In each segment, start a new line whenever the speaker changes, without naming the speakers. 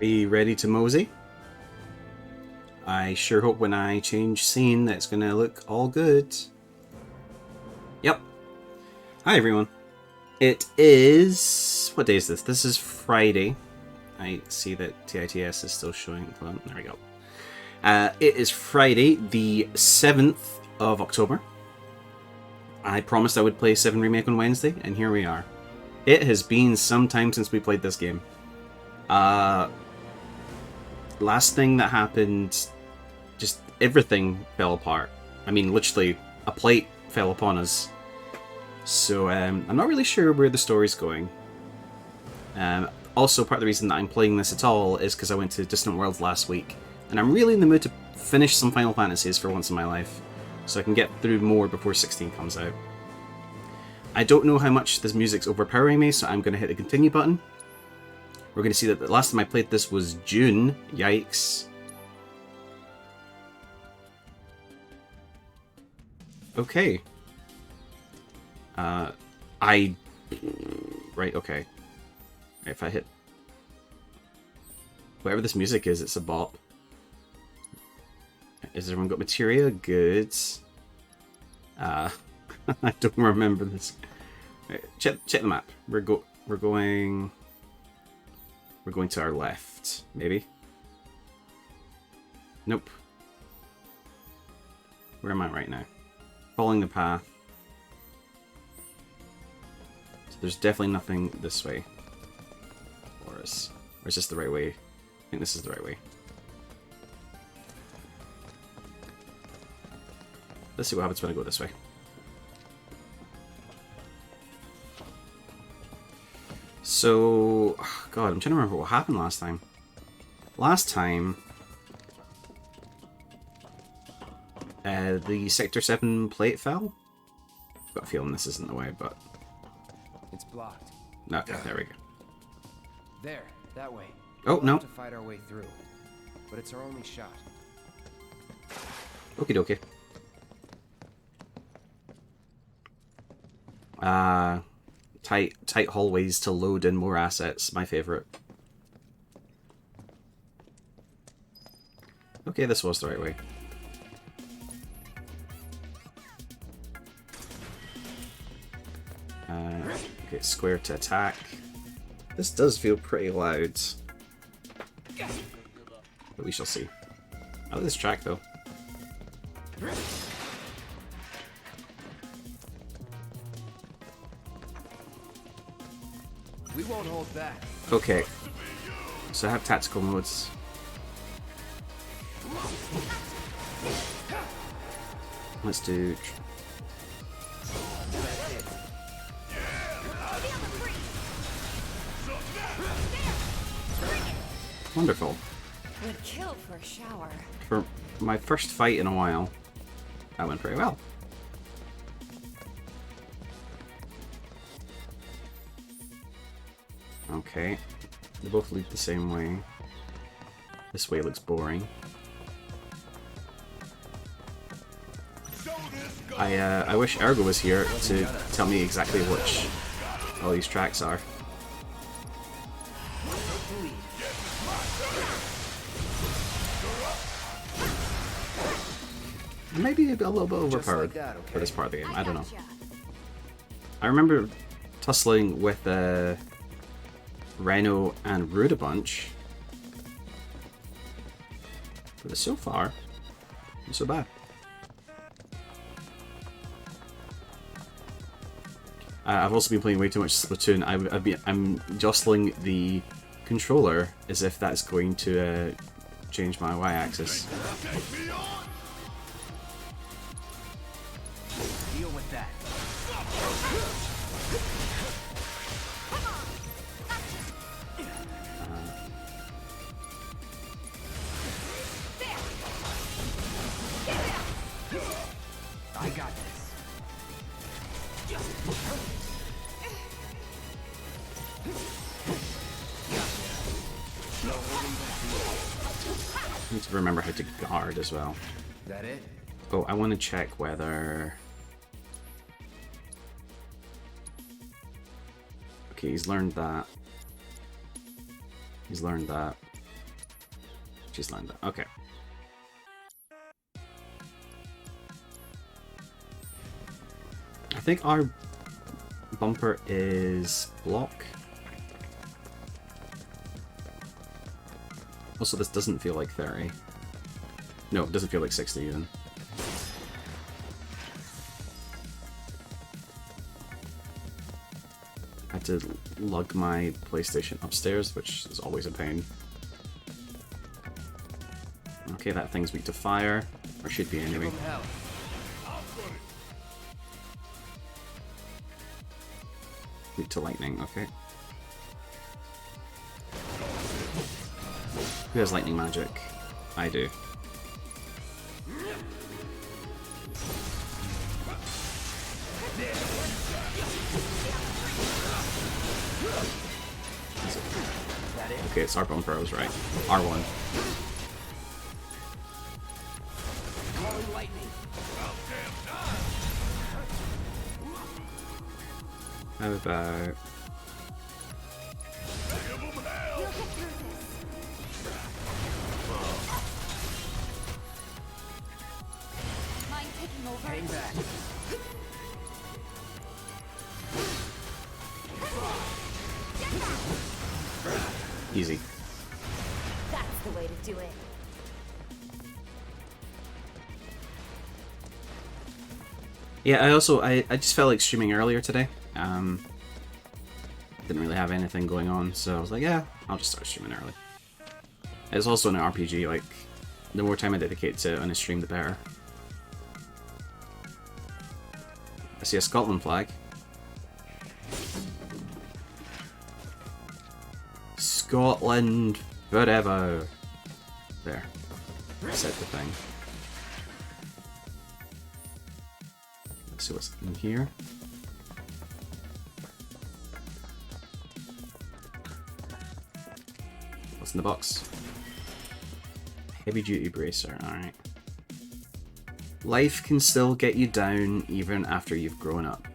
Are you ready to mosey? I sure hope when I change scene that it's gonna look all good. Yep. Hi everyone. It is... What day is this? This is Friday. I see that TITS is still showing. Hold on, there we go. It is Friday, the 7th of October. I promised I would play VII Remake on Wednesday, and here we are. It has been some time since we played this game. Last thing that happened, just everything fell apart. I mean, literally, a plate fell upon us. So, I'm not really sure where the story's going. Also, part of the reason that I'm playing this at all is because I went to Distant Worlds last week, and I'm really in the mood to finish some Final Fantasies for once in my life, so I can get through more before 16 comes out. I don't know how much this music's overpowering me, so I'm going to hit the continue button. We're going to see that the last time I played this was June. Yikes. Okay. Right, okay. If I hit... Whatever this music is, it's a bop. Has everyone got materia? Good. I don't remember this. Right, check the map. We're going to our left, maybe. Nope. Where am I right now? Following the path. So there's definitely nothing this way. Or is this the right way? I think this is the right way. Let's see what happens when I go this way. So, God, I'm trying to remember what happened last time. Last time, the Sector 7 plate fell. I've got a feeling this isn't the way, but...
It's blocked.
Okay, there we go.
There, that way.
Oh,
We'll
no.
have to fight our way through, but it's our only shot.
Okie dokie. Tight hallways to load in more assets. My favorite. Okay, this was the right way. Okay, square to attack. This does feel pretty loud. But we shall see. I like this track though.
We won't hold back.
Okay. So I have tactical modes. Let's do... Wonderful.
Would kill for a shower.
For my first fight in a while, that went pretty well. Okay, they both lead the same way. This way looks boring. I wish Ergo was here to tell me exactly which all these tracks are. Maybe a little bit overpowered
like that, okay?
for this part of the game. I don't know. I remember tussling with Rhino and Rude a bunch, but so far, not so bad. I've also been playing way too much Splatoon. I'm jostling the controller as if that's going to change my Y-axis.
Deal with that. I got this.
I need to remember how to guard as well.
That it?
Oh, I want to check whether... Okay, he's learned that. He's learned that. She's lined up. Okay. I think our bumper is block. Also, this doesn't feel like 30. No, it doesn't feel like 60 even. I had to lug my PlayStation upstairs, which is always a pain. Okay, that thing's weak to fire. Or should be anyway. Weak to lightning, okay. Who has lightning magic? I do. Okay, it's our bumper, I was right. R1. How about...
Hang back.
Easy.
That's the way to do it.
Yeah, I just felt like streaming earlier today. Didn't really have anything going on, so I was like, yeah, I'll just start streaming early. It's also an RPG, like, the more time I dedicate to it on a stream, the better. I see a Scotland flag. Scotland forever. There. Said the thing. Let's see what's in here. What's in the box? Heavy duty bracer, alright. Life can still get you down even after you've grown up.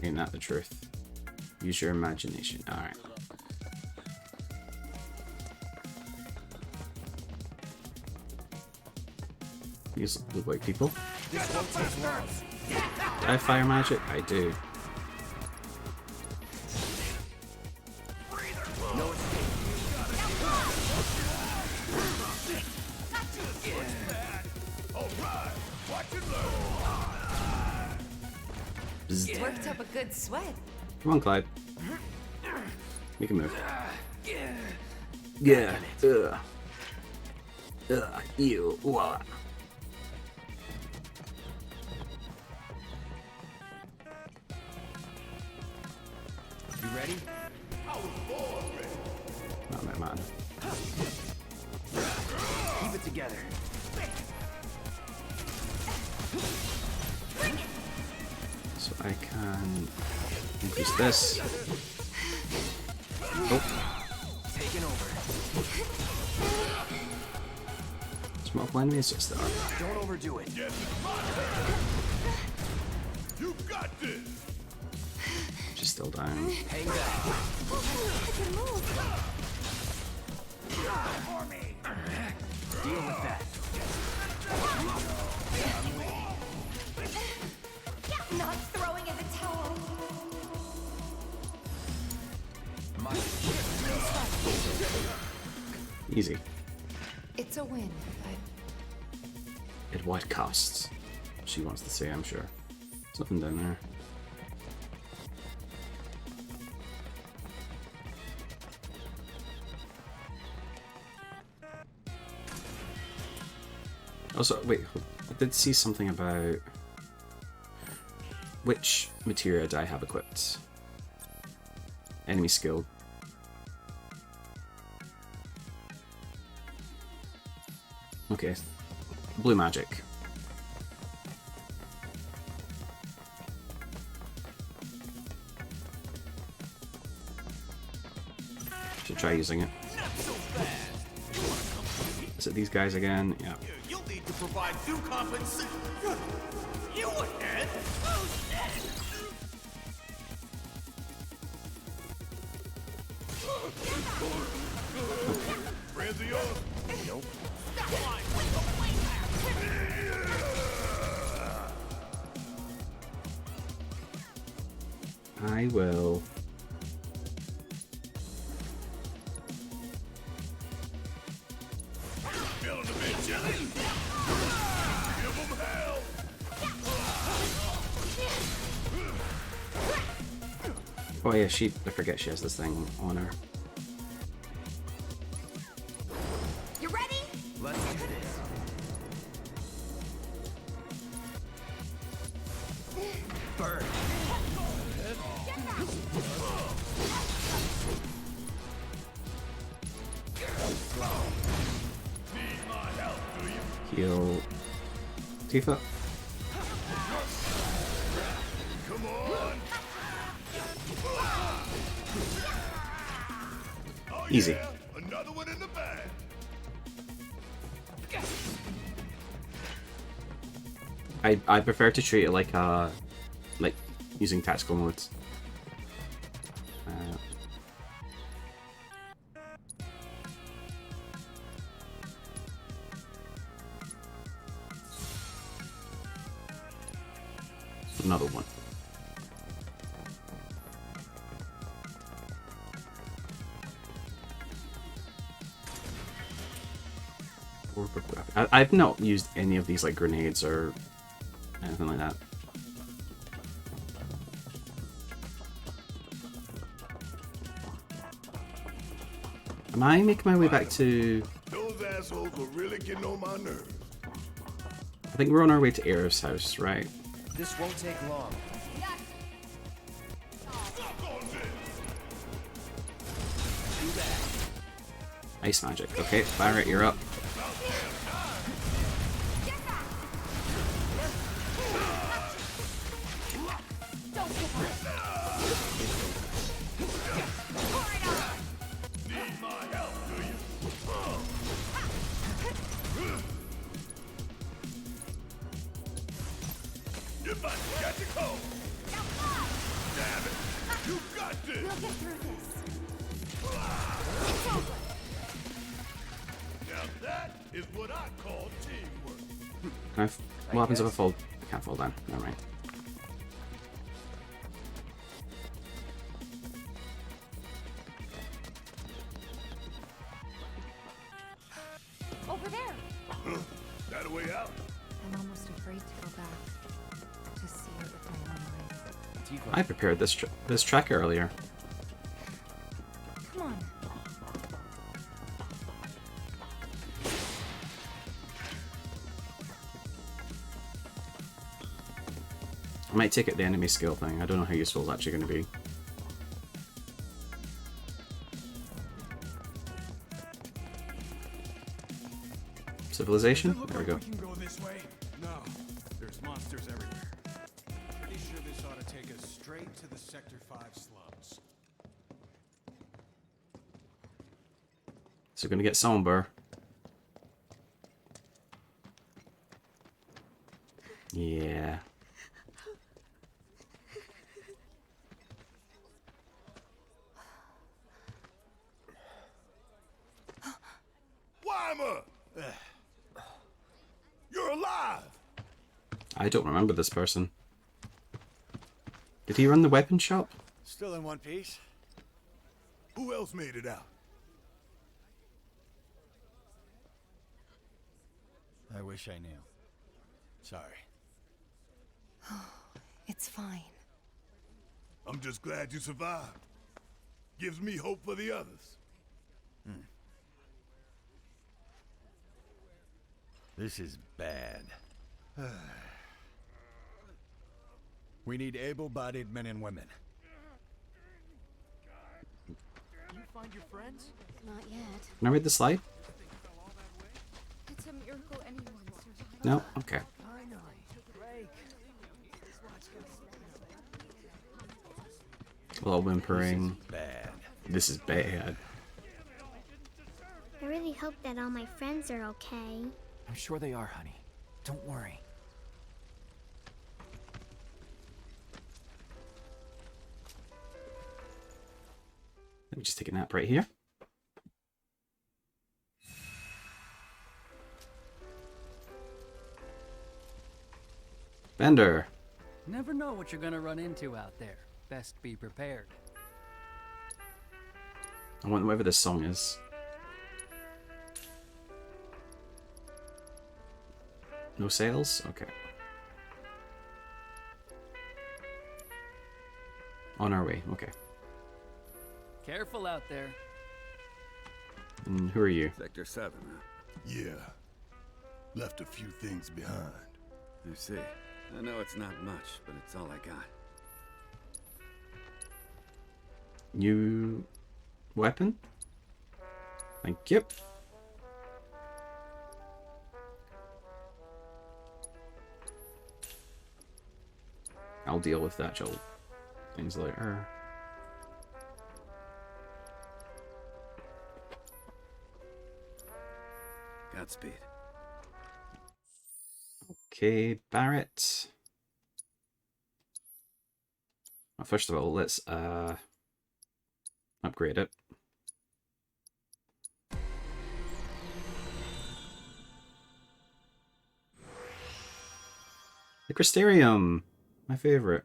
Ain't that the truth? Use your imagination. Alright. These look like people.
This won't take long.
Do I have fire magic? I do.
No escape.
Bzzz.
Worked up a good sweat.
Come on, Clyde. We can move. Yeah. Ugh. Ugh. Ew. Wah.
You ready?
Not my man.
Keep it together.
So I can increase this. Oh.
Taking over.
Smoke enemies just there.
Don't overdo it.
You got this.
She's still down.
Hang back.
I can move.
Deal with that.
Not throwing in the towel.
Easy.
It's a win, but
At what costs? She wants to say, I'm sure. There's nothing down there. Also, wait, I did see something about which materia do I have equipped? Enemy skill. Okay, blue magic. Should try using it. Is it these guys again? Yeah.
You'll need to provide due compensation. You ahead? Oh shit! Friends of yours?
Nope.
I will.
Feeling a bit chilly? Give 'em hell!
Oh yeah, I forget she has this thing on her.
You ready?
Let's do this. Burn.
Need my help, do you?
Heal. Tifa.
Come on! Oh,
Easy.
yeah, another one in the bag.
I prefer to treat it like using tactical modes. Another one. I've not used any of these like grenades or anything like that. Am I making my way back to...
Those assholes were really getting on my nerves.
I think we're on our way to Aerith's house, right?
This won't take long.
Suck on this!
Too bad.
Ice magic. Okay, Barret, you're up.
Don't give up. Pour it on.
Need my help, do you? You about to catch a cold. Damn it! You got this!
We'll get through this.
Now that is what I call teamwork.
Can I what happens if I fall? I can't fall down. Never mind.
Over there.
That a way out?
I'm almost afraid to go back to see it with my own eyes.
Tifa.
I prepared this track earlier.
Come on.
I might take it the enemy skill thing. I don't know how useful it's actually going to be. Civilization? There we go.
We can go this way. No, there's monsters everywhere. Pretty sure this ought to take us straight to the Sector 5 slums.
So we're going to get somber. Yeah.
Weimer! You're alive!
I don't remember this person. Did he run the weapon shop?
Still in one piece.
Who else made it out?
I wish I knew. Sorry.
It's fine.
I'm just glad you survived. Gives me hope for the others.
This is bad. We need able-bodied men and women.
You find your friends?
Not yet.
Can I read the slide?
It's a miracle anyone survived.
No? Okay.
Finally. Break.
A little whimpering.
Bad.
This is bad.
I really hope that all my friends are okay.
I'm sure they are, honey. Don't worry.
Let me just take a nap right here. Bender.
Never know what you're gonna run into out there. Best be prepared.
I want whatever this song is. No sales? Okay. On our way, okay.
Careful out there.
And who are you?
Sector 7, huh?
Yeah. Left a few things behind.
I see. I know it's not much, but it's all I got.
New weapon? Thank you. I'll deal with that things later.
Godspeed.
Okay, Barrett. Well, first of all, let's upgrade it. The Crystarium, my favorite.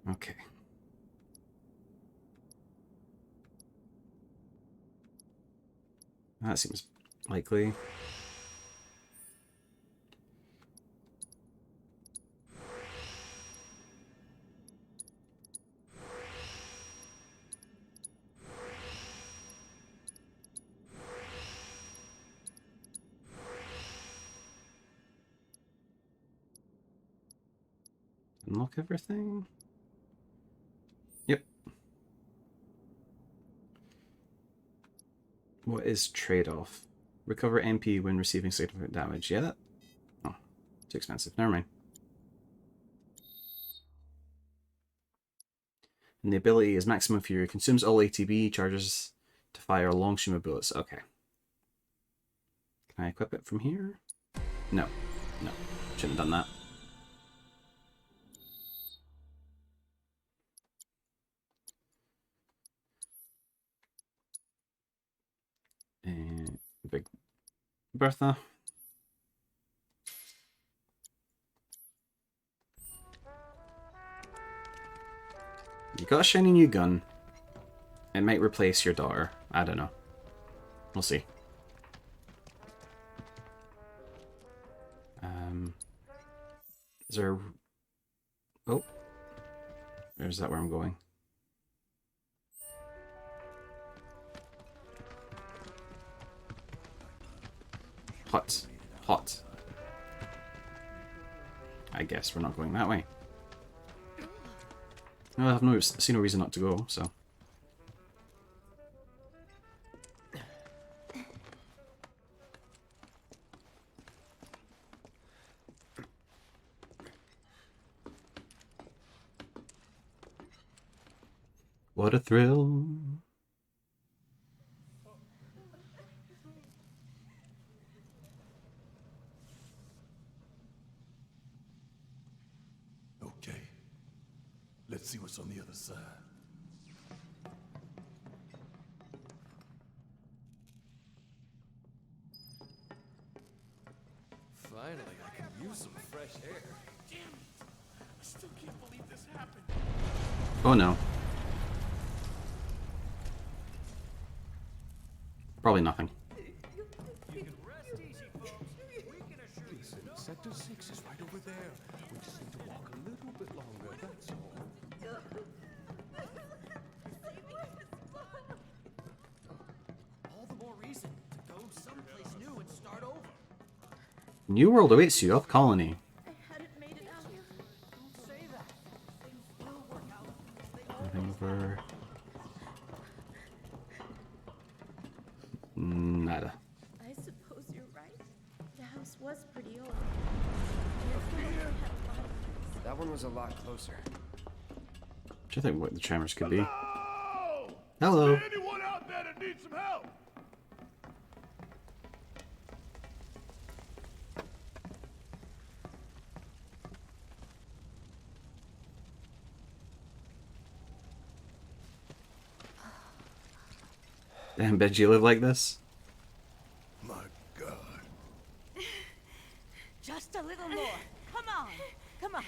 Okay. That seems likely. Unlock everything? Yep. What is trade-off? Recover MP when receiving significant damage. Yeah, that... Oh, too expensive. Never mind. And the ability is Maximum Fury. Consumes all ATB, charges to fire long stream of bullets. Okay. Can I equip it from here? No. No. Shouldn't have done that. And Big Bertha. You got a shiny new gun. It might replace your daughter. I don't know. We'll see. Is there... Oh. There's that where I'm going. Hot. Hot. I guess we're not going that way. No, I have see no reason not to go, so... What a thrill.
Okay. Let's see what's on the other side.
Finally, I can use some fresh air. Damn it! I still can't believe this happened.
Oh no. Probably nothing.
You can rest easy, folks. We can assure you.
Listen, Sector 6 is right over there. We just need to walk a little bit longer, that's all.
All the more reason to go someplace new and start over.
New world awaits you, off colony.
I hadn't made it out here.
Don't say that. Things will work out.
Nothing over. Nada.
I suppose you're right. The house was pretty old. And it felt like it had a lot of things.
That one was a lot closer.
Do you think what the tremors could be?
Hello!
Hello.
Anyone out there that needs some help?
Damn, bet you live like this?
My God.
Just a little more. Come on. Come on.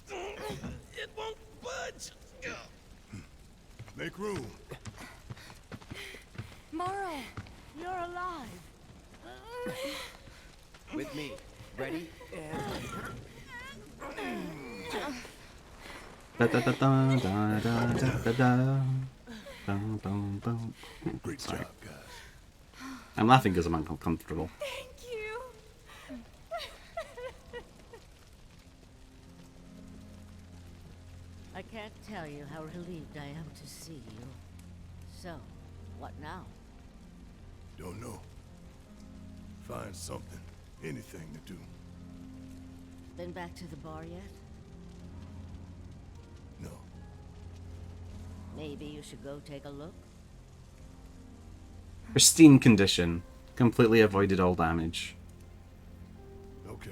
It won't budge.
Make room.
Morrow, you're alive.
With me. Ready?
Da da da da da da da da da. Boom, boom, boom.
Great
Sorry.
job, guys.
I'm laughing because I'm uncomfortable.
Thank you.
I can't tell you how relieved I am to see you. So, what now?
Don't know. Find something. Anything to do.
Been back to the bar yet?
No.
Maybe you should go take a look.
Pristine condition. Completely avoided all damage.
Okay.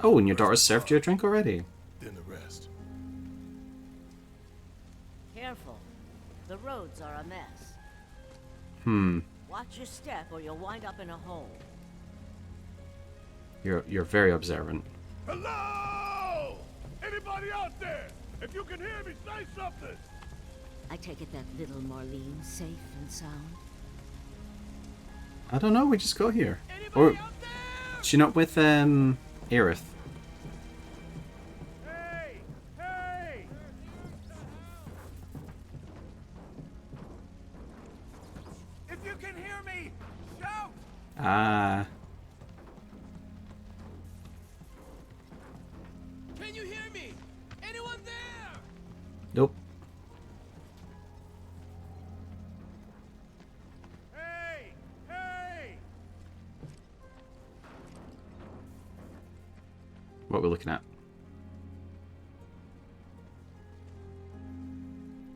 Oh, and your daughter served you a drink already.
Then the rest.
Careful. The roads are a mess.
Hmm.
Watch your step or you'll wind up in a hole.
You're very observant.
Hello! Anybody out there? If you can hear me, say something!
I take it that little Marlene's safe and sound?
I don't know, we just got here. Or is she not with Aerith?
Hey! Hey! If you can hear me, shout!
Ah.
Can you hear me? Anyone there?
Nope.
Hey! Hey!
What we're looking at.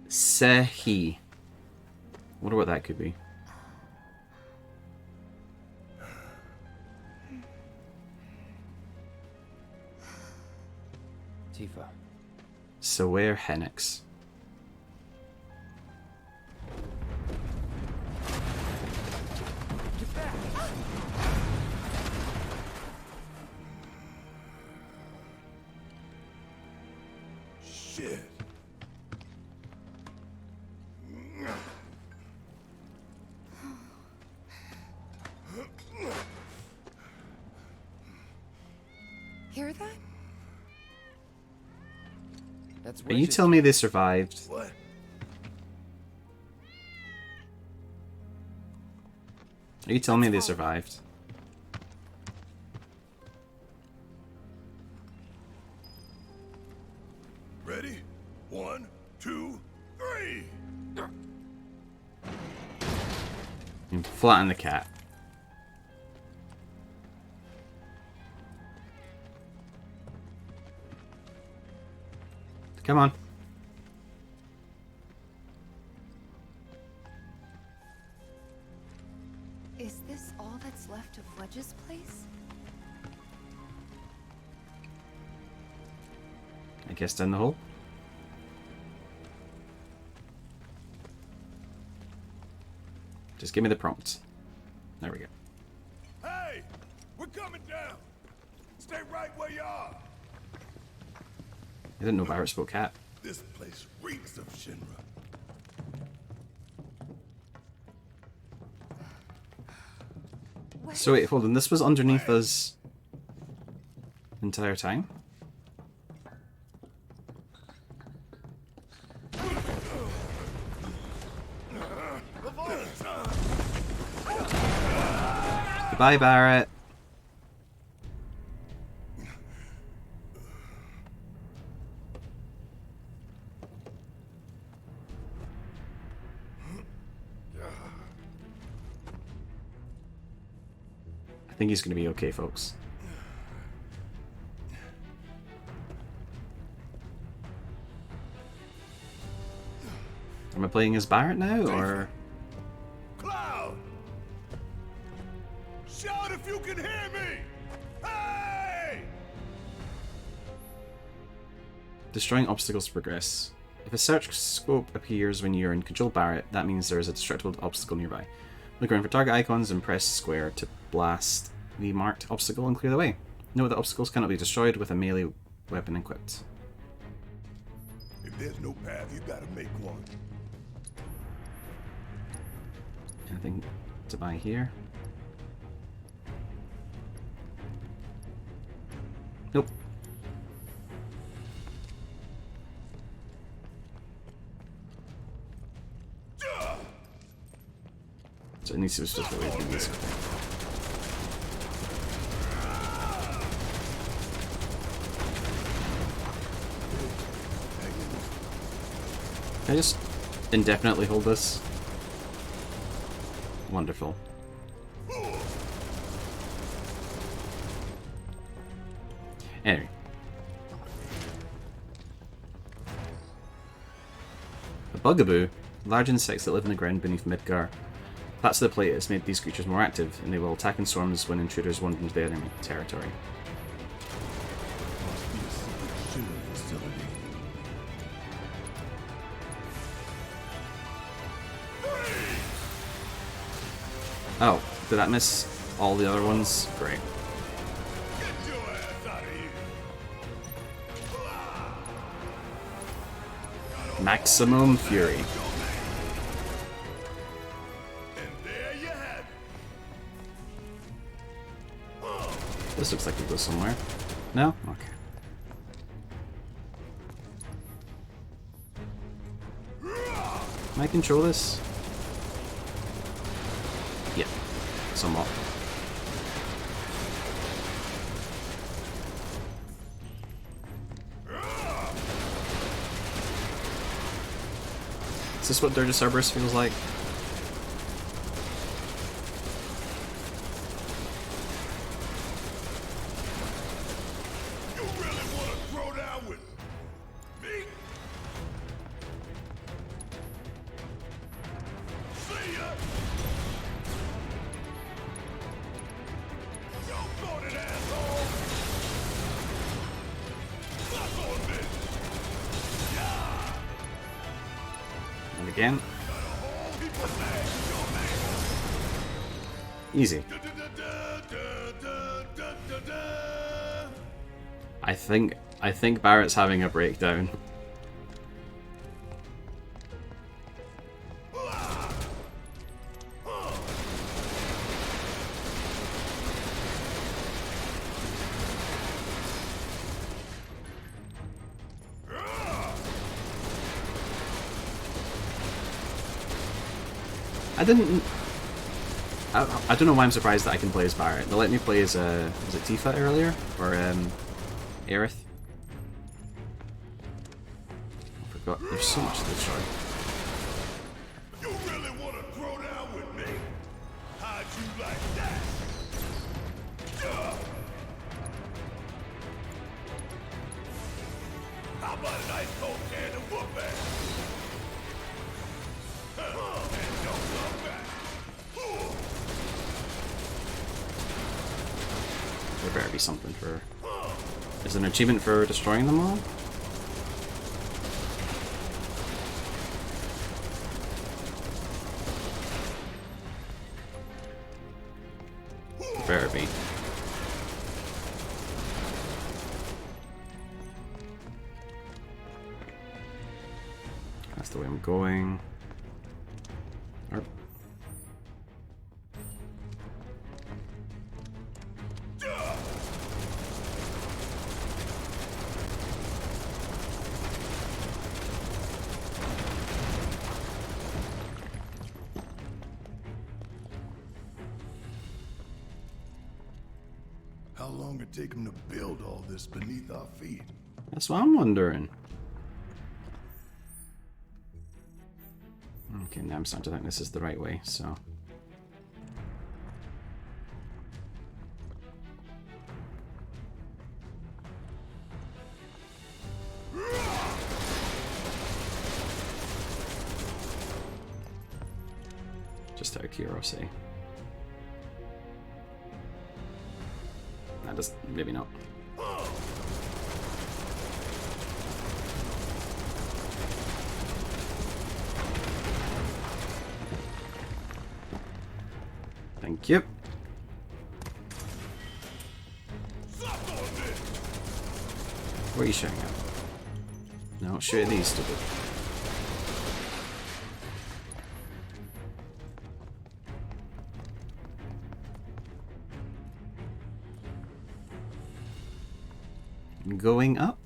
Sehi. Wonder what that could be.
Tifa.
Saware Henix.
Get back!
Shit.
Hear that?
That's
Are you telling me they survived?
What?
Are you telling me they survived?
Ready? 1, 2, 3!
You flatten the cat. Come on.
Is this all that's left of Wedge's place?
I guess down the hole. Just give me the prompt. There we go.
Hey! We're coming down! Stay right where you are!
I didn't know Barrett spoke cat.
This place reeks of Shinra.
So wait, hold on. This was underneath us the entire time? Goodbye, Barrett. I think he's going to be okay, folks. Am I playing as Barrett now, or...?
Cloud! Shout if you can hear me! Hey!
Destroying obstacles to progress. If a search scope appears when you're in Control Barret, that means there is a destructible obstacle nearby. Look around for target icons and press square to blast the marked obstacle and clear the way. Note that obstacles cannot be destroyed with a melee weapon equipped.
If there's no path, you gotta make one.
Anything to buy here? Nope. So it needs to be specifically in this. Can I just indefinitely hold this? Wonderful. Anyway. A bugaboo, large insects that live in the ground beneath Midgar. That's the plate that's made these creatures more active, and they will attack in swarms when intruders wander into the enemy territory.
Must be a secret shield facility.
Oh, did that miss all the other ones? Great.
Get your ass out of here!
Maximum Fury.
And there you have it.
This looks like it goes somewhere. No? Okay. Can I control this? Yeah, somewhat. Is this what Dirge Cerberus feels like?
You really want to throw down with me? See ya! You got it, asshole! Suck on this!
And again. Easy. I think Barrett's having a breakdown. I don't know why I'm surprised that I can play as Barret. They let me play as was it Tifa earlier? Or Aerith? I forgot. There's so much to destroy.
You really want to throw down with me? How'd you like that? How about a nice cold can of whooping? And don't come back.
There better be something for... Is there an achievement for destroying them all? There better be. That's the way I'm going. Or...
How long it take him to build all this beneath our feet?
That's what I'm wondering. Okay, now I'm starting to think this is the right way, so... Just out of curiosity. That does... maybe not. Thank you. Where are you showing up? No, shoot at these stupid. Going up?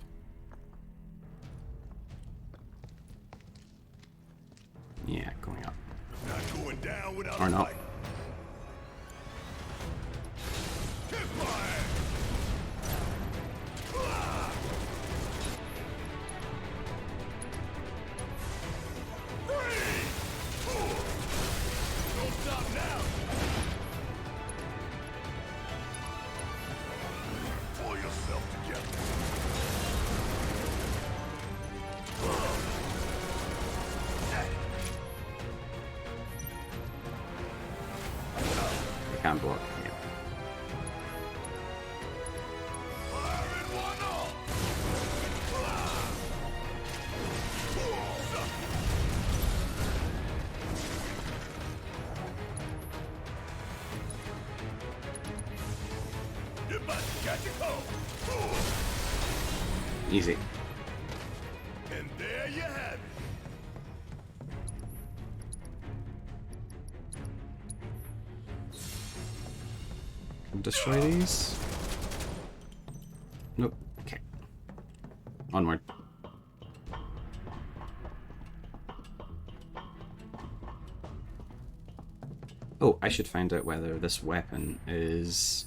Yeah, going up.
Not going down without
Or not.
fight. Kiss my ass. Don't stop now. Pull yourself together.
They can't block. Yeah.
Fire in one all. You're about to catch a cold.
Easy.
And there you have it.
Can destroy these? Nope. Okay. Onward. Oh, I should find out whether this weapon is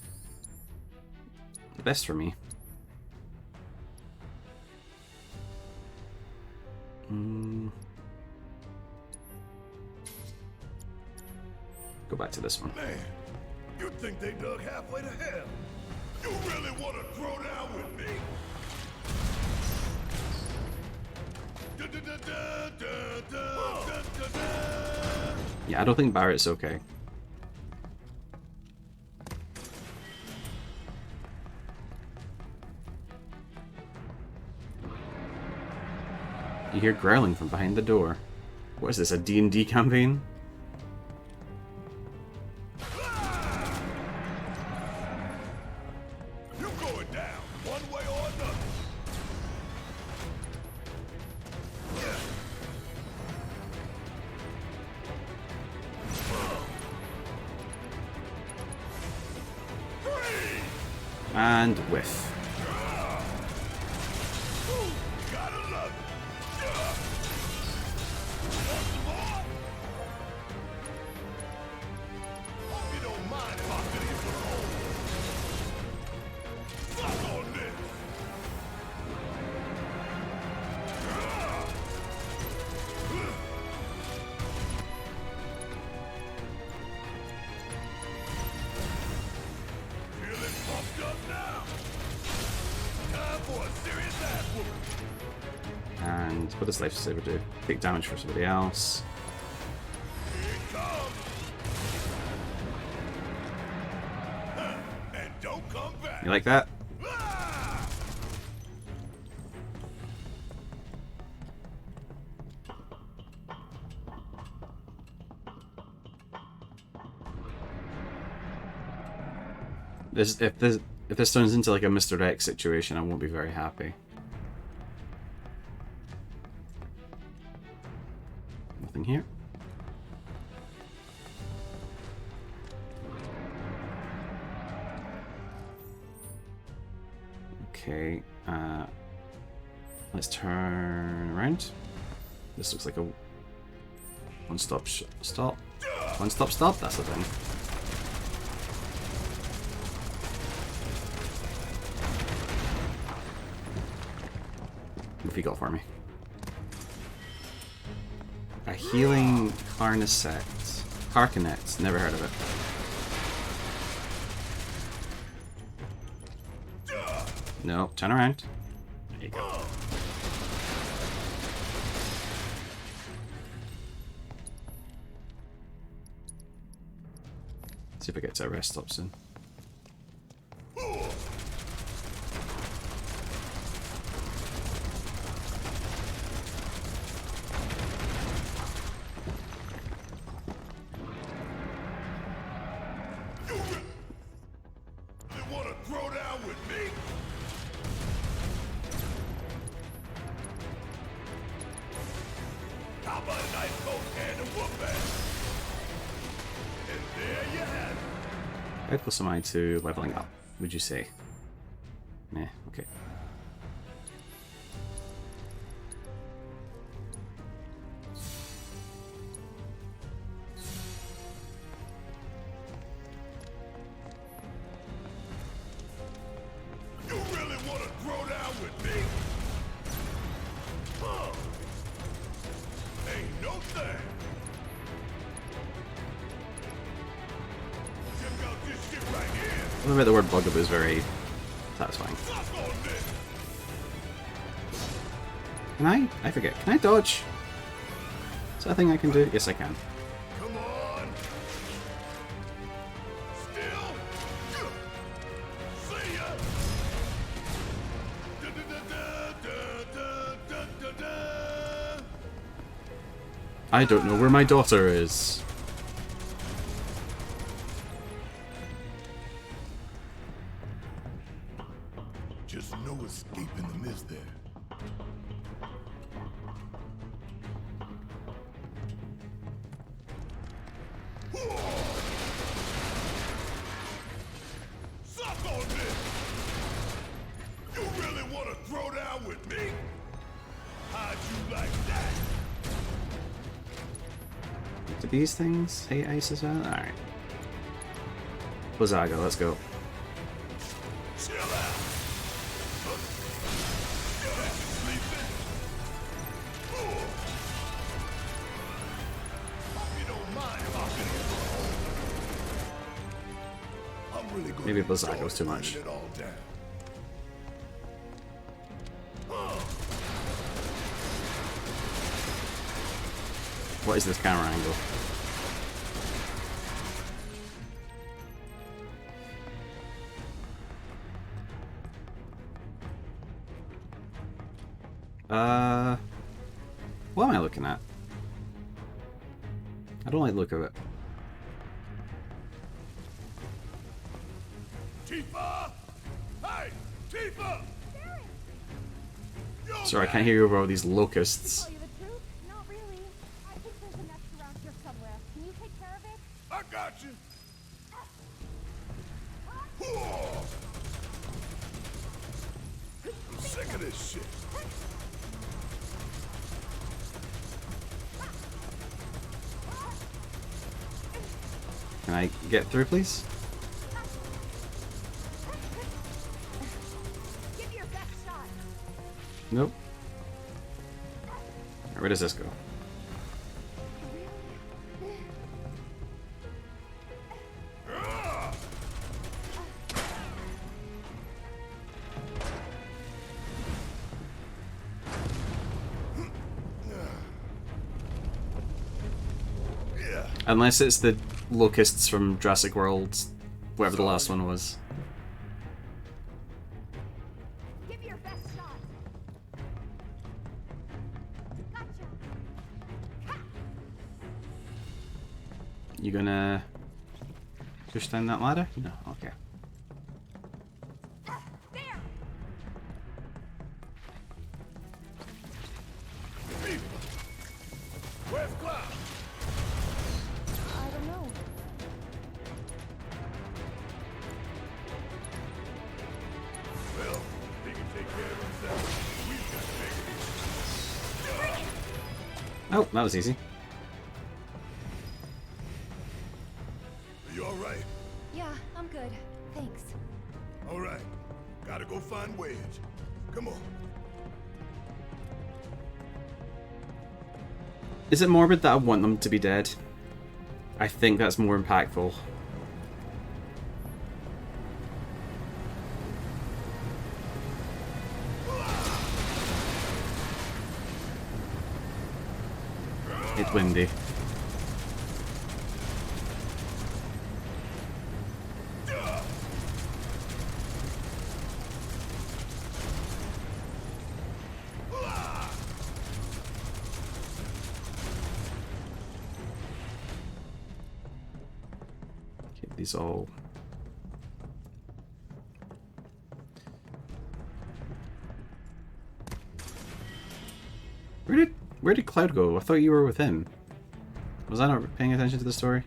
the best for me. Go back to this one.
Man, you think they dug halfway to hell? You really want to throw down with me?
Yeah, I don't think Barrett's okay. You hear growling from behind the door. What is this, a D&D campaign?
You going down one way or another.
And whiff.
Gotta love it. Want some more? Hope you don't mind if I fill you full of holes. Suck on this. Feeling pumped up now. Time for a serious ass whooping.
And what does Lifesaver do? Take damage for somebody else.
Here it comes. And don't come back.
You like that?
Ah!
If this turns into like a Mr. X situation, I won't be very happy. Nothing here. Okay, let's turn around. This looks like a one-stop stop. One-stop stop, that's the thing. What have you got for me? A healing Carnacet. Carcanet, never heard of it. No, turn around. There you go. See if I get to a rest stop soon. How close am I to leveling up, would you say? Nah, okay.
You really want to throw down with me? Huh. Ain't no thing. Check out this shit right here.
Something about the word bugaboo is very satisfying.
Suck on this.
Can I forget. Can I dodge? Is that a thing I can do? Yes, I can.
Come on. Still. See ya. Da, da, da, da, da, da, da.
I don't know where my daughter is.
Just no escape in the mist there. Suck on this! You really want to throw down with me? How'd you like that?
Do these things hate ice as well? Alright. Blizzago, let's go.
Chill out! Sleeping? Hope you don't mind hopping in. I'm really gonna
Maybe
enjoy
Blizzago's too much.
burning it all down.
What is this camera angle? What am I looking at? I don't like the look of it.
Tifa! Hey! Tifa!
Sorry, I can't hear you over all these locusts.
Tell you the truth? Not really. I think there's a nest around here somewhere. Can you take care of it?
I got you! I'm sick of this shit.
Can I get through, please?
Give your best shot.
Nope. Where does this go? Unless it's the locusts from Jurassic World, whatever the last one was.
Give your best shot. Gotcha.
You gonna push down that ladder? No, okay.
There.
Where's Cloud?
I don't know.
Well, he can take care of himself. We've got bigger issues.
Oh, that was easy.
Are you alright?
Yeah, I'm good. Thanks.
Alright. Gotta go find Wedge. Come on.
Is it morbid that I want them to be dead? I think that's more impactful. It's windy. Keep these all. Where did Cloud go? I thought you were with him. Was I not paying attention to the story?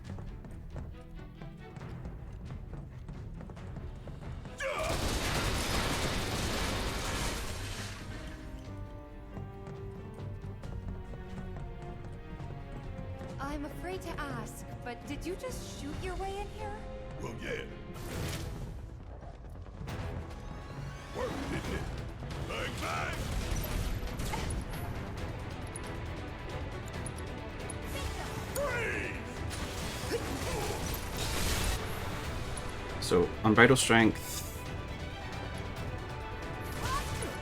ask, but did you just shoot your way in here?
Well, yeah. Work, didn't it? Bang, bang! Freeze!
So, unbridled strength.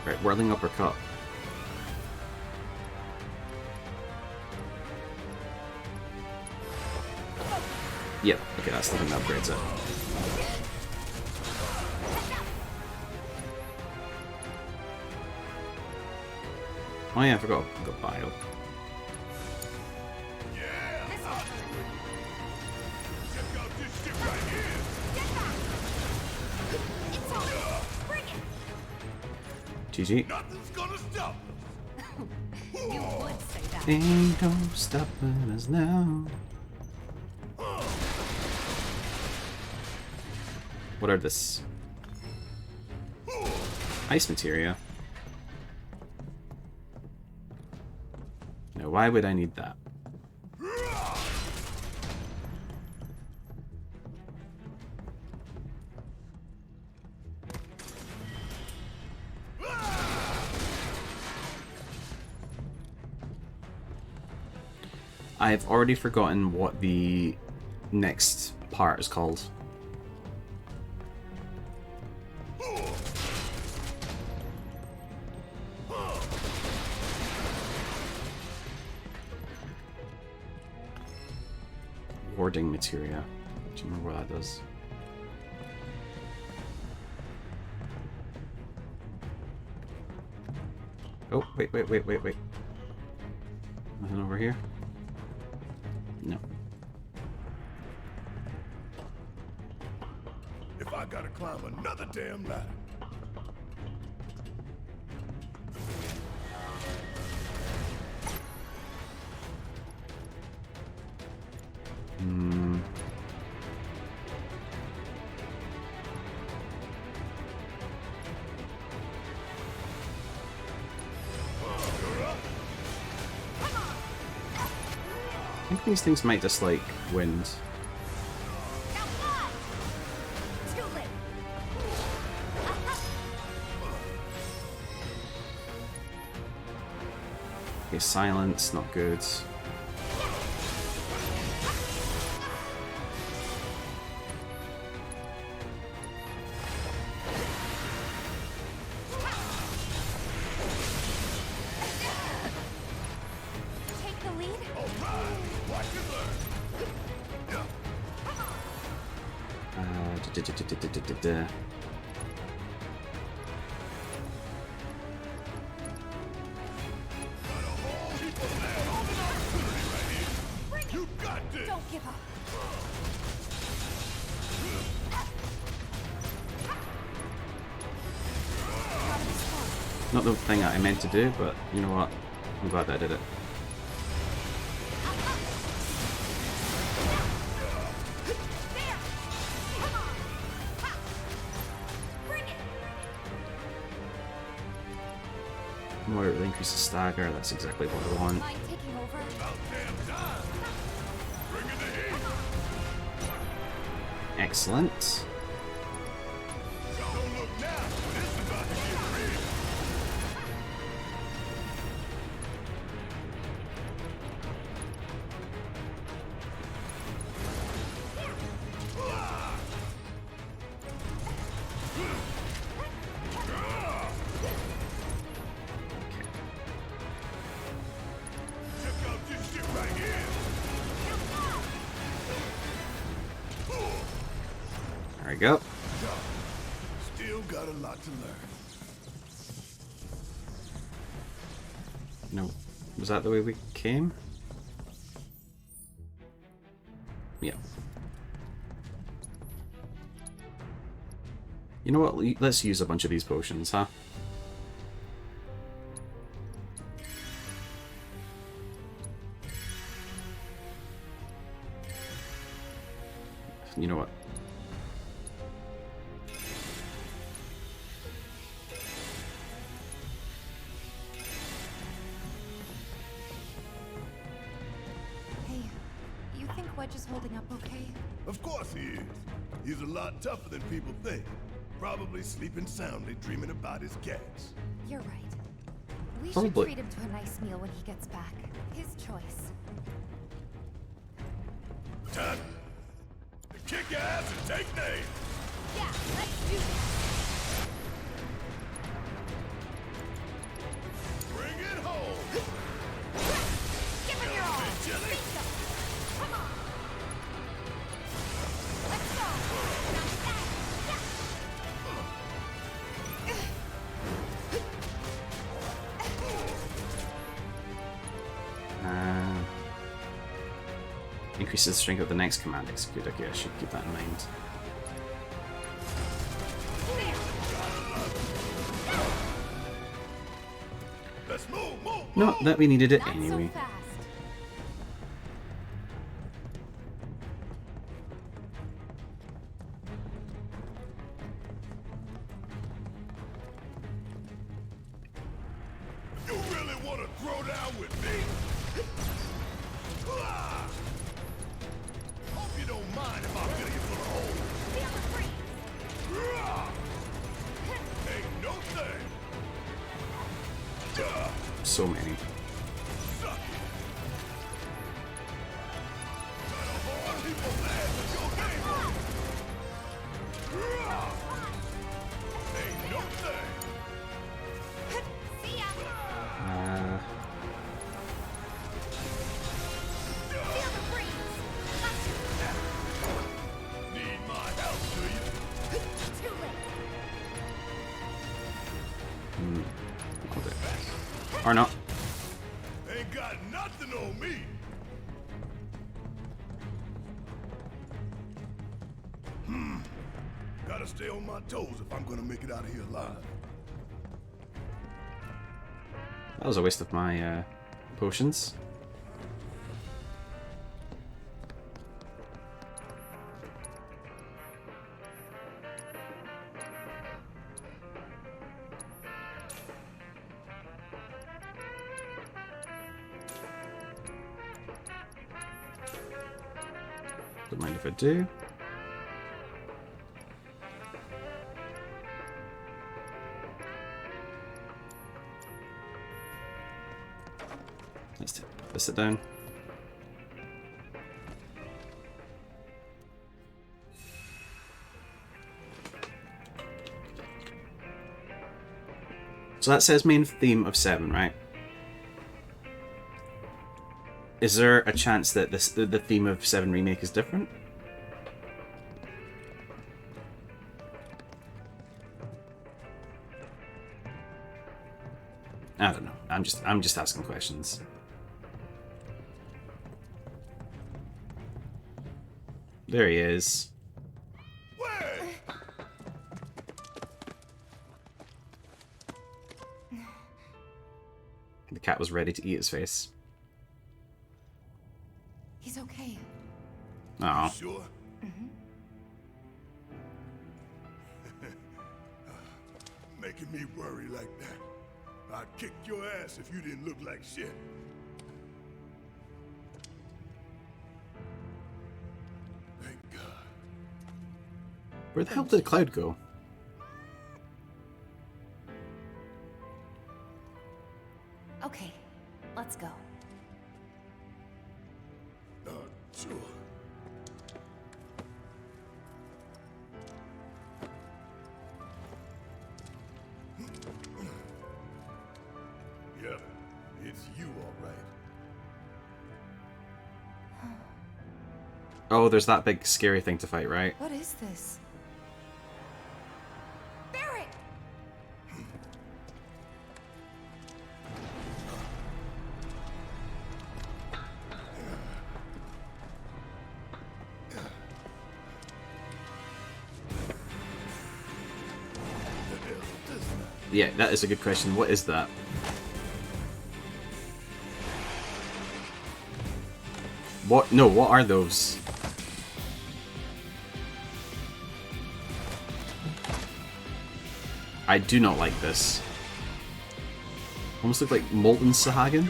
Right, whirling uppercut. Yep, okay, that's the thing that upgrades it. Oh yeah, I forgot. I got bio.
Check out this shit right here!
GG.
Nothing's gonna stop
You would say that.
Ain't no stopping us now. What are this? Ice materia. Now, why would I need that? I've already forgotten what the next part is called. Warding materia. Do you remember what that does? Oh, wait. Nothing over here? No.
if I gotta climb another damn ladder.
I think these things might dislike wind. Okay, silence, not good.
Take the lead.
Da.
You got this!
Don't give up.
Not the thing that I meant to do, but you know what? I'm glad that I did it. More it really increases stagger, that's exactly what I want.
Mind taking over?
About damn time! Bring in the heat!
Excellent.
Don't look now! This is about to get real! Check out this shit right here!
There we go.
Still got a lot to learn.
No. Was that the way we came? Yeah. You know what? Let's use a bunch of these potions, huh? You know what?
Hey, you think wedges is holding up okay?
Of course he is. He's a lot tougher than people think. Probably sleeping soundly, dreaming about his cats.
You're right. We
Probably.
should treat him to a nice meal when he gets back. His choice.
Time to kick your ass and take names.
Yeah, let's do this.
Bring it home.
Give him your all.
Chili.
Bingo. Come on. Let's go. Not that.
Increases the strength of the next command executed. Okay, I should keep that in mind.
Let's move.
Not that we needed it
Not
anyway.
so fast.
You really want to throw down with me? Ah! Hope you don't mind if I fill you full of holes.
Feel the freeze.
Ah! Ain't no thing. Ah!
So many.
Suck it. Got a whole people mad with your name on it. Ah! Ain't no thing.
See ya. Feel the freeze. Got you.
Need my help, do you?
Too late.
Or not.
Ain't got nothing on me. Gotta stay on my toes if I'm gonna make it out of here alive.
That was a waste of my potions. Don't mind if I do. Let's sit down. So that says main theme of 7, right? Is there a chance that the theme of 7 Remake is different? I don't know. I'm just asking questions. There he is.
Wait!
The cat was ready to eat his face.
He's okay.
Oh.
Sure? Making me worry like that. I'd kick your ass if you didn't look like shit. Thank God.
Where the hell did Cloud go?
Okay, let's go.
Sure. Yep, it's you, all right.
Oh, there's that big scary thing to fight, right?
What is this? Barrett!
Yeah, that is a good question. What is that? What? No, what are those? I do not like this. Almost look like molten Sahagin.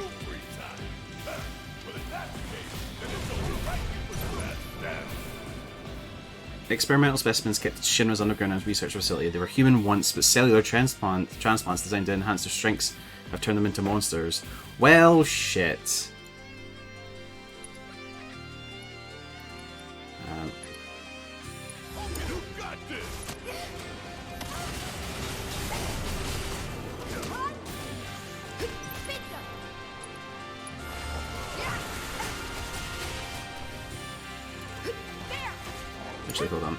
Experimental specimens kept at Shinra's underground research facility. They were human once, but cellular transplants designed to enhance their strengths have turned them into monsters. Well, shit. Actually, hold on.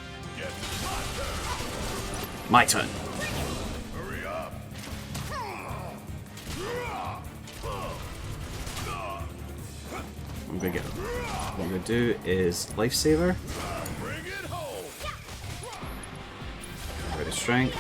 My turn. What I'm gonna do is lifesaver. Ready strength.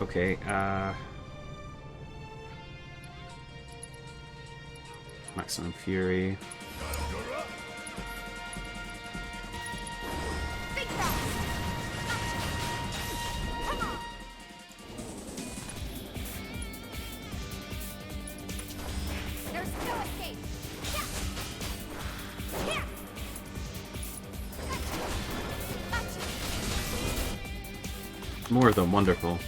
Okay, maximum fury. More of them, wonderful.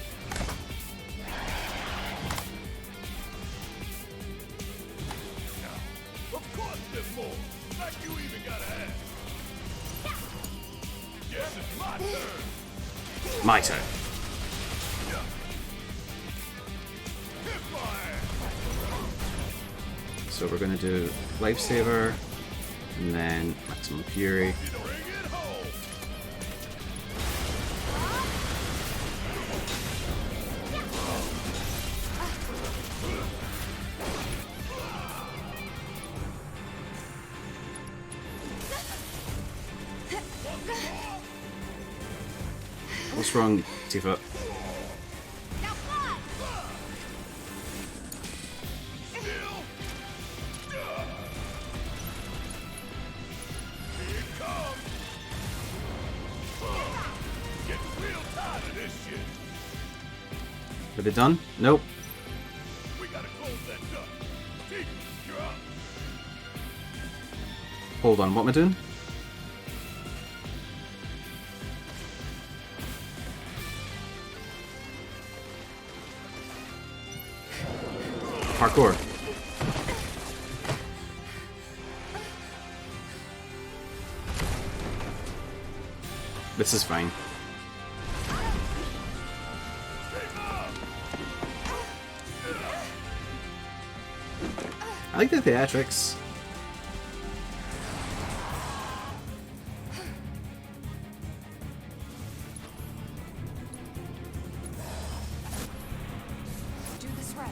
My turn. So we're gonna do lifesaver and then maximum fury. What's wrong, Tifa? Are they done? Nope. Hold on, what am I doing? Parkour. This is fine. I like the theatrics.
Do this right.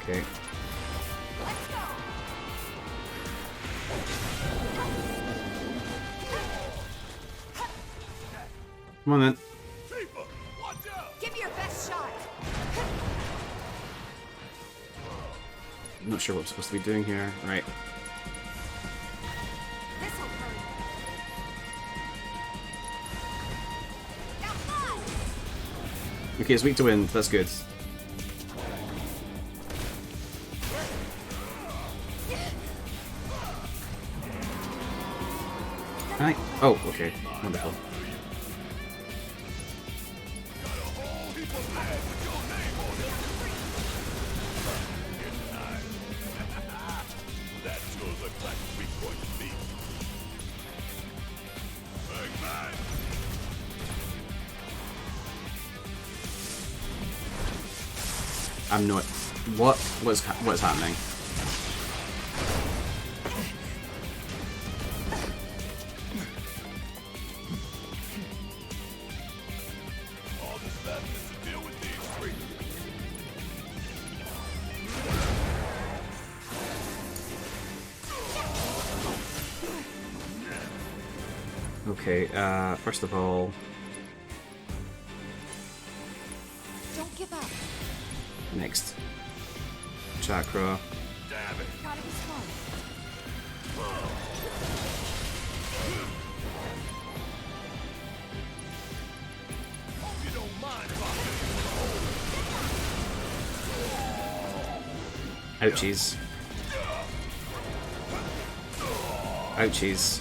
Okay. Come on then.
Give me your best shot.
I'm not sure what I'm supposed to be doing here. Right.
This'll hurt.
Okay, it's weak to wind. That's good. Right. Oh, okay. Wonderful. I'm not. What's happening? Okay, first of all...
Don't give up.
Next. Chakra.
Damn it!
Gotta be strong.
Hope you don't mind if I
Ouchies. Ouchies.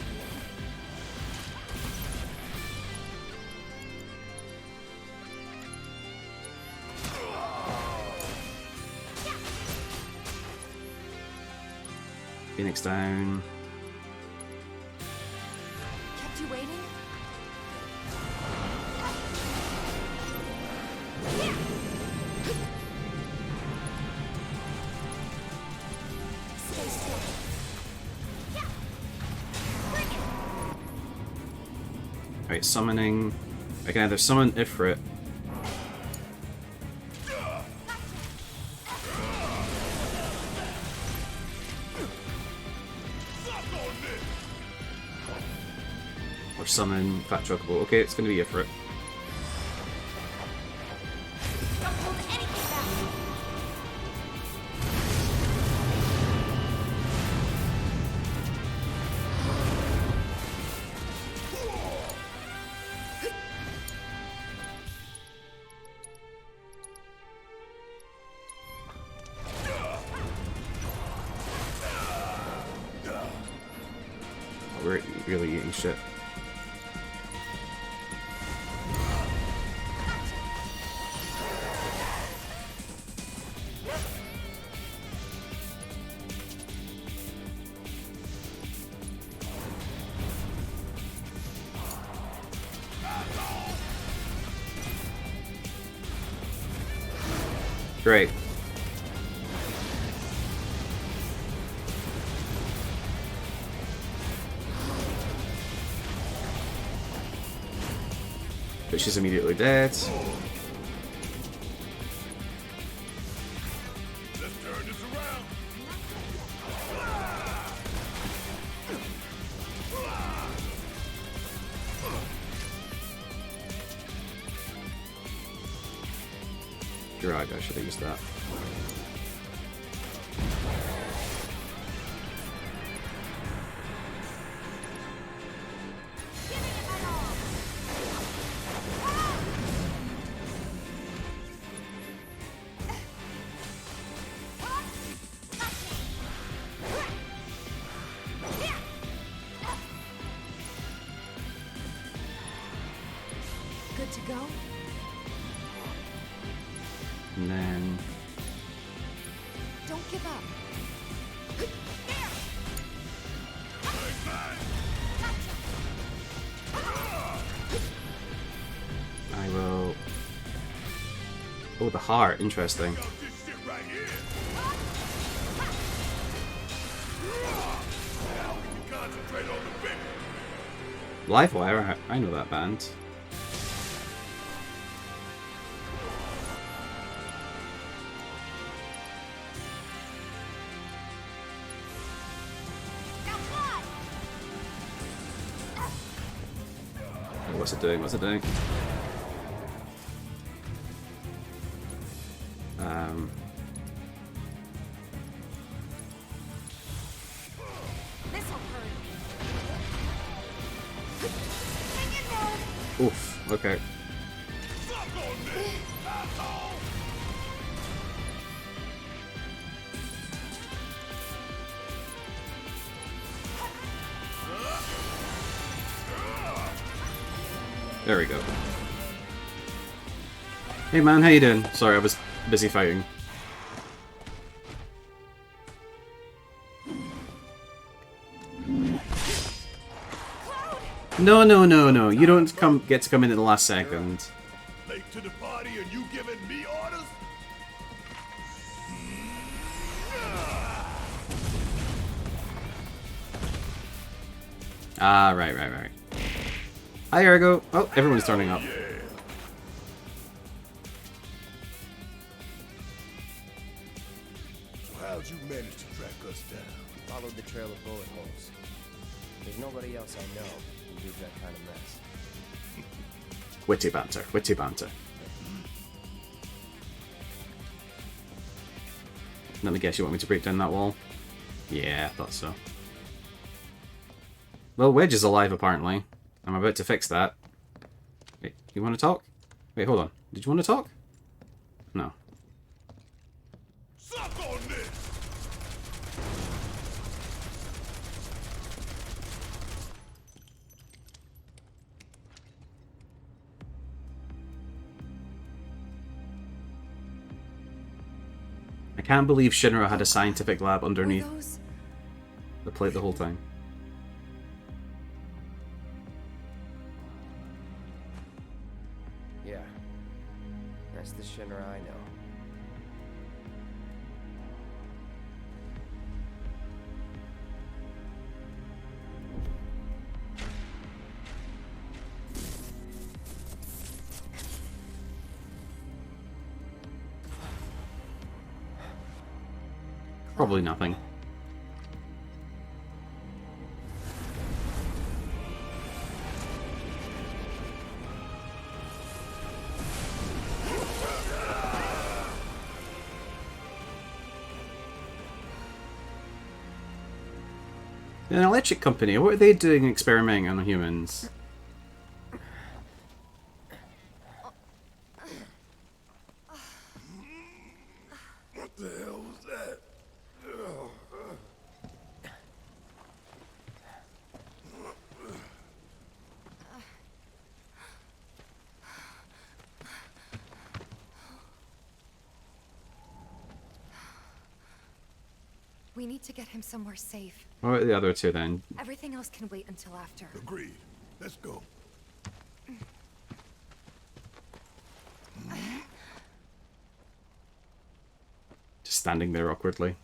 Phoenix down.
Kept you waiting? Stay still.
Alright, summoning. I can either summon Ifrit. Or summon Fat Chocobo. Okay, it's gonna be Ifrit.
Don't hold anything back.
We're really eating shit. Great. But she's immediately dead.
Let's turn this around.
You're right, I should have used that.
Good to go?
And then...
Don't give up.
I will... Oh, the heart. Interesting.
Got this shit right here. Now we can concentrate on the victim.
Livewire? I know that band. Oh, what's it doing? What's it doing?
This'll hurt. Hang in there.
Oof. Okay.
Suck on this, asshole!
There we go. Hey man, how you doing? Sorry, I was busy fighting. No, no, no, no. You don't get to come in at the last second.
Late to the party and you giving me orders?
Ah, right. Hi, Ergo. Oh, everyone's turning up.
Yeah. So how'd you manage to track us down?
Followed the trail of bullet holes. There's nobody else I know who leaves that kind of mess.
Witty banter, witty banter. Let me guess, you want me to break down that wall? Yeah, I thought so. Well, Wedge is alive, apparently. I'm about to fix that. Wait, you want to talk? Wait, hold on. Did you want to talk? No.
Suck on this!
I can't believe Shinra had a scientific lab
Were
underneath
those?
the plate the whole time.
Yeah. That's the Shinra I know.
Probably nothing. An electric company, what are they doing experimenting on humans?
What the hell was that?
We need to get him somewhere safe.
What are the other two then?
Everything else can wait until after.
Agreed. Let's go.
Just standing there awkwardly.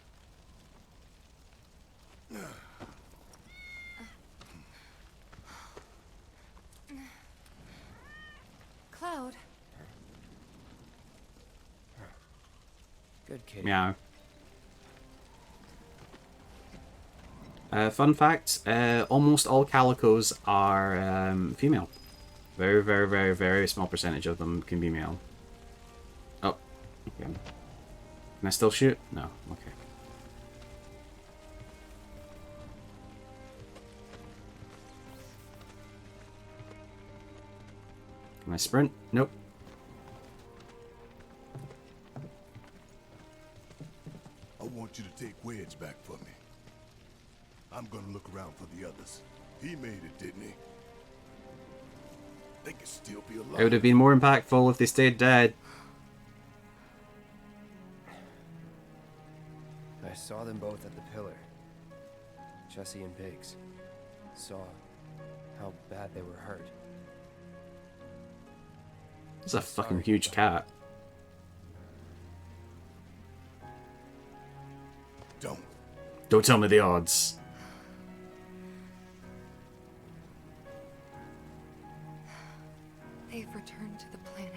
Cloud.
Good kid.
Meow. Fun fact, almost all calicos are female. Very, very, very, very small percentage of them can be male. Oh, okay. Can I still shoot? No, okay. Can I sprint? Nope.
I want you to take Wedge back for me. I'm gonna look around for the others. He made it, didn't he? They could still be alive.
It would have been more impactful if they stayed dead.
I saw them both at the pillar. Jesse and Biggs. Saw how bad they were hurt.
It's a fucking huge cat. Don't tell me the odds.
They've returned to the planet.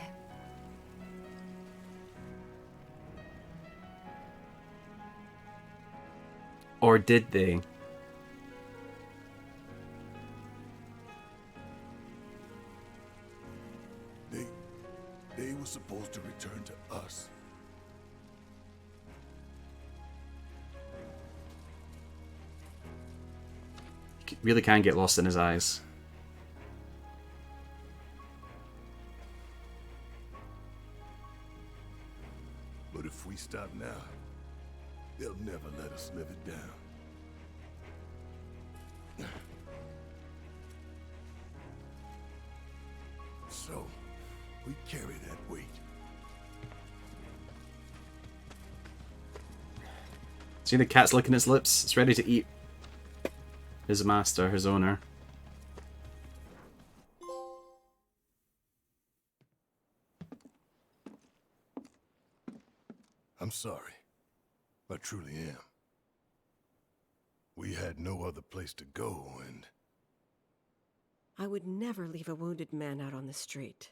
Or did they?
They were supposed to return to us.
He really can get lost in his eyes.
But if we stop now, they'll never let us live it down. So, we carry that weight.
See, the cat's licking its lips. It's ready to eat his master, his owner.
I'm sorry. I truly am. We had no other place to go, and...
I would never leave a wounded man out on the street.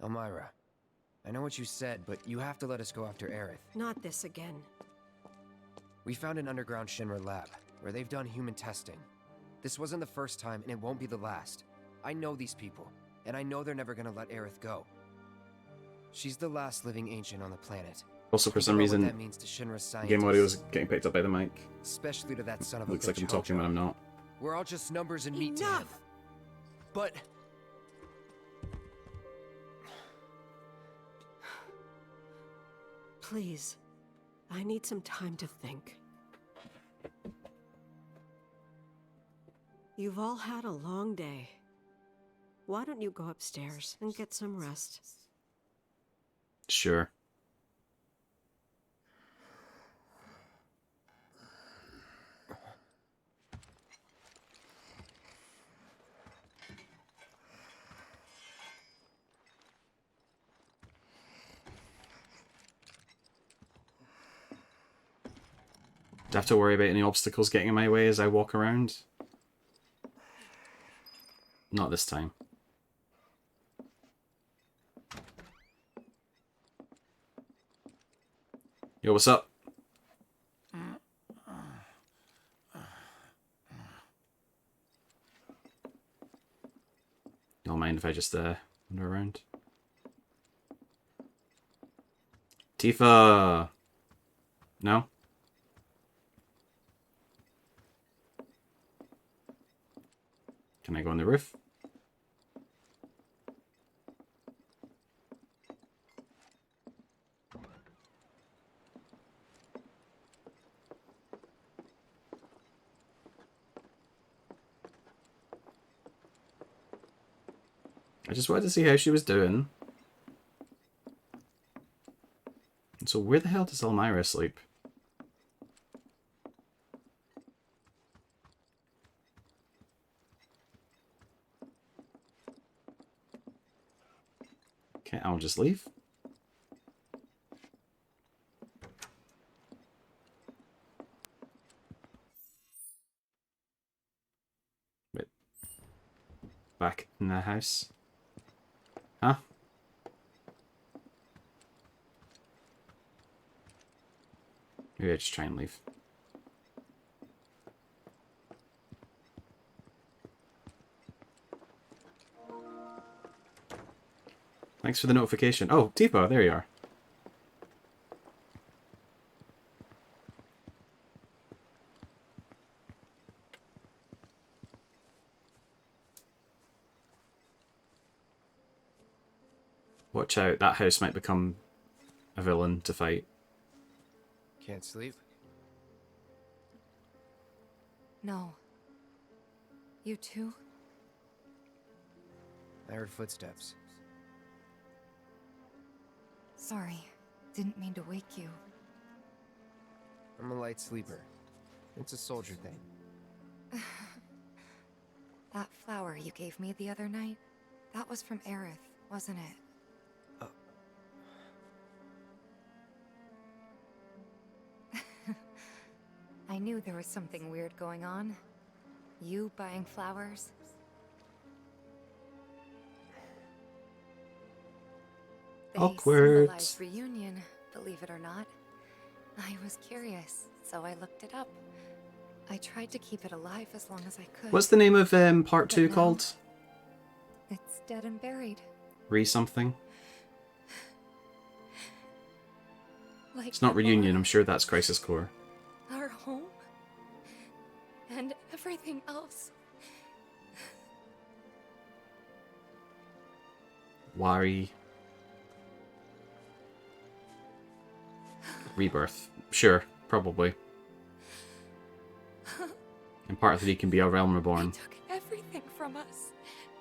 Elmira, I know what you said, but you have to let us go after Aerith.
Not this again.
We found an underground Shinra lab, where they've done human testing. This wasn't the first time, and it won't be the last. I know these people, and I know they're never gonna let Aerith go. She's the last living ancient on the planet.
Also, for some reason, game audio is getting picked up by the mic.
Especially to that son of a
Looks like
bitch
I'm talking when I'm not.
We're all just numbers and meat to him. But...
Please, I need some time to think. You've all had a long day. Why don't you go upstairs and get some rest?
Sure. Do I have to worry about any obstacles getting in my way as I walk around? Not this time. Yo, what's up? Don't mind if I just wander around. Tifa! No? Can I go on the roof? I just wanted to see how she was doing. So where the hell does Elmira sleep? Okay, I'll just leave. Wait. Back in the house. Huh? Maybe I just try and leave. Thanks for the notification. Oh, Tifa, there you are. Watch out, that house might become a villain to fight.
Can't sleep?
No. You too?
I heard footsteps.
Sorry. Didn't mean to wake you.
I'm a light sleeper. It's a soldier thing.
That flower you gave me the other night, that was from Aerith, wasn't it? I knew there was something weird going on. You buying flowers? They
Awkward.
symbolize reunion, believe it or not. I was curious, so I looked it up. I tried to keep it alive as long as I could.
What's the name of part 2 called?
It's dead and buried.
Re something?
Like
It's not Reunion, I'm sure that's Crisis Core.
our home and everything else.
Wari. Rebirth. Sure, probably. And part 3 can be A Realm Reborn.
They took everything from us.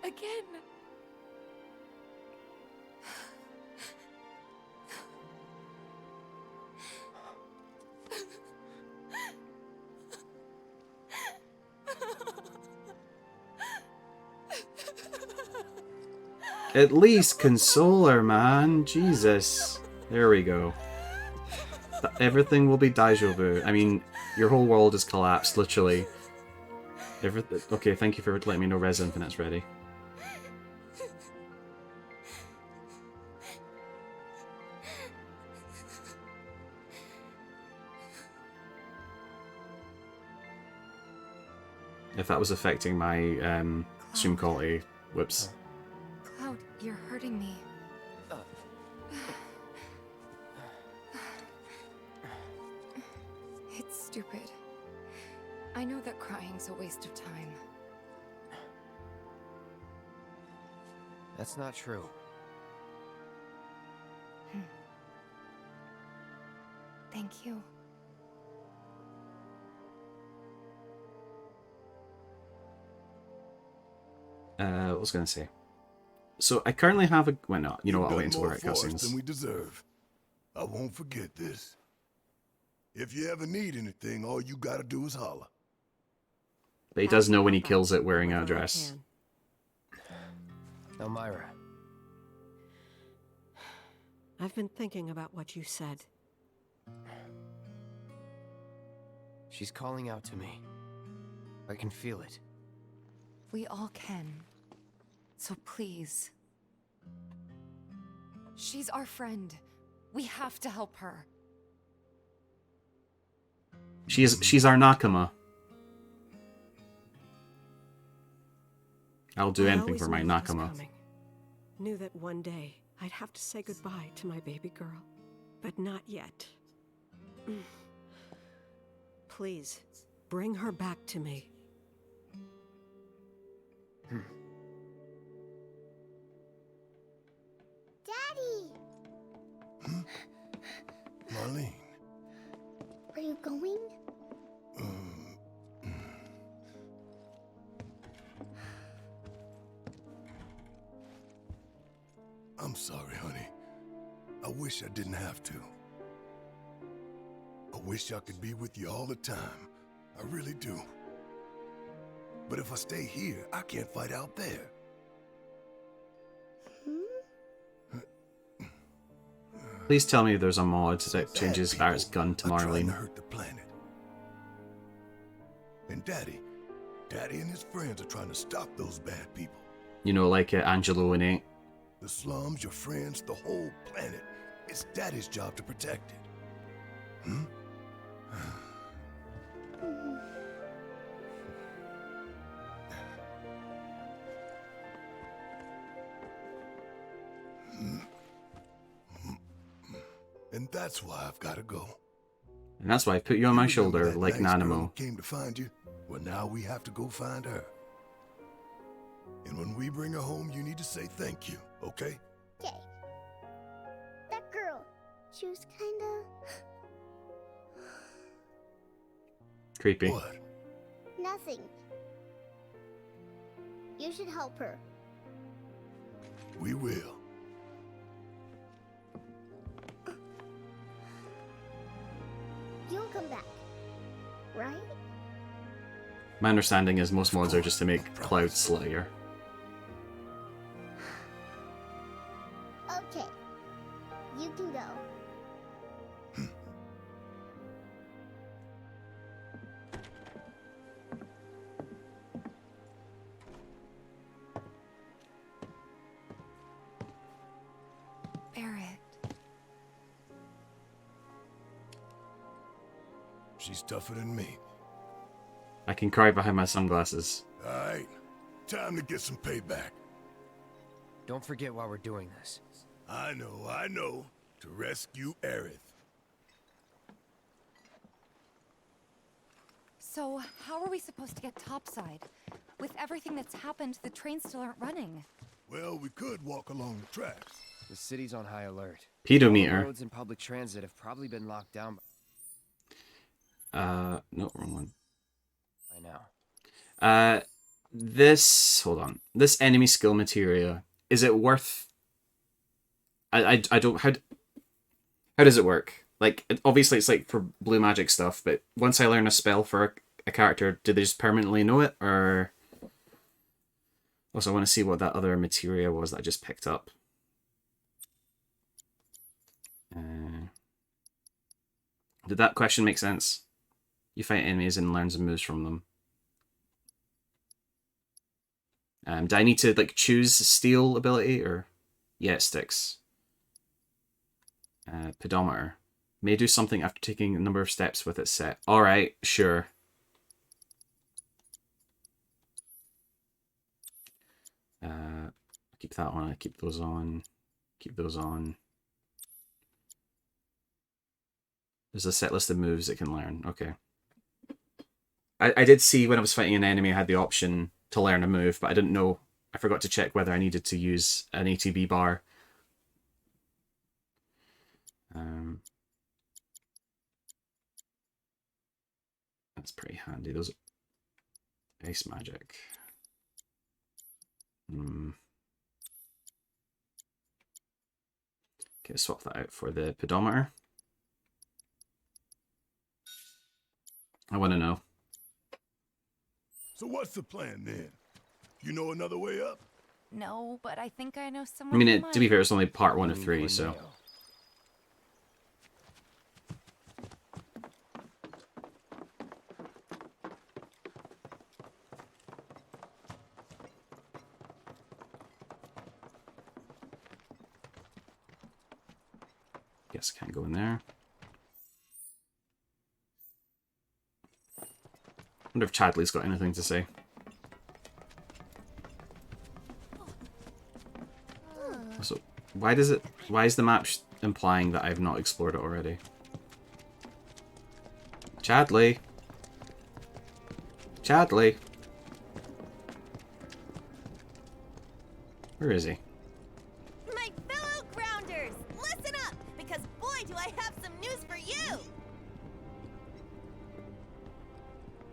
Again.
At least console her, man. Jesus. There we go. Everything will be deja vu. I mean, your whole world has collapsed, literally. Okay, thank you for letting me know Res Infinite's ready. If that was affecting my stream quality, whoops.
Cloud, you're hurting me. It's stupid. I know that crying's a waste of time.
That's not true.
Thank you.
What was I going to say? So I currently have a... Well, no, you know what? I'll wait until we're at
More for us
cutscenes.
than we deserve. I won't forget this. If you ever need anything, all you gotta do is holler.
But he does know when he kills it wearing a dress.
Elmira.
I've been thinking about what you said.
She's calling out to me. I can feel it.
We all can. So please. She's our friend. We have to help her.
She's our Nakama. I'll do anything for my Nakama.
Knew that one day I'd have to say goodbye to my baby girl, but not yet. Please, bring her back to me.
Daddy!
Marlene.
Are you going?
I'm sorry, honey. I wish I didn't have to. I wish I could be with you all the time. I really do. But if I stay here, I can't fight out there.
Please tell me there's a mod that changes Barrett's gun to Marlene.
Hurt the planet. And Daddy and his friends are trying to stop those bad people.
You know, like Angelo and 8.
The slums, your friends, the whole planet. It's Daddy's job to protect it. And that's why I've got to go.
And that's why I put you on my shoulder like
nice girl
Nanamo.
who came to find you. Well, now we have to go find her. And when we bring her home, you need to say thank you, okay?
Okay. That girl, she was kinda...
Creepy.
What?
Nothing. You should help her.
We will.
You'll come back, right?
My understanding is most mods are just to make Cloud Slayer.
Okay. You can go.
Barrett.
She's tougher than me.
I can cry behind my sunglasses.
Alright, time to get some payback.
Don't forget why we're doing this.
I know. To rescue Aerith.
So, how are we supposed to get topside? With everything that's happened, the trains still aren't running.
Well, we could walk along the tracks.
The city's on high alert.
Pedometer.
All the roads and public transit have probably been locked down
No, wrong one.
by now.
Hold on. This enemy skill materia, is it worth... I don't... How does it work? Like, obviously it's like for blue magic stuff, but once I learn a spell for a character, do they just permanently know it, or... Also, I want to see what that other materia was that I just picked up. Did that question make sense? You fight enemies and learn some moves from them. Do I need to like choose steal ability, or yeah, it sticks. Pedometer may do something after taking a number of steps with it set. All right, sure. keep that on. I keep those on. Keep those on. There's a set list of moves it can learn. Okay. I did see when I was fighting an enemy I had the option to learn a move, but I didn't know. I forgot to check whether I needed to use an ATB bar. That's pretty handy. Those ice magic. Okay, swap that out for the pedometer. I want to know.
So what's the plan then? You know another way up?
No, but I think I know
I
someone.
mean, to be fair, it's only part 1 of 3, so. Guess I can't go in there. Wonder if Chadley's got anything to say. So, why is the map implying that I've not explored it already? Chadley! Chadley! Where is he?
My fellow grounders, listen up, because boy do I have some news for you!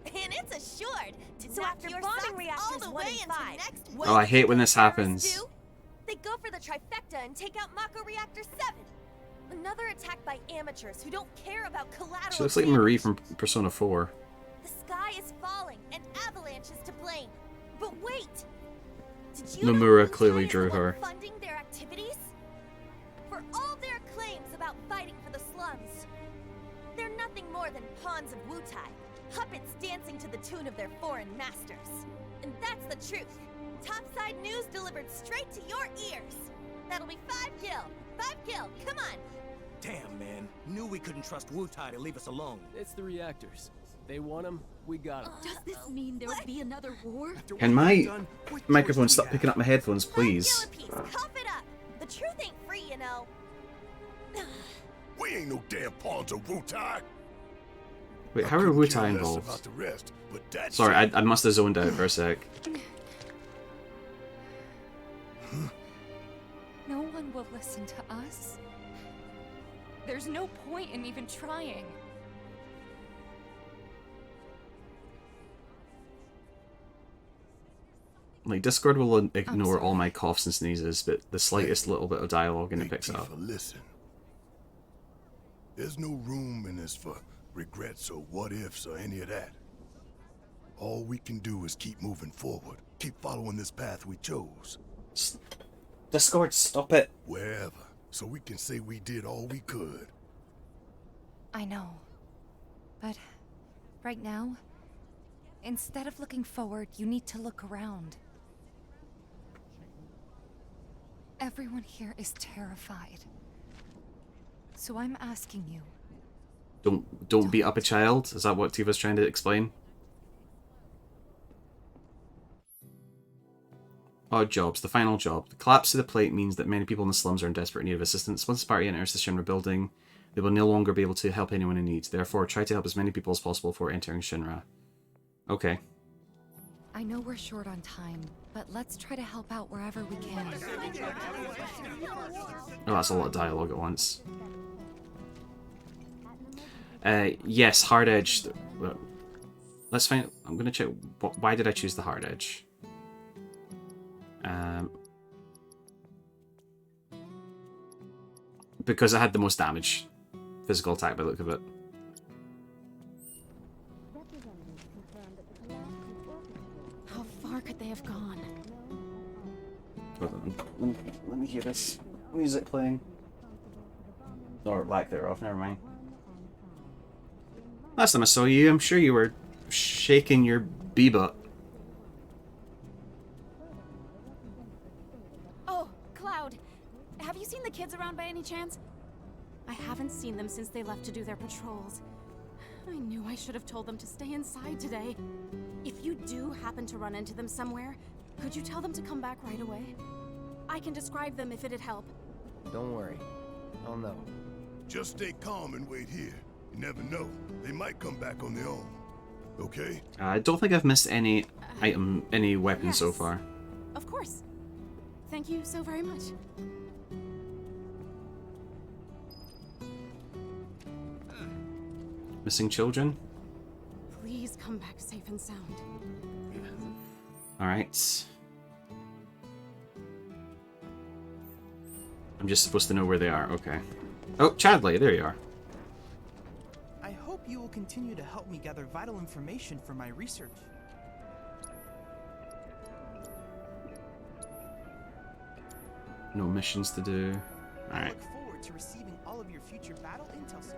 And it's assured to
So
knock
after
your
bombing
socks
reactors
all the
1
way
and
into
5.
next
Oh, I hate when this happens.
They go for the trifecta and take out Mako Reactor 7. Another attack by amateurs who don't care about collateral.
She looks like Marie from Persona 4.
The sky is falling and Avalanche is to blame. But wait! Did you
Nomura
know
clearly
Wutai is
drew
the one
her.
funding their activities? For all their claims about fighting for the slums, they're nothing more than pawns of Wutai, puppets dancing to the tune of their foreign masters. And that's the truth. Topside news delivered straight to your ears. That'll be 5 gil. 5 gil, come on.
Damn, man. Knew we couldn't trust Wutai to leave us alone.
It's the reactors. They want them, we got them.
Does this mean there'll be another war?
Can my microphone stop picking up my headphones, please?
Cough it up. The truth ain't free, you know.
We ain't no damn pawns of Wutai.
Wait, how are Wutai involved?
About the rest, but that's
Sorry, I must have zoned out for a sec.
No one will listen to us. There's no point in even trying.
Like, Discord will ignore all my coughs and sneezes, but the slightest little bit of dialogue and it picks it up.
Listen. There's no room in this for regrets or what ifs or any of that. All we can do is keep moving forward. Keep following this path we chose.
Discord, stop it.
Wherever, so we can say we did all we could.
I know. But right now, instead of looking forward, you need to look around. Everyone here is terrified. So I'm asking you.
Don't beat up a child? Is that what Tifa's trying to explain? Odd jobs. The final job. The collapse of the plate means that many people in the slums are in desperate need of assistance. Once the party enters the Shinra building, they will no longer be able to help anyone in need. Therefore, try to help as many people as possible before entering Shinra. Okay.
I know we're short on time, but let's try to help out wherever we can.
Oh, that's a lot of dialogue at once. Yes, hard edge. Let's find. I'm gonna check. Why did I choose the hard edge? Because it had the most damage, physical attack by the look of it.
How far could they have gone?
Hold on. Let me hear this music playing. Or lack thereof. Never mind. Last time I saw you, I'm sure you were shaking your bee-butt.
Oh, Cloud. Have you seen the kids around by any chance? I haven't seen them since they left to do their patrols. I knew I should have told them to stay inside today. If you do happen to run into them somewhere, could you tell them to come back right away? I can describe them if it'd help.
Don't worry. I'll know.
Just stay calm and wait here. You never know. They might come back on their own. Okay?
I don't think I've missed any any weapons so
Yes.
far.
Of course. Thank you so very much.
Missing children?
Please come back safe and sound.
Alright. I'm just supposed to know where they are, okay. Oh, Chadley, there you are.
I hope you will continue to help me gather vital information for my research.
No missions to do.
I
Alright.
look forward to receiving all of your future battle intel soon.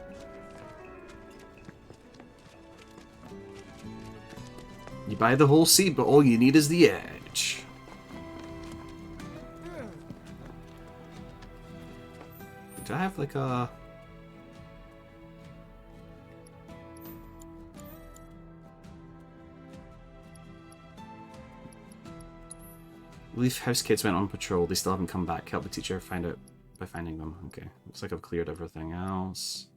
You buy the whole seat, but all you need is the edge. Do I have like a... Leaf House kids went on patrol. They still haven't come back. Help the teacher find out by finding them. Okay. Looks like I've cleared everything else.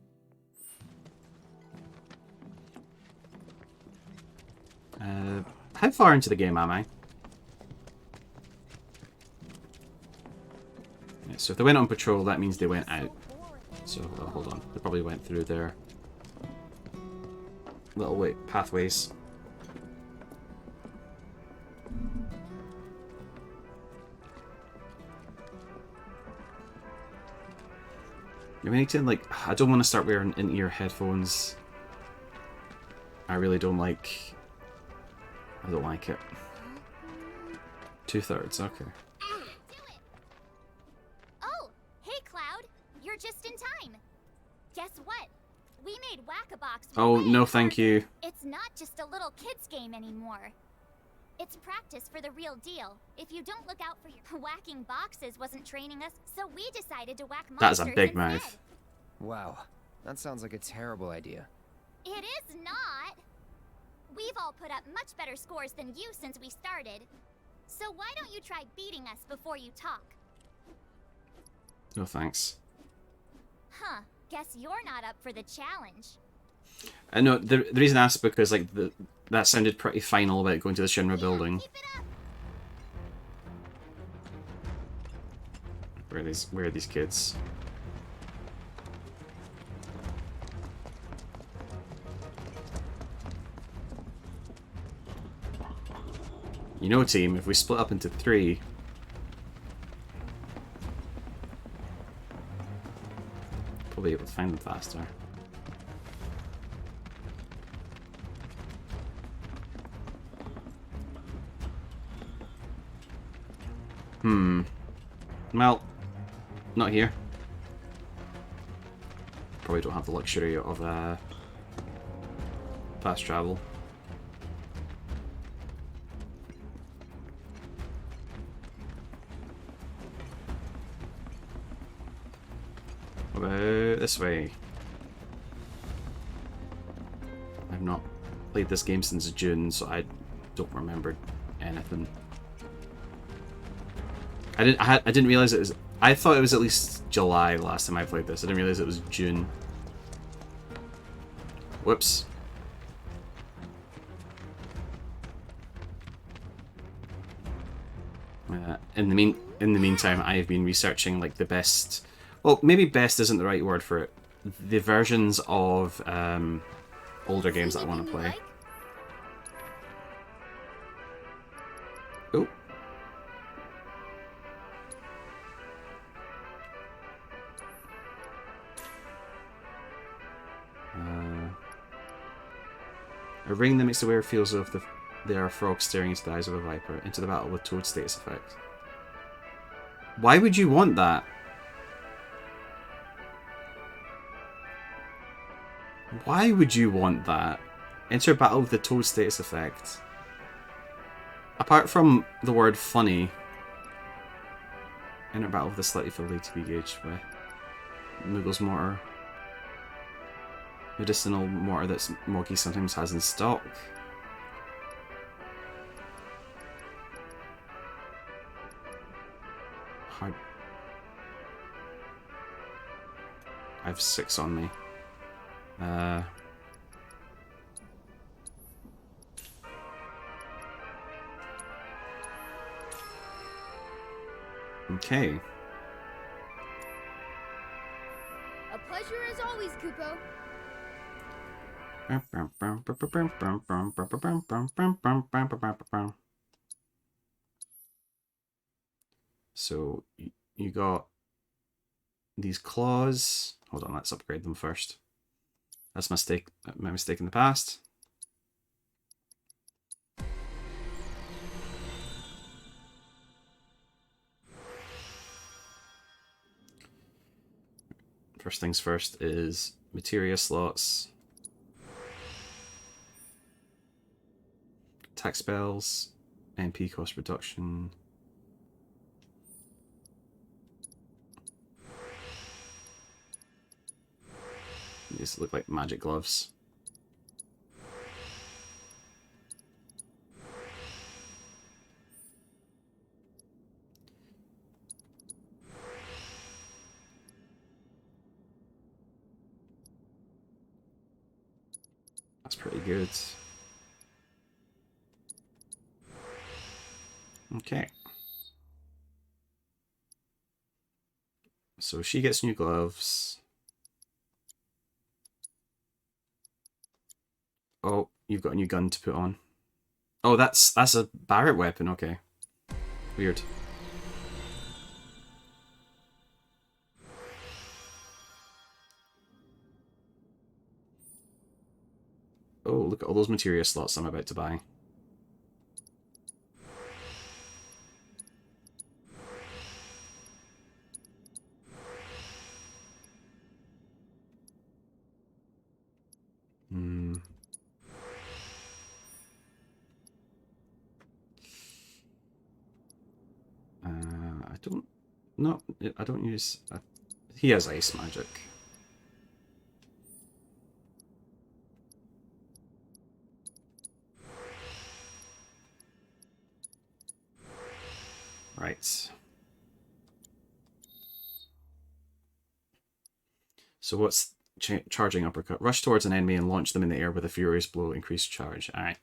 How far into the game am I? Yeah, so if they went on patrol, that means they went out. So, hold on. They probably went through their little pathways. You need to, like, I don't want to start wearing in-ear headphones. I really don't like... I don't like it. 2/3, okay.
Oh, hey Cloud. You're just in time. Guess what? We made Whack-A-Box.
Oh, no thank you.
It's not just a little kid's game anymore. It's practice for the real deal. If you don't look out for your whacking boxes wasn't training us, so we decided to whack monsters
That's a big
instead.
mouth.
Wow. That sounds like a terrible idea.
It is not. We've all put up much better scores than you since we started. So why don't you try beating us before you talk?
No thanks.
Huh. Guess you're not up for the challenge.
I know the reason I asked because like that sounded pretty final about going to the Shinra building. Where are these kids? You know, team, if we split up into 3, probably able to find them faster. Well, not here. Probably don't have the luxury of fast travel. What about this way? I've not played this game since June, so I don't remember anything. I didn't realize it was. I thought it was at least July last time I played this. I didn't realize it was June. Whoops. In the meantime, I have been researching like the best. Well, maybe best isn't the right word for it. The versions of older games that I want to play. Oh. A ring that makes the wearer feel as if they are a frog staring into the eyes of a viper. Into the battle with Toad status effect. Why would you want that? Why would you want that? Enter battle with the Toad status effect. Apart from the word funny. Enter battle with a slightly ability to be gauged with. Muggle's mortar. Medicinal mortar that Moggy sometimes has in stock. I have 6 on me. Okay.
A pleasure as always, Kupo.
So you got these claws. Hold on, let's upgrade them first. That's my mistake in the past. First things first is materia slots. Attack spells. MP cost reduction. These look like magic gloves. That's pretty good. Okay. So she gets new gloves. Oh, you've got a new gun to put on. Oh, that's a Barrett weapon, okay. Weird. Oh, look at all those materia slots I'm about to buy. I don't... No, I don't use... he has ice magic. Right. So what's charging uppercut? Rush towards an enemy and launch them in the air with a furious blow. Increased charge. Alright.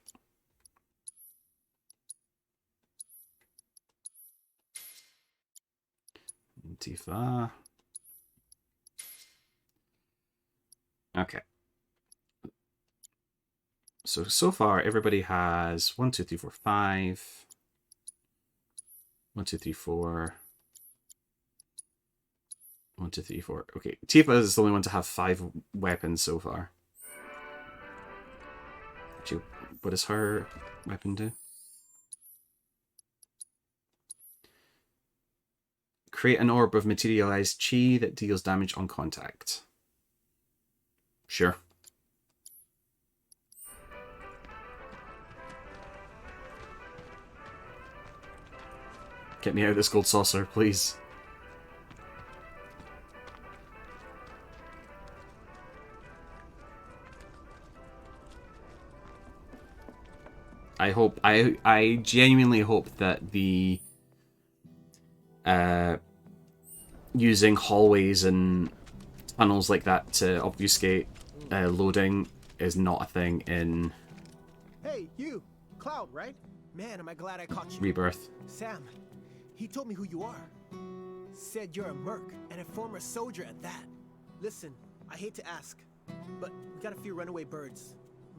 Tifa. Okay. So far, everybody has 1, 2, 3, 4, 5. 1, 2, 3, 4. 1, 2, 3, 4. Okay, Tifa is the only one to have 5 weapons so far. Actually, what does her weapon do? Create an orb of materialized chi that deals damage on contact. Sure. Get me out of this gold saucer, please. I genuinely hope that the using hallways and tunnels like that to obfuscate loading is not a thing in
Hey, you! Cloud, right? Man, am I glad I caught you.
Rebirth.
Sam, he told me who you are. Said you're a merc, and a former soldier at that. Listen, I hate to ask, but we got a few runaway birds.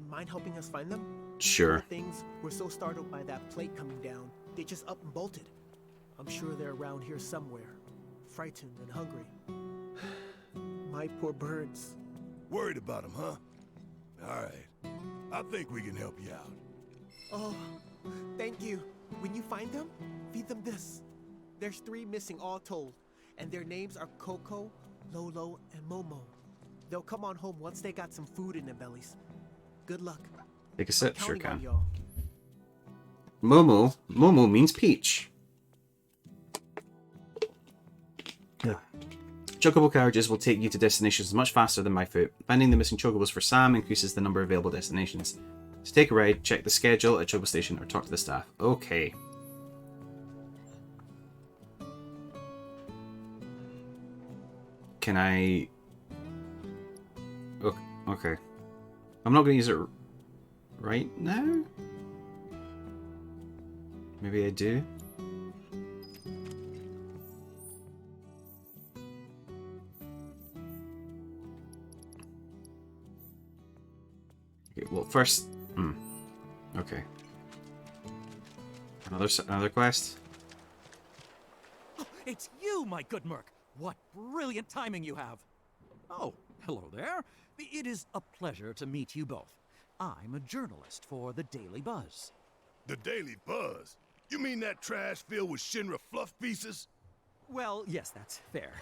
Mind helping us find them?
Sure.
Poor things were so startled by that plate coming down, they just up and bolted. I'm sure they're around here somewhere, frightened and hungry. My poor birds.
Worried about them, huh? All right. I think we can help you out.
Oh, thank you. When you find them, feed them this. There's 3 missing all told, and their names are Coco, Lolo, and Momo. They'll come on home once they got some food in their bellies. Good luck.
Take a sip, sure can.
Y'all.
Momo. Momo means peach. Chocobo carriages will take you to destinations much faster than by foot. Finding the missing chocobos for Sam increases the number of available destinations. To take a ride, check the schedule at Chocobo Station or talk to the staff. Okay. Can I... Okay. I'm not going to use it right now? Maybe I do? Okay, well, first... Okay. Another quest?
Oh, it's you, my good Merc! What brilliant timing you have! Oh, hello there. It is a pleasure to meet you both. I'm a journalist for the Daily Buzz.
The Daily Buzz? You mean that trash filled with Shinra fluff pieces?
Well, yes, that's fair.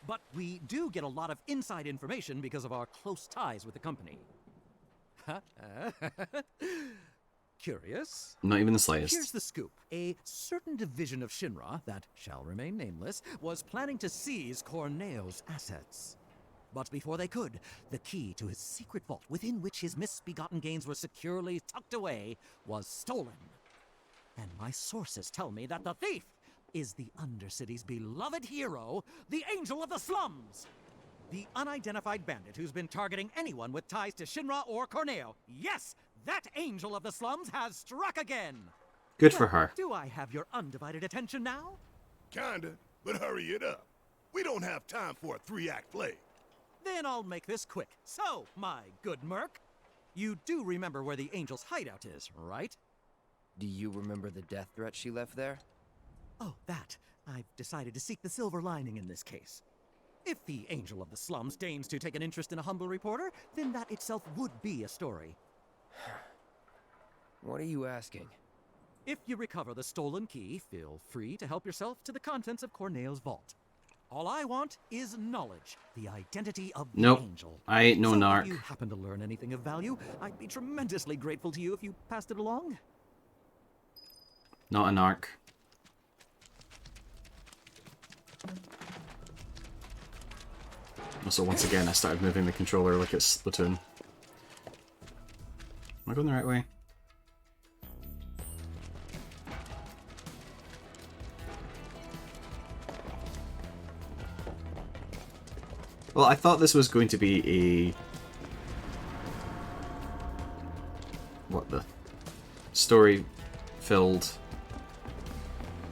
But we do get a lot of inside information because of our close ties with the company. Curious?
Not even the slightest.
Here's the scoop. A certain division of Shinra, that shall remain nameless, was planning to seize Corneo's assets. But before they could, the key to his secret vault, within which his misbegotten gains were securely tucked away, was stolen. And my sources tell me that the thief is the Undercity's beloved hero, the Angel of the Slums! The unidentified bandit who's been targeting anyone with ties to Shinra or Corneo. Yes, that Angel of the Slums has struck again!
Good for her.
Do I have your undivided attention now?
Kinda, but hurry it up. We don't have time for a 3-act play.
Then I'll make this quick. So, my good Merc, you do remember where the Angel's hideout is, right?
Do you remember the death threat she left there?
Oh, that. I've decided to seek the silver lining in this case. If the Angel of the Slums deigns to take an interest in a humble reporter, then that itself would be a story.
What are you asking?
If you recover the stolen key, feel free to help yourself to the contents of Corneo's vault. All I want is knowledge, the identity of the Angel.
I ain't no narc.
If you happen to learn anything of value, I'd be tremendously grateful to you if you passed it along.
Not a narc. Also, once again, I started moving the controller like it's Splatoon. Am I going the right way? Well, I thought this was going to be a... story-filled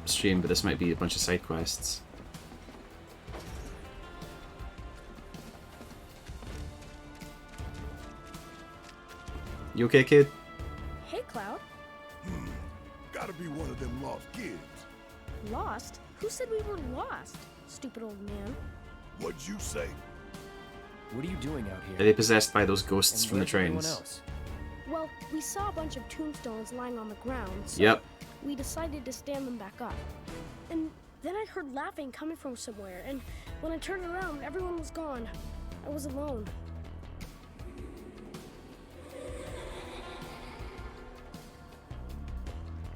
stream, but this might be a bunch of side quests. You okay, kid?
Hey, Cloud.
Gotta be one of them lost kids.
Lost? Who said we were lost? Stupid old man.
What'd you say?
What are you doing out here?
Are they possessed by those ghosts
And
from the
where's everyone
trains?
else?
Well, we saw a bunch of tombstones lying on the ground, so
Yep.
we decided to stand them back up. And then I heard laughing coming from somewhere, and when I turned around, everyone was gone. I was alone.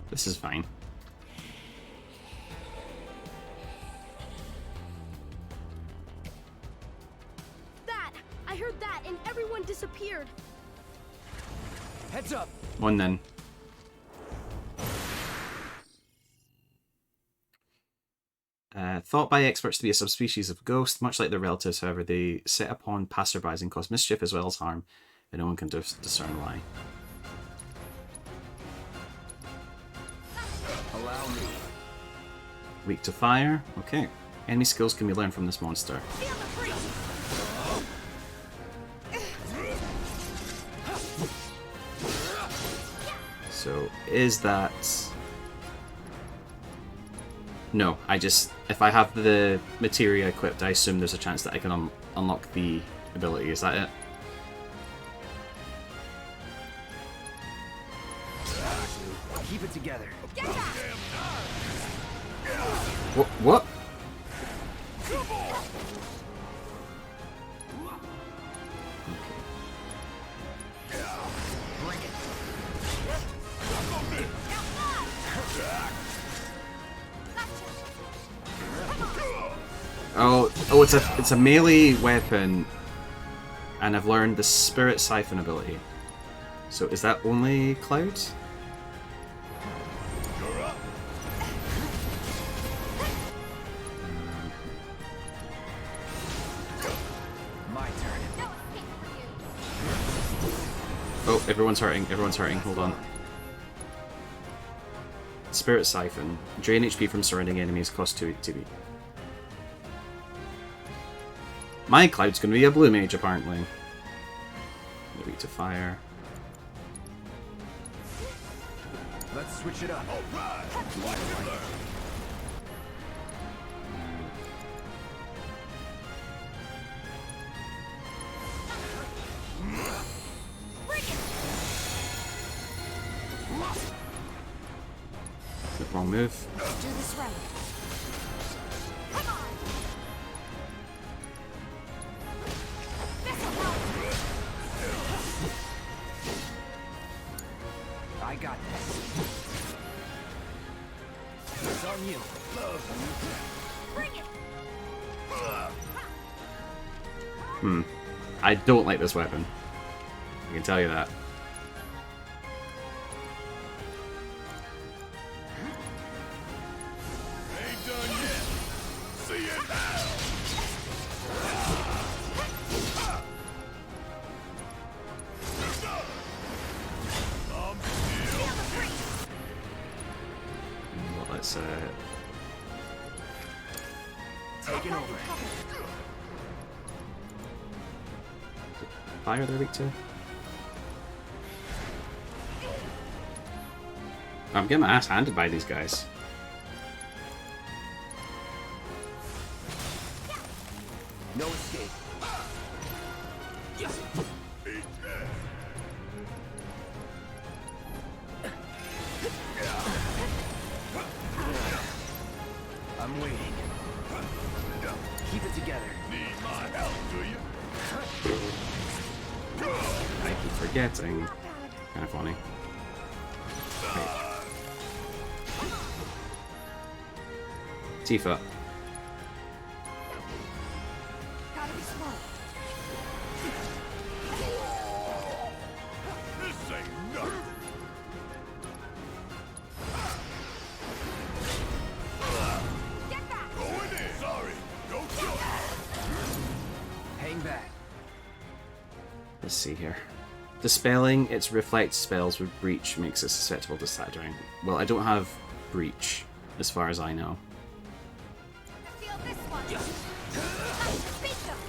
This is fine.
That! I heard that, and everyone disappeared.
Heads up!
One then. Thought by experts to be a subspecies of ghost, much like their relatives, however, they sit upon passerbys and cause mischief as well as harm, and no one can discern why.
Allow me.
Weak to fire. Okay. Enemy skills can be learned from this monster. So, is that... No, I just... If I have the materia equipped, I assume there's a chance that I can unlock the ability. Is that it?
Keep it together.
What? Oh, it's a melee weapon, and I've learned the Spirit Siphon ability. So is that only Cloud? Oh, everyone's hurting. Everyone's hurting. Hold on. Spirit Siphon. Drain HP from surrounding enemies. Cost 2 TP. My Cloud's going to be a blue mage, apparently. They're weak to fire.
Let's switch it up.
Wrong move.
Do this right. Come on.
I got this. It's on you.
Bring it.
I don't like this weapon. I can tell you that. Well, let's
taking over.
Fire they're weak to. I'm getting my ass handed by these guys.
No escape. I'm waiting. Keep it together.
Need my help, do you?
I keep forgetting. Kind of funny. Okay. Tifa.
Gotta be smart.
This ain't nothing.
Get back.
Go in there. Sorry. Go jump.
Hang back.
Let's see here. Dispelling its reflect spells with Breach makes it susceptible to shattering. Well, I don't have Breach, as far as I know.
Feel this one. Speak them.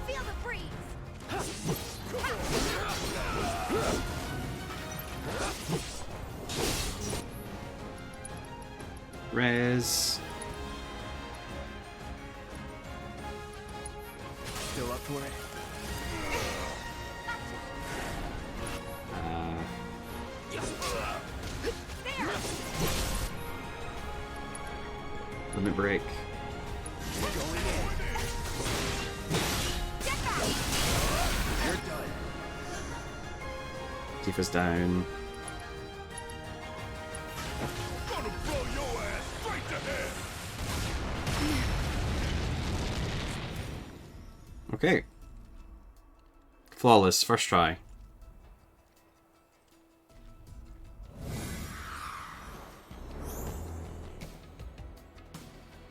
Feel the breeze.
Res.
Still up for it?
Limit break.
You're done.
Tifa's down.
Gonna blow your ass straight to hell.
Okay. Flawless, first try.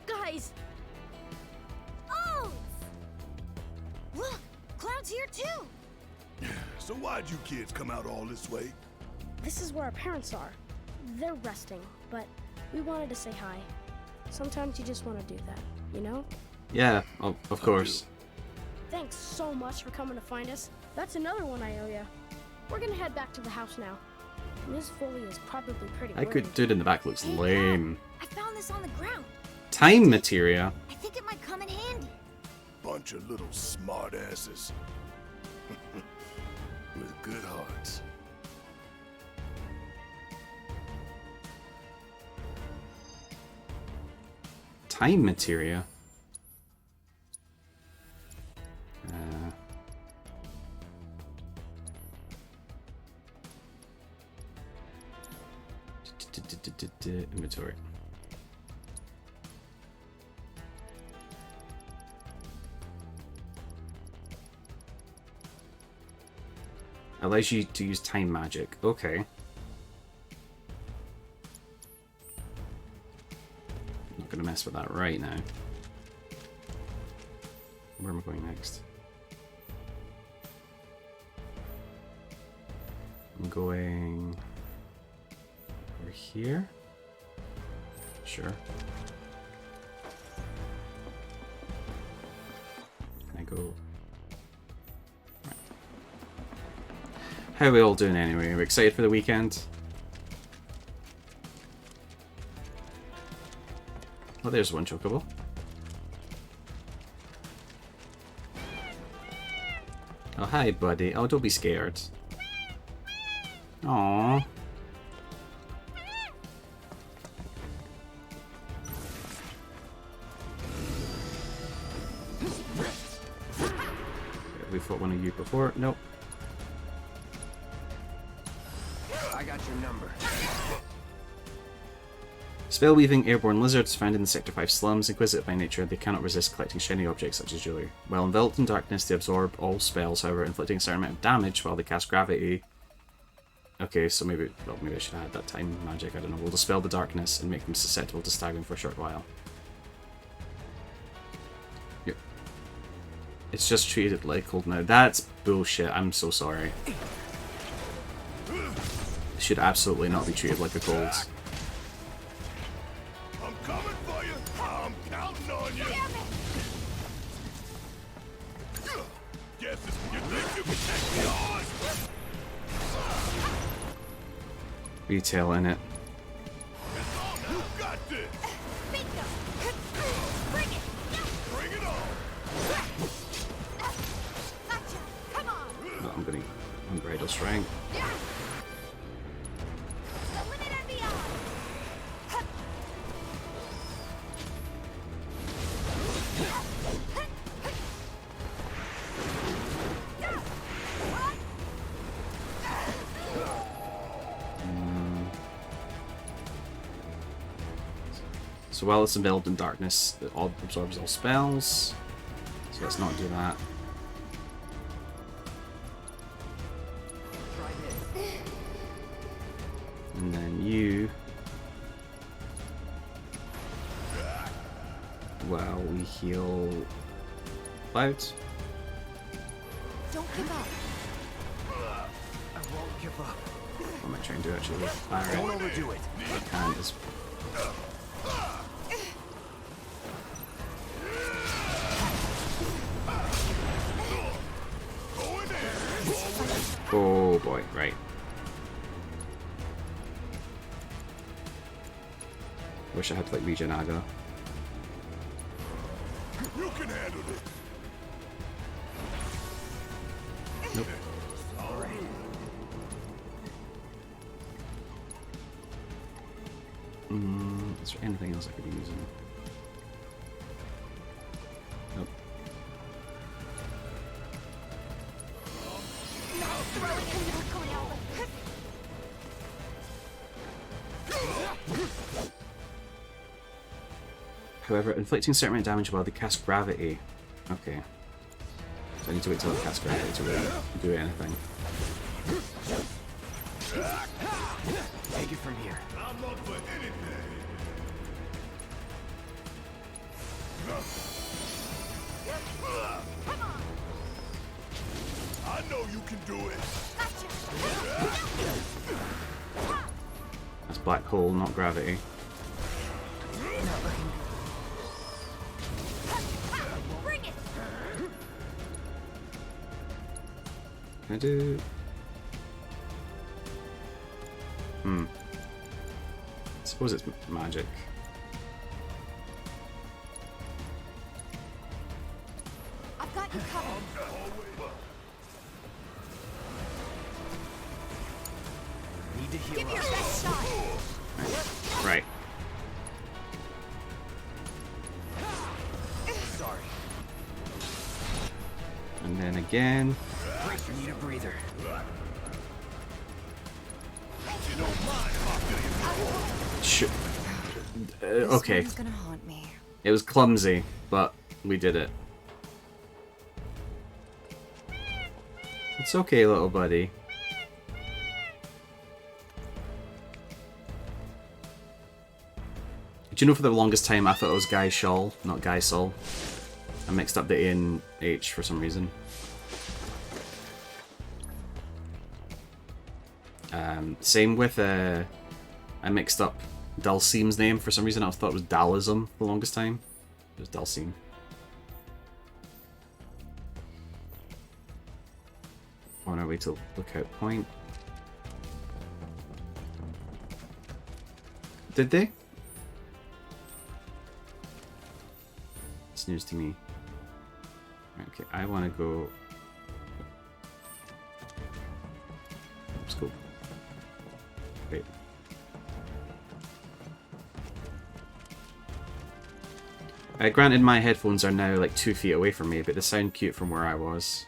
Guys!
Oh! Look, Cloud's here too.
So why'd you kids come out all this way?
This is where our parents are. They're resting, but we wanted to say hi. Sometimes you just want to do that, you know?
Yeah, of course.
Thanks so much for coming to find us. That's another one I owe ya. We're gonna head back to the house now. Miss Foley is probably pretty
I could
worried.
do it in the back, looks lame.
I found this on the ground.
Time materia.
I think it might come in handy.
Bunch of little smartasses. With good hearts.
Time materia. Inventory. Allows you to use time magic. Okay. Not gonna mess with that right now. Where am I going next? I'm going over here. Sure. Can I go? Right. How are we all doing anyway? Are we excited for the weekend? Oh, there's one chocobo. Oh, hi, buddy. Oh, don't be scared. Aww. We fought one of you before. Nope.
I got your number.
Spell-weaving airborne lizards found in the Sector 5 slums. Inquisitive by nature, they cannot resist collecting shiny objects such as jewelry. While enveloped in darkness, they absorb all spells, however, inflicting a certain amount of damage while they cast gravity. Okay, so maybe I should add that time magic, I don't know. We'll dispel the darkness and make them susceptible to staggering for a short while. Yeah. It's just treated like cold now. That's bullshit, I'm so sorry. It should absolutely not be treated like a cold.
I'm coming for you. I'm counting on you. Guess you think you can take me on?
Retail in it.
You got this.
Bring it.
Bring it on.
Gotcha. Come on.
Oh, I'm gonna unbridle strength.
The limit and beyond.
So while it's enveloped in darkness, it absorbs all spells. So let's not do that. And then you... Well, we heal... Clouds.
Don't give up.
I won't give up.
What am I trying to do actually? Alright.
Don't overdo it.
I can't just... Oh boy, right. Wish I had like regen aggro.
You can handle it.
Nope. Is there anything else I could be using? Nope. However, inflicting certain amount of damage while they cast gravity. Okay. So I need to wait till I cast gravity to really do anything.
Take it from here.
I'm up for anything. I know you can do it.
That's black hole, not gravity.
Bring it.
Can I do... I suppose it's magic.
I've got you covered.
Need to heal
Give
up.
your best shot.
Right.
Sorry.
And then again.
You need a breather.
Okay.
This gonna haunt me.
It was clumsy, but we did it. It's okay, little buddy. Do you know for the longest time I thought it was Guy Shawl, not Guy Sol? I mixed up the A and H for some reason. Same with, I mixed up Dulcine's name for some reason. I thought it was Dalism the longest time. It was Dulcine. On our way to Lookout Point. Did they? It's news to me. Okay, I want to go... Let's go. Wait. Granted, my headphones are now like 2 feet away from me, but they sound cute from where I was.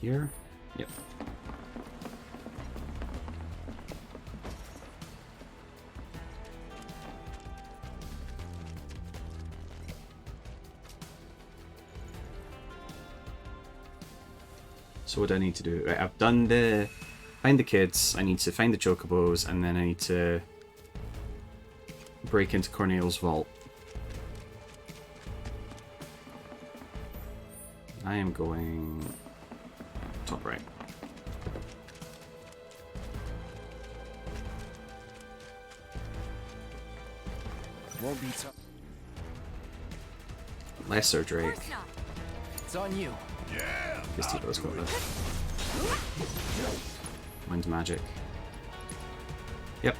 Here? Yep. So what do I need to do? Right, I've done the... Find the kids, I need to find the chocobos, and then I need to break into Corneo's vault. I am going... top right.
Won't be tough.
Lesser Drake.
It's on you.
Yeah.
This Tito's got this. Mind magic. Yep.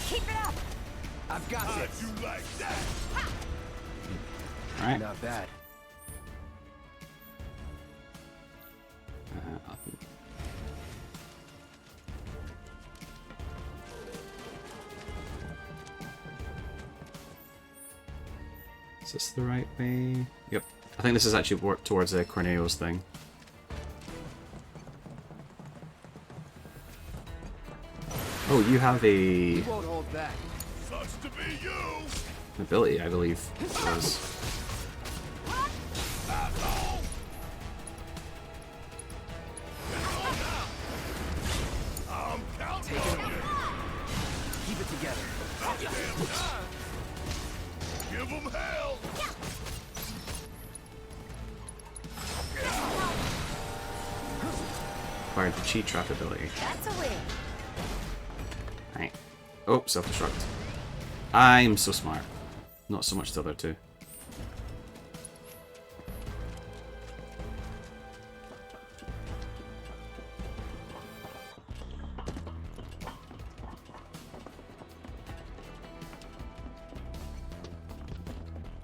Keep it up.
I've got this.
You like that?
Alright.
Not bad.
Up. Is this the right way? Yep. I think this is actually work towards Corneo's thing. Oh, you have a...
We won't hold back.
Sucks to be you.
ability, I believe. It was.
Keep it together.
Give them hell.
Acquired the cheat trap ability.
That's a win.
Right. Oh, self-destruct. I'm so smart. Not so much the other two.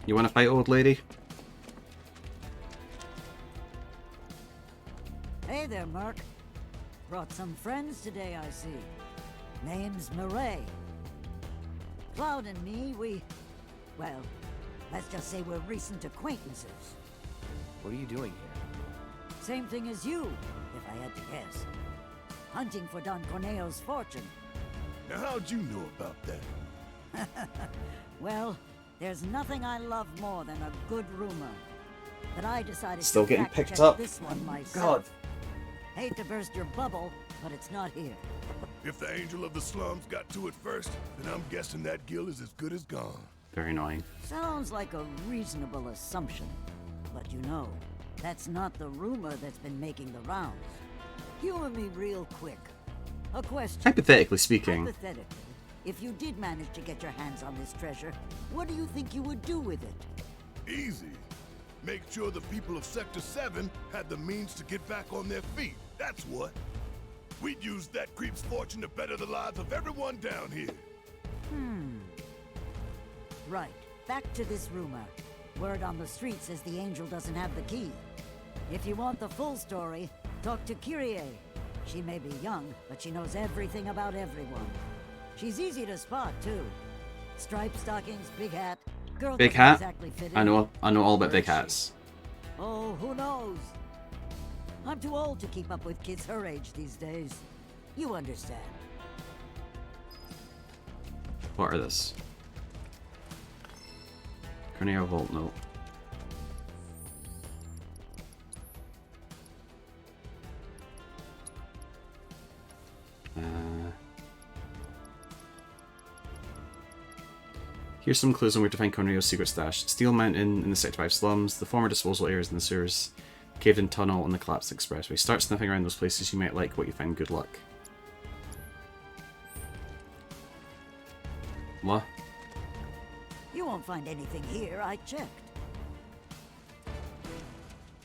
You want to fight, old lady?
Hey there, Mark. Brought some friends today, I see. Name's Murray. Cloud and me, well, let's just say we're recent acquaintances.
What are you doing here?
Same thing as you, if I had to guess. Hunting for Don Corneo's fortune.
Now how'd you know about that?
Well, there's nothing I love more than a good rumor. But I decided
Still
to
getting
fact
picked
check
up.
this one
Oh,
myself.
God.
Hate to burst your bubble, but it's not here.
If the Angel of the Slums got to it first, then I'm guessing that guild is as good as gone.
Very annoying.
Sounds like a reasonable assumption. But you know, that's not the rumor that's been making the rounds. Humor me real quick. A question.
Hypothetically speaking.
Hypothetically, if you did manage to get your hands on this treasure, what do you think you would do with it?
Easy. Make sure the people of Sector 7 had the means to get back on their feet. That's what. We'd use that creep's fortune to better the lives of everyone down here.
Right. Back to this rumor. Word on the street says the Angel doesn't have the key. If you want the full story, talk to Kyrie. She may be young, but she knows everything about everyone. She's easy to spot, too. Striped stockings, big hat. Girl
Big
doesn't
hat?
exactly fit
I
in.
know all about big hats.
Oh, who knows? I'm too old to keep up with kids her age these days. You understand.
What are this? Corneo Vault Note. Here's some clues on where to find Corneo's secret stash. Steel Mountain in the Sector 5 slums, the former disposal areas in the sewers, caved-in tunnel, and the collapsed expressway. Start sniffing around those places. You might like what you find. Good luck. What?
You won't find anything here. I checked.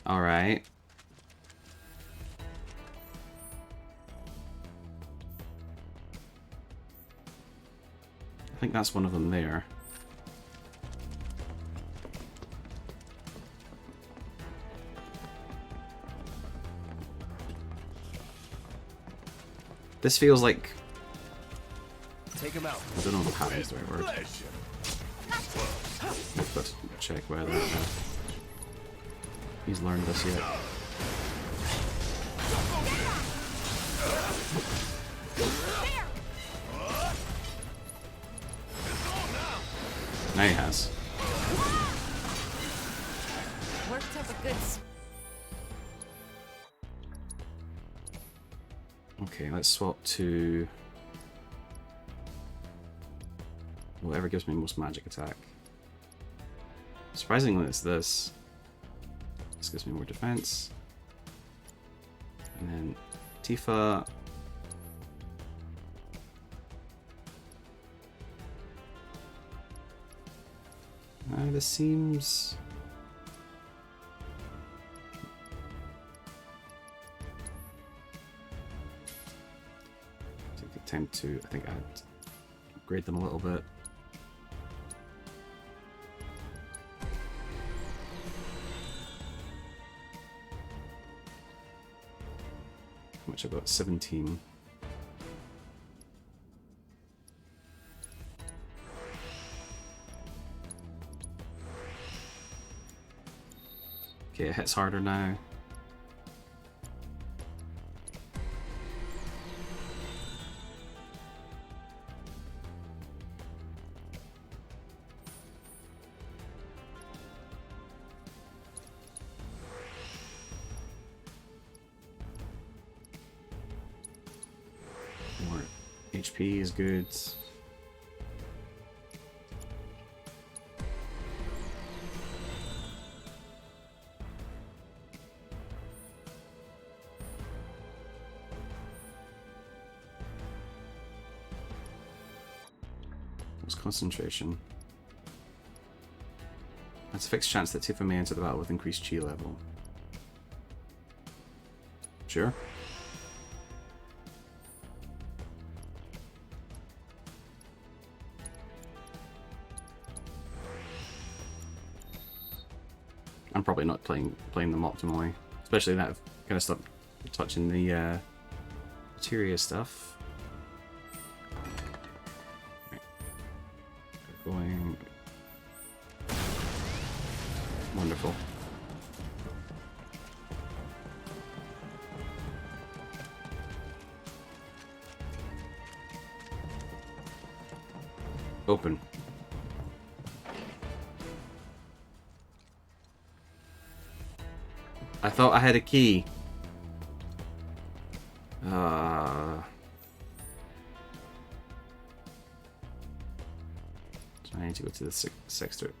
Alright. I think that's one of them there. This feels like...
Take him out.
I don't know if happy is the right word. Let's check whether he's learned this yet. Now he has.
Worked up a good.
Okay, let's swap to whatever gives me most magic attack. Surprisingly, it's this. This gives me more defense. And then Tifa. This seems... Take the time to, I think I'd upgrade them a little bit. How much about 17? Okay, it hits harder now. More HP is good. Concentration. That's a fixed chance that Tifa may enter the battle with increased chi level. Sure. I'm probably not playing them optimally, especially that I've kind of stopped touching the materia stuff. Going wonderful. Open. I thought I had a key. I need to go to the Sector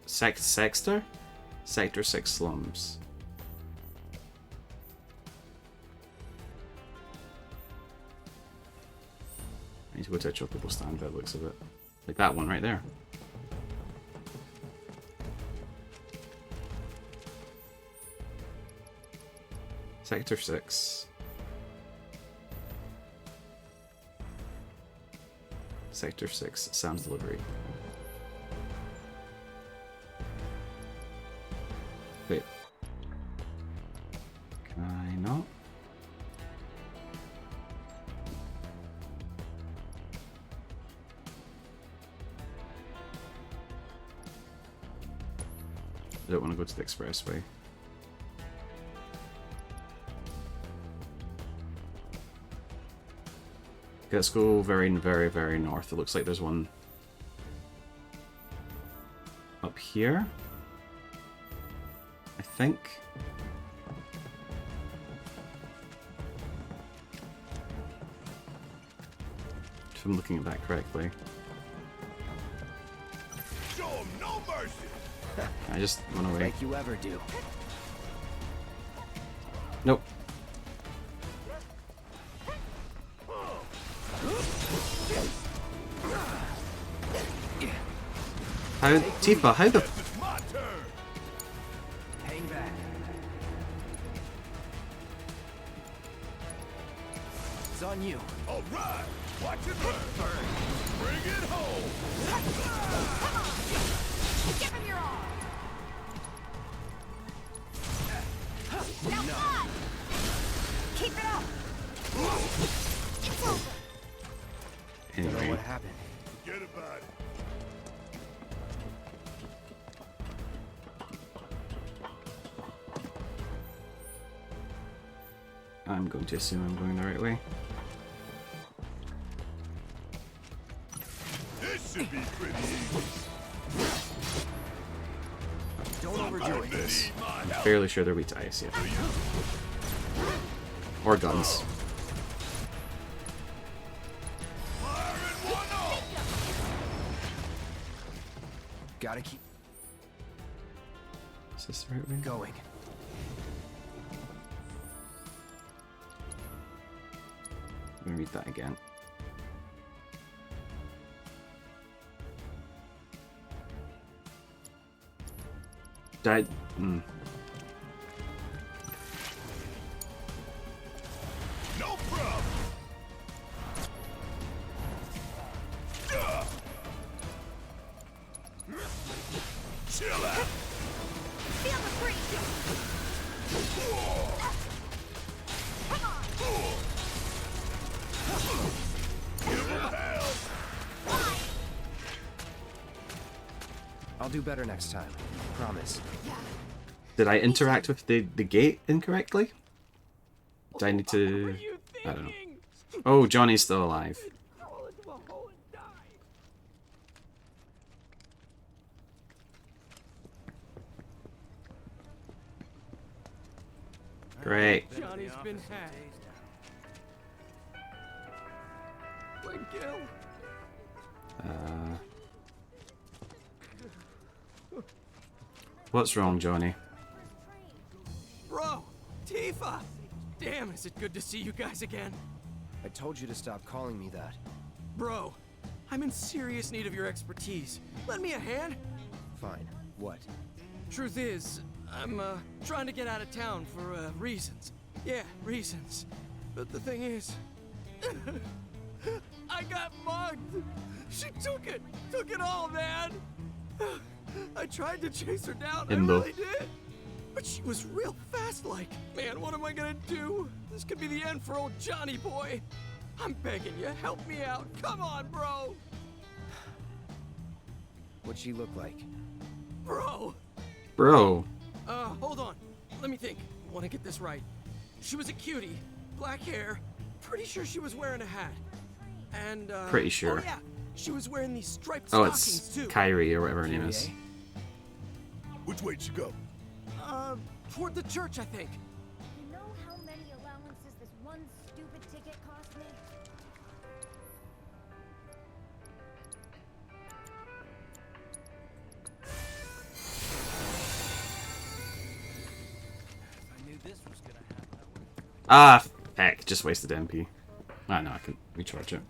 6 slums. I need to go to a chocobo stand by the looks of it. Like that one right there. Sector 6. Sector 6, Sam's delivery. Wait. Can I not? I don't want to go to the expressway. let's go very, very, very north. It looks like there's one up here, I think. If I'm looking at that correctly.
Show 'em no mercy.
I just went away.
Like you ever do.
Nope. How, Tifa, how the...
It's my turn.
Hang back. It's on you.
All right. Watch it burn. Bring it home.
Come on! Give him your all! Now fly! Keep it up! It's over!
Don't know
Anyway.
what happened.
Forget about it.
I'm going to assume I'm going the right way.
This should be pretty easy.
Don't overdo it.
I'm fairly sure they're weak to ice, yeah. Or guns.
Gotta keep
Is this the right way?
going.
Let me read that again. Died.
No problem. Chill out.
Feel the breeze! Come on!
Give him hell.
I'll do better next time. Promise.
Did I interact with the gate incorrectly? Do I need to... I don't know. Oh, Johnny's still alive. Great.
Johnny's been hacked. Gil.
What's wrong, Johnny?
Bro, Tifa! Damn, is it good to see you guys again.
I told you to stop calling me that.
Bro, I'm in serious need of your expertise. Lend me a hand?
Fine. What?
Truth is, I'm trying to get out of town for reasons. Yeah, reasons. But the thing is, I got mugged. She took it all, man. I tried to chase her down, I really did. But she was real fast like. Man, what am I gonna do? This could be the end for old Johnny boy. I'm begging you, help me out. Come on, bro.
What'd she look like?
Bro.
Bro.
Hold on. Let me think. I want to get this right. She was a cutie, black hair. Pretty sure she was wearing a hat. And,
Pretty sure.
Oh, yeah. She was wearing these striped
Oh,
stockings,
it's
too.
Kyrie or whatever her name is.
Which way'd she go?
Toward the church, I think.
You know how many allowances this one stupid ticket cost me?
I knew this was gonna happen.
Ah, heck. Just wasted MP. Ah, no, I can recharge it.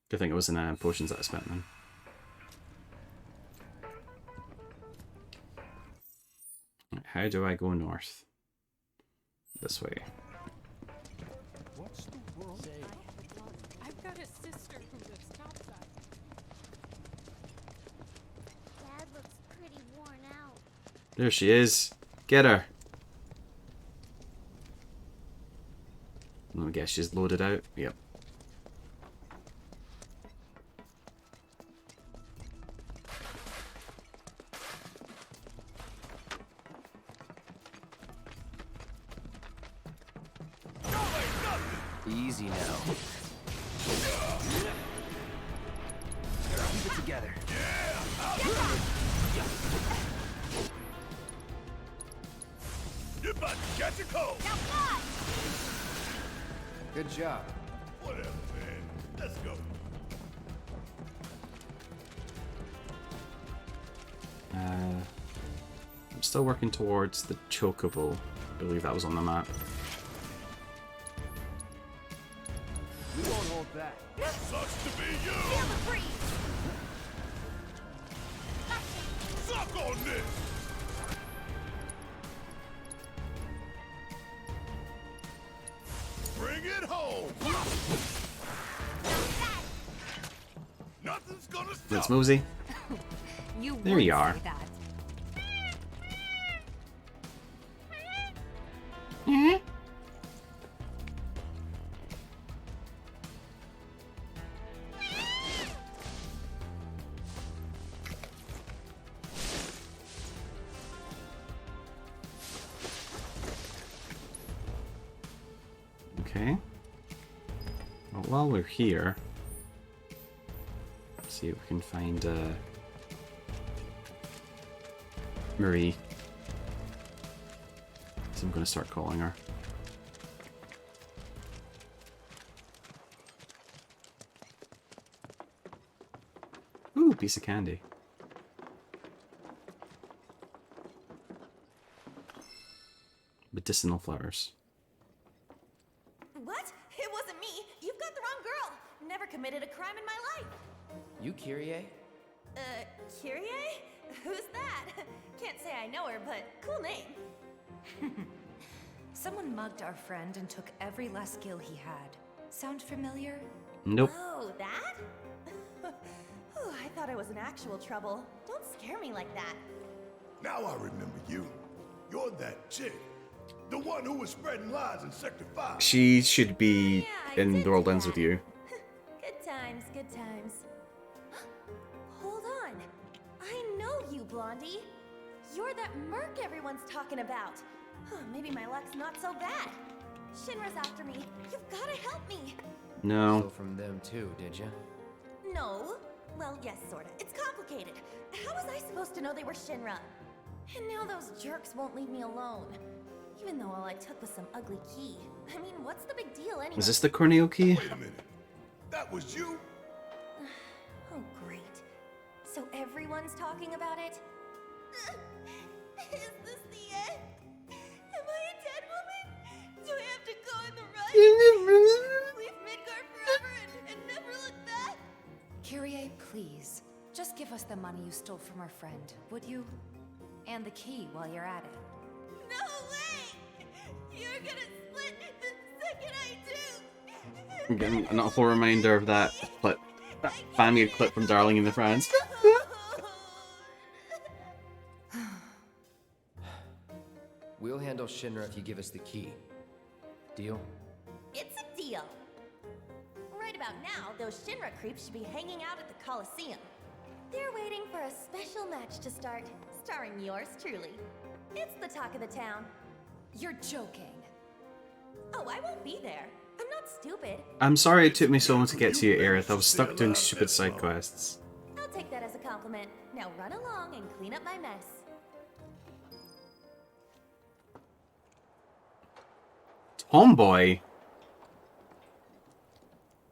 Good thing it wasn't potions that I spent then. How do I go north? This way.
What's the world?
I've got a sister who lives topside.
Dad looks pretty worn out.
There she is. Get her. I guess she's loaded out. Yep.
Easy now. Keep it together.
You're about to catch a cold.
Good job.
Whatever, man. Let's go.
I'm still working towards the chocobo. I believe that was on the map.
We won't hold back.
Sucks to be you.
Feel the breeze.
Suck on this. Bring it home. Nothing's gonna stop.
Let's mosey.
You
There
would
you are.
say that.
Okay. Well, while we're here, let's see if we can find Marie. So I'm going to start calling her. Ooh, piece of candy. Medicinal flowers.
What? It wasn't me. You've got the wrong girl. Never committed a crime in my life.
You Kyrie?
Kyrie? Who's that? Can't say I know her, but cool name.
Someone mugged our friend and took every last skill he had. Sound familiar?
Nope.
Oh, that? Oh, I thought I was in actual trouble. Don't scare me like that.
Now I remember you. You're that chick. The one who was spreading lies in Sector 5.
She should be
I
in
did
The World
do
Ends
that.
with You.
Good times, good times. Hold on. I know you, Blondie. You're that merc everyone's talking about. Maybe my luck's not so bad. Shinra's after me. You've gotta help me.
No.
Stole from them too, did ya?
No. Well, yes, sorta. It's complicated. How was I supposed to know they were Shinra? And now those jerks won't leave me alone. Even though all I took was some ugly key. I mean, what's the big deal anyway?
Was this the Corneo key?
Wait a minute. That was you?
Oh, great. So everyone's talking about it? Is this the end? Am I a dead woman? Do I have to go in the run? Leave Midgard forever and never look back?
Kyrie, please. Just give us the money you stole from our friend, would you? And the key while you're at it.
No way! You're gonna split the second I do!
I'm getting an awful reminder of that clip. That family clip from Darling in the Franxx.
We'll handle Shinra if you give us the key. Deal?
It's a deal. Right about now, those Shinra creeps should be hanging out at the Coliseum. They're waiting for a special match to start, starring yours truly. It's the talk of the town.
You're joking.
Oh, I won't be there. I'm not stupid.
I'm sorry it took me so long to get to you, Aerith. I was stuck doing stupid side quests.
I'll take that as a compliment. Now run along and clean up my mess.
Tomboy?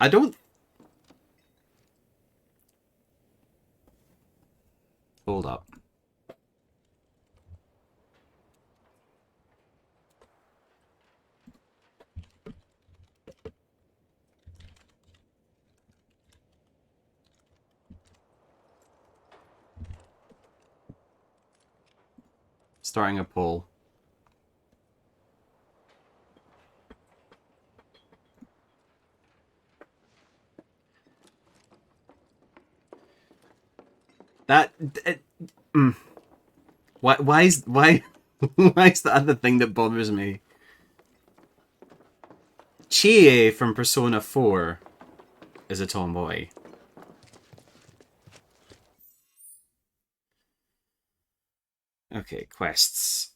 I don't... Hold up. Starting a poll. Why is why is that the thing that bothers me? Chie from Persona 4 is a tomboy. Okay, quests.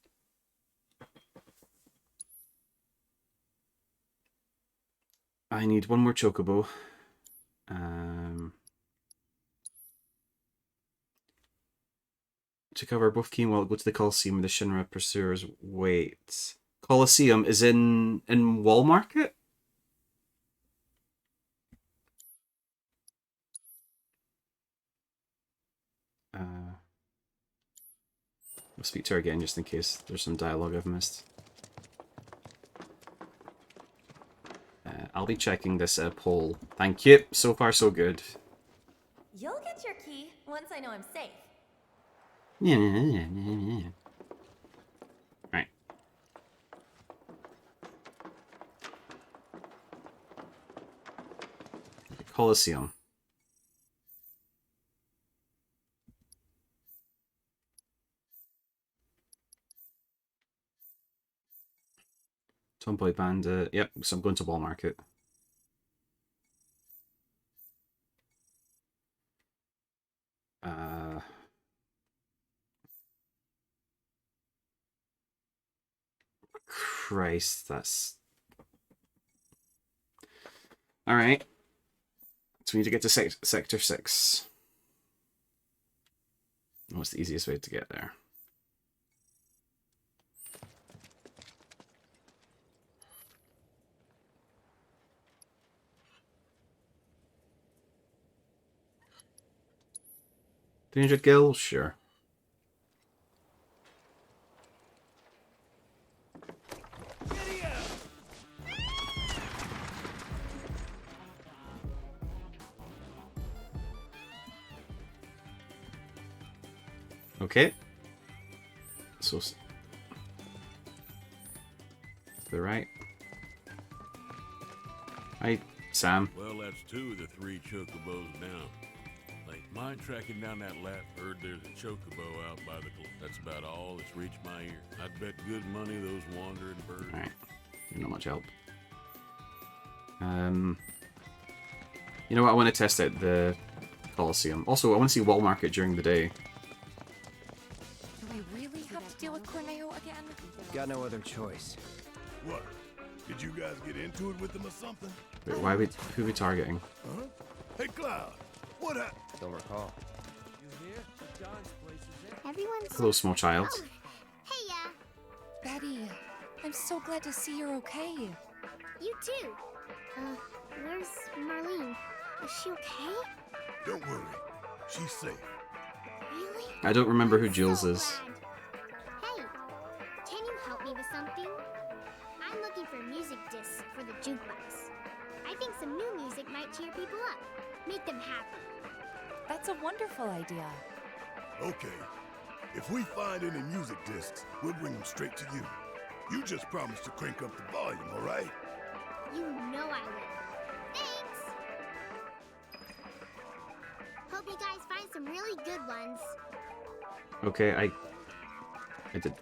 I need one more chocobo. To cover both key while go to the Colosseum where the Shinra pursuers wait. Colosseum is in Wall Market? I'll speak to her again just in case there's some dialogue I've missed. I'll be checking this poll. Thank you. So far, so good.
You'll get your key once I know I'm safe.
Right. Colosseum. Tomboy Bandit. Yep, so I'm going to Wall Market. Christ, that's... Alright. So we need to get to Sector 6. What's the easiest way to get there? $300 gil? Sure. Okay. So... to the right. Hi, Sam.
Well, that's 2 of the 3 chocobos down. Like, mind tracking down that lap herd, there's a chocobo out by the... That's about all that's reached my ear. I'd bet good money those wandering birds...
Alright. Not much help. You know what? I want to test out the Colosseum. Also, I want to see Wall Market during the day.
Do I really have to deal with Corneo again?
Got no other choice.
What? Did you guys get into it with them or something?
Wait, who are we targeting?
Huh? Hey, Cloud. What happened?
Don't recall.
You hear? Don's place is there.
Everyone's...
Hello, small child.
Oh. Hey, Betty, I'm so glad to see you're okay.
You too. Where's Marlene? Is she okay?
Don't worry. She's safe.
Really?
I don't remember who Jules is.
Hey, can you help me with something? I'm looking for music discs for the jukebox. I think some new music might cheer people up, make them happy.
That's a wonderful idea.
Okay. If we find any music discs, we'll bring them straight to you. You just promise to crank up the volume, all right?
You know I will. Thanks! Hope you guys find some really good ones.
Okay, I did.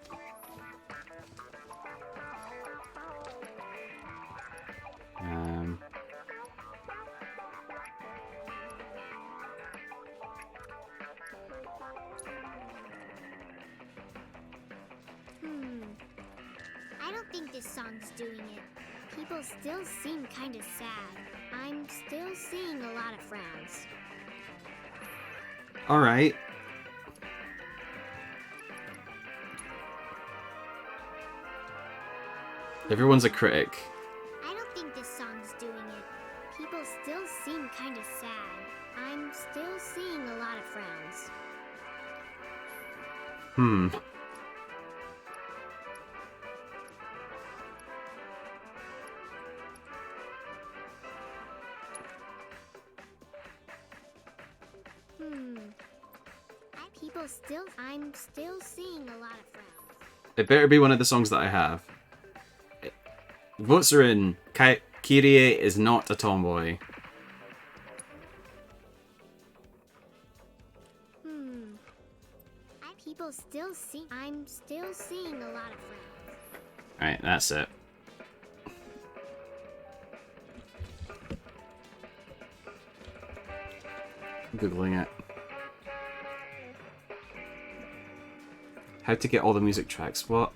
I don't think this song's doing it. People still seem kind of sad. I'm still seeing a lot of frowns.
Alright. Everyone's a critic.
I don't think this song's doing it. People still seem kind of sad. I'm still seeing a lot of frowns. I'm still seeing a lot of frowns.
It better be one of the songs that I have. Votes are in. Kyrie is not a tomboy.
I'm still seeing a lot of frowns.
Alright, that's it. Googling it. How to get all the music tracks? What?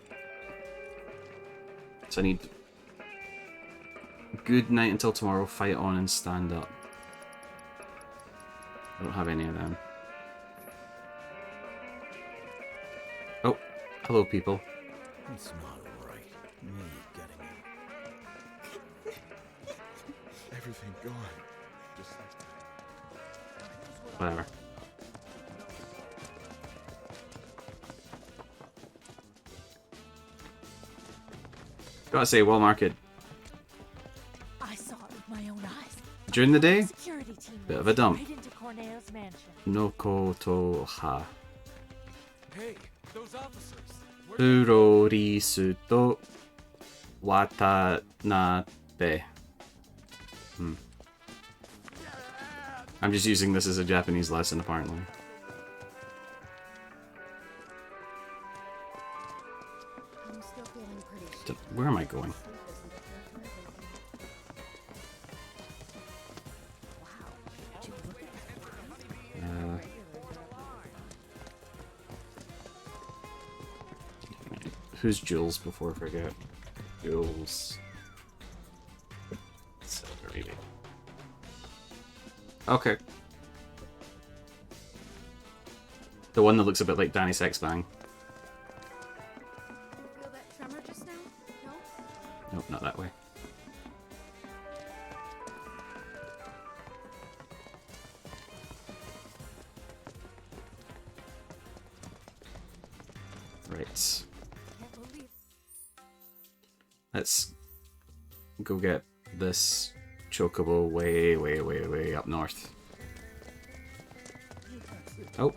So I need Good night until tomorrow. Fight on and stand up. I don't have any of them. Oh, hello, people.
It's not right. Me getting it. Everything gone. Just
Whatever. Gotta say, well market.
I saw it with my own eyes.
During the day,
Security team
bit of a dump.
right into Corneo's mansion.
Noko to ha.
Hey, those officers.
Urorisu to watanabe. I'm just using this as a Japanese lesson, apparently.
I'm still feeling pretty
Where am I going? Who's Jules before I forget? Jules. Okay. The one that looks a bit like Danny Sexbang.
Feel that tremor just now? No?
Nope, not that way. Right. Let's go get this chocobo way up north. Oh.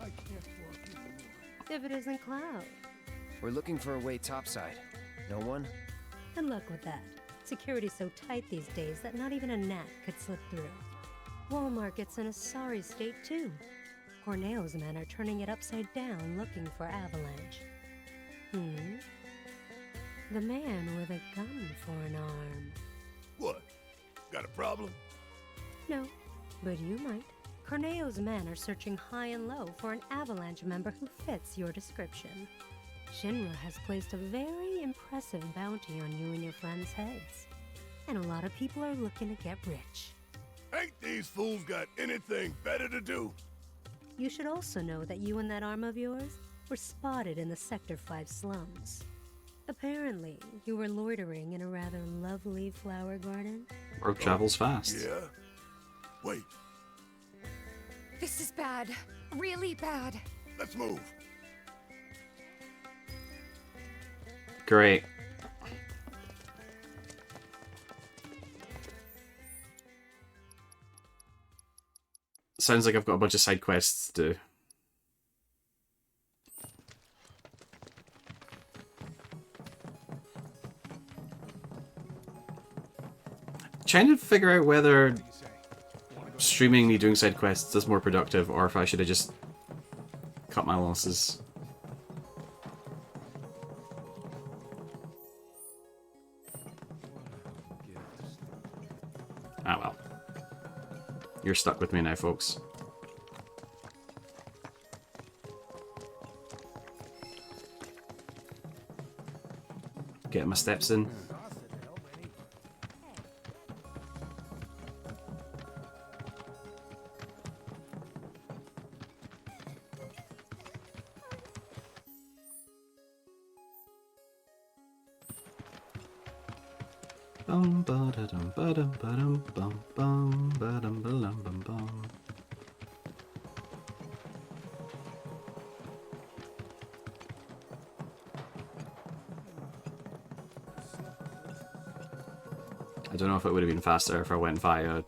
If it isn't Cloud.
We're looking for a way topside. No one?
And luck with that. Security's so tight these days that not even a gnat could slip through. Wall Market's in a sorry state too. Corneo's men are turning it upside down looking for Avalanche. The man with a gun for an arm.
What? Got a problem?
No, but you might. Corneo's men are searching high and low for an Avalanche member who fits your description. Shinra has placed a very impressive bounty on you and your friends' heads. And a lot of people are looking to get rich.
Ain't these fools got anything better to do?
You should also know that you and that arm of yours were spotted in the Sector 5 slums. Apparently, you were loitering in a rather lovely flower garden.
Work travels fast.
Yeah? Wait.
This is bad. Really bad.
Let's move.
Great. Sounds like I've got a bunch of side quests to do. Trying to figure out whether streaming me doing side quests is more productive or if I should have just cut my losses. Ah well. You're stuck with me now, folks. Getting my steps in. Bum ba da dum ba dum ba dum bum bum ba dum ba dum bum bum. I don't know if it would have been faster if I went via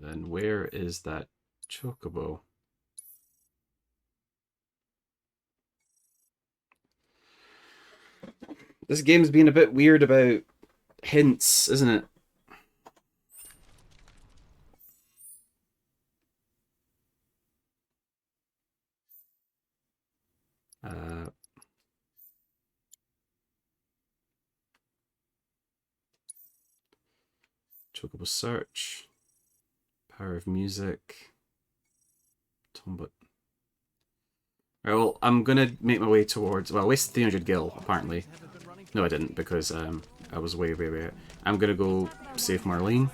Then where is that chocobo? This game's been a bit weird about hints, isn't it? Chocobo Search. Power of Music. Tombot. Right, well, I'm gonna make my way towards... Well, I wasted 300 gil, apparently. No, I didn't, because I was way out. I'm gonna go save Marlene.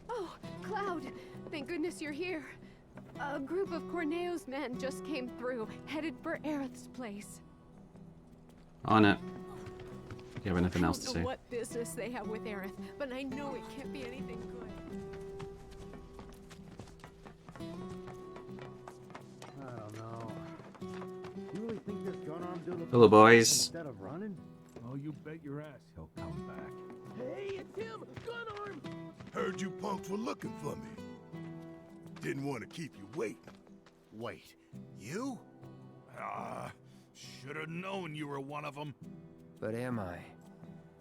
Oh, Cloud! Thank goodness you're here. A group of Corneo's men just came through, headed for Aerith's place.
On it. You have anything else to
I don't
say?
know what business they have with Aerith, but I know it can't be anything good.
I don't know. You really think this gun arm dude will
Hello, boys.
instead of running?
Oh, you bet your ass he'll come back.
Hey, it's him! Gun arm! Heard you punks were looking for me. Didn't want to keep you waiting.
Wait, you? Should have known you were one of them.
But am I?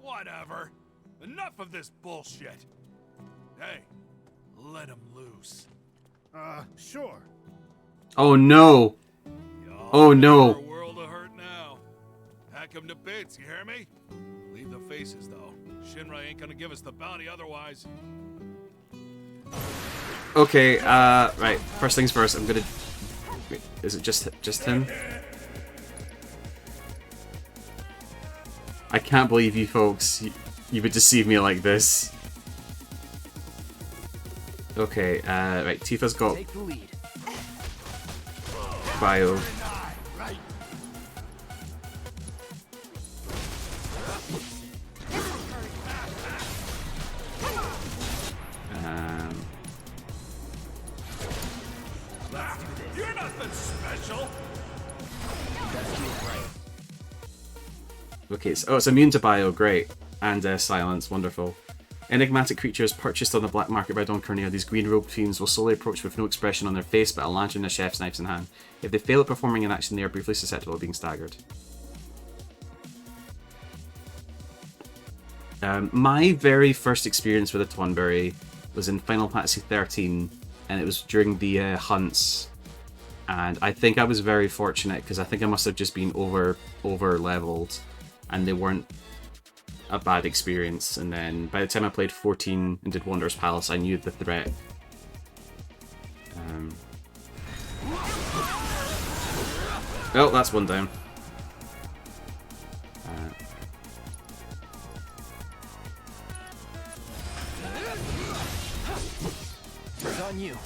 Whatever. Enough of this bullshit. Hey, let him loose.
Sure.
Oh no! Oh no!
A world of hurt now. Hack him to bits, you hear me? Leave the faces though. Shinra ain't gonna give us the bounty otherwise.
Okay, right. First things first, I'm gonna... Wait, is it just him? I can't believe you folks, you would deceive me like this. Okay, right, Tifa's got
Take the lead.
bio.
You're nothing special.
Okay, so, it's immune to bio, great. And silence, wonderful. Enigmatic creatures purchased on the black market by Don Corneo. These green-robed fiends will slowly approach with no expression on their face but a lantern and a chef's knives in hand. If they fail at performing an action, they are briefly susceptible to being staggered. My very first experience with a Tonberry was in Final Fantasy 13, and it was during the hunts. And I think I was very fortunate because I think I must have just been over leveled, and they weren't a bad experience. And then by the time I played 14 and did Wanderer's Palace, I knew the threat. Oh, that's one down.
It's on you.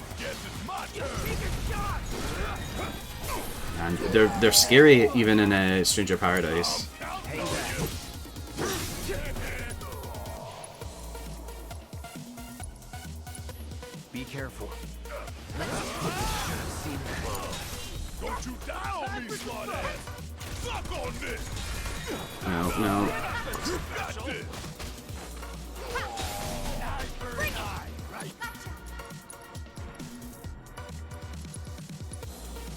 And they're scary even in a Stranger Paradise.
Be careful.
Don't you die on me, smart ass! Suck on this!
No.
Got this!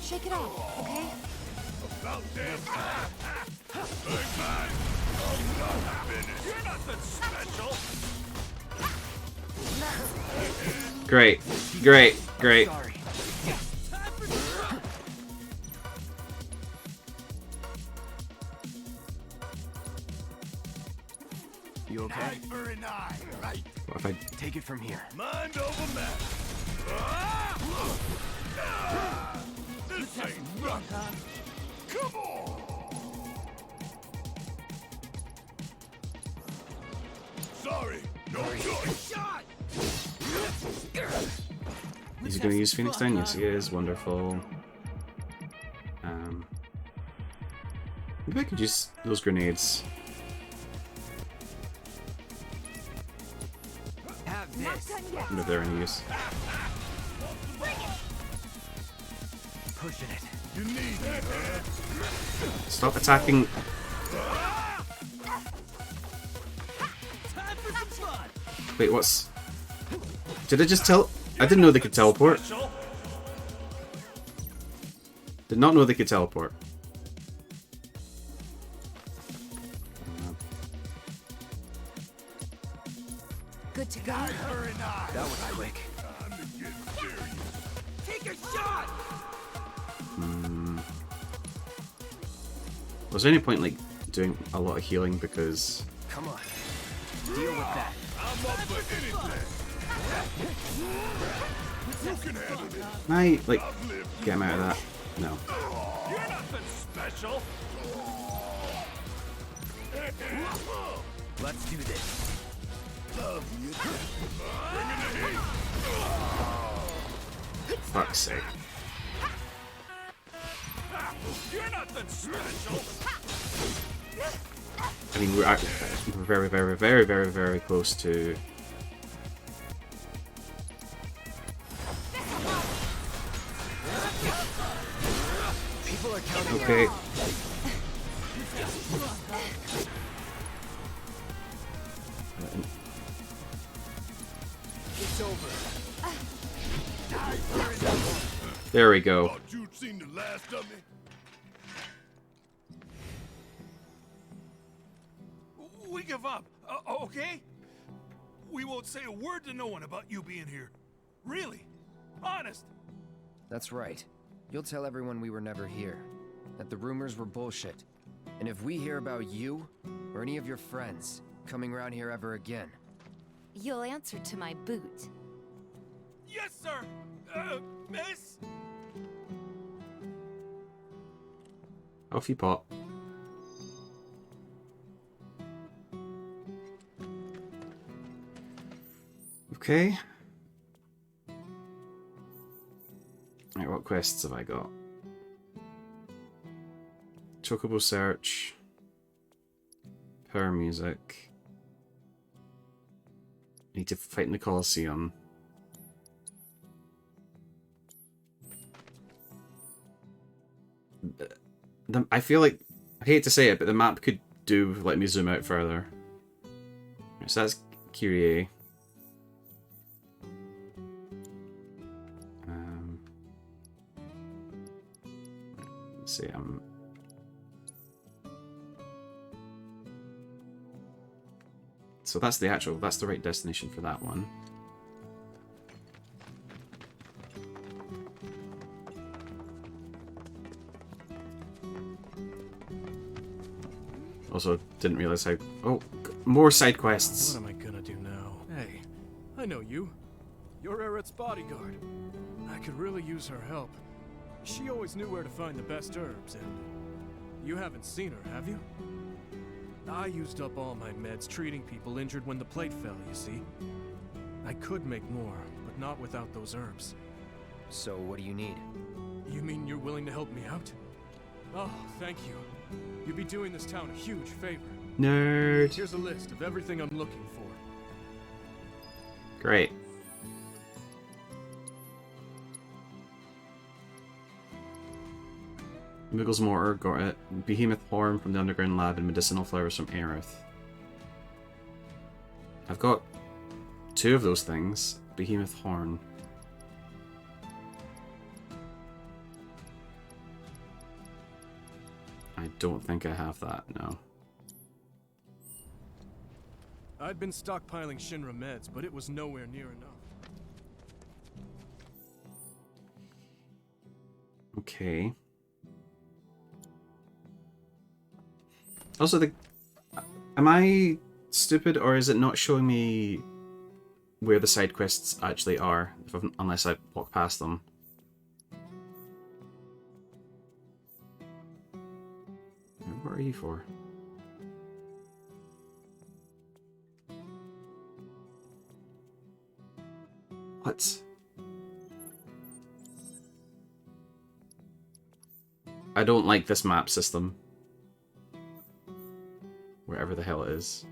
Shake it off, okay?
About damn time! Big man! I'm not finished!
You're nothing special.
Great.
Sorry. You okay?
Eye for an eye, right?
What if I...
Take it from here.
Mind over matter. This ain't nothing. Come on. Sorry, no choice.
Is he going to use Phoenix Down? Yes, he is. Wonderful. Maybe I could use those grenades.
Have this.
I wonder if they're any use.
Pushing it.
You need it, man.
Stop attacking. Wait, what's... Did I just tell... I didn't know they could teleport. Did not know they could teleport.
Good to go.
That was quick.
Time to get serious.
Take a shot.
Was there any point like doing a lot of healing because?
Come on, deal with that.
I'm up for anything. Who can handle it?
Can I like get him out of that? No.
You're nothing special.
Let's do this.
Love you. Bring in the heat.
Fuck's sake.
You're nothing special.
I mean, we're very, very, very, very, very close to.
People are counting.
Okay.
It's over.
There we go.
Thought you'd seen the last of me.
We give up, okay? We won't say a word to no one about you being here. Really? Honest?
That's right. You'll tell everyone we were never here. That the rumors were bullshit. And if we hear about you, or any of your friends, coming around here ever again...
You'll answer to my boot.
Yes, sir! Miss?
Off you pop. Okay. Right, what quests have I got? Chocobo search. Power music. Need to fight in the Colosseum. I feel like, I hate to say it, but the map could do let me zoom out further. Right, so that's Kyrie. Let's see, so that's the right destination for that one. Also, didn't realize how... Oh, more side quests.
What am I gonna do now? Hey, I know you. You're Aerith's bodyguard. I could really use her help. She always knew where to find the best herbs, and you haven't seen her, have you? I used up all my meds treating people injured when the plate fell, you see. I could make more, but not without those herbs.
So what do you need?
You mean you're willing to help me out? Oh, thank you. You'd be doing this town a huge favor.
Nerd.
Here's a list of everything I'm looking for.
Great. Moogle's Mortar, got it. Behemoth Horn from the Underground Lab and Medicinal Flowers from Aerith. I've got 2 of those things. Behemoth Horn. I don't think I have that, no.
I'd been stockpiling Shinra meds, but it was nowhere near enough.
Okay. Also, am I stupid, or is it not showing me where the side quests actually are, unless I walk past them? What are you for? What? I don't like this map system. Wherever the hell it is.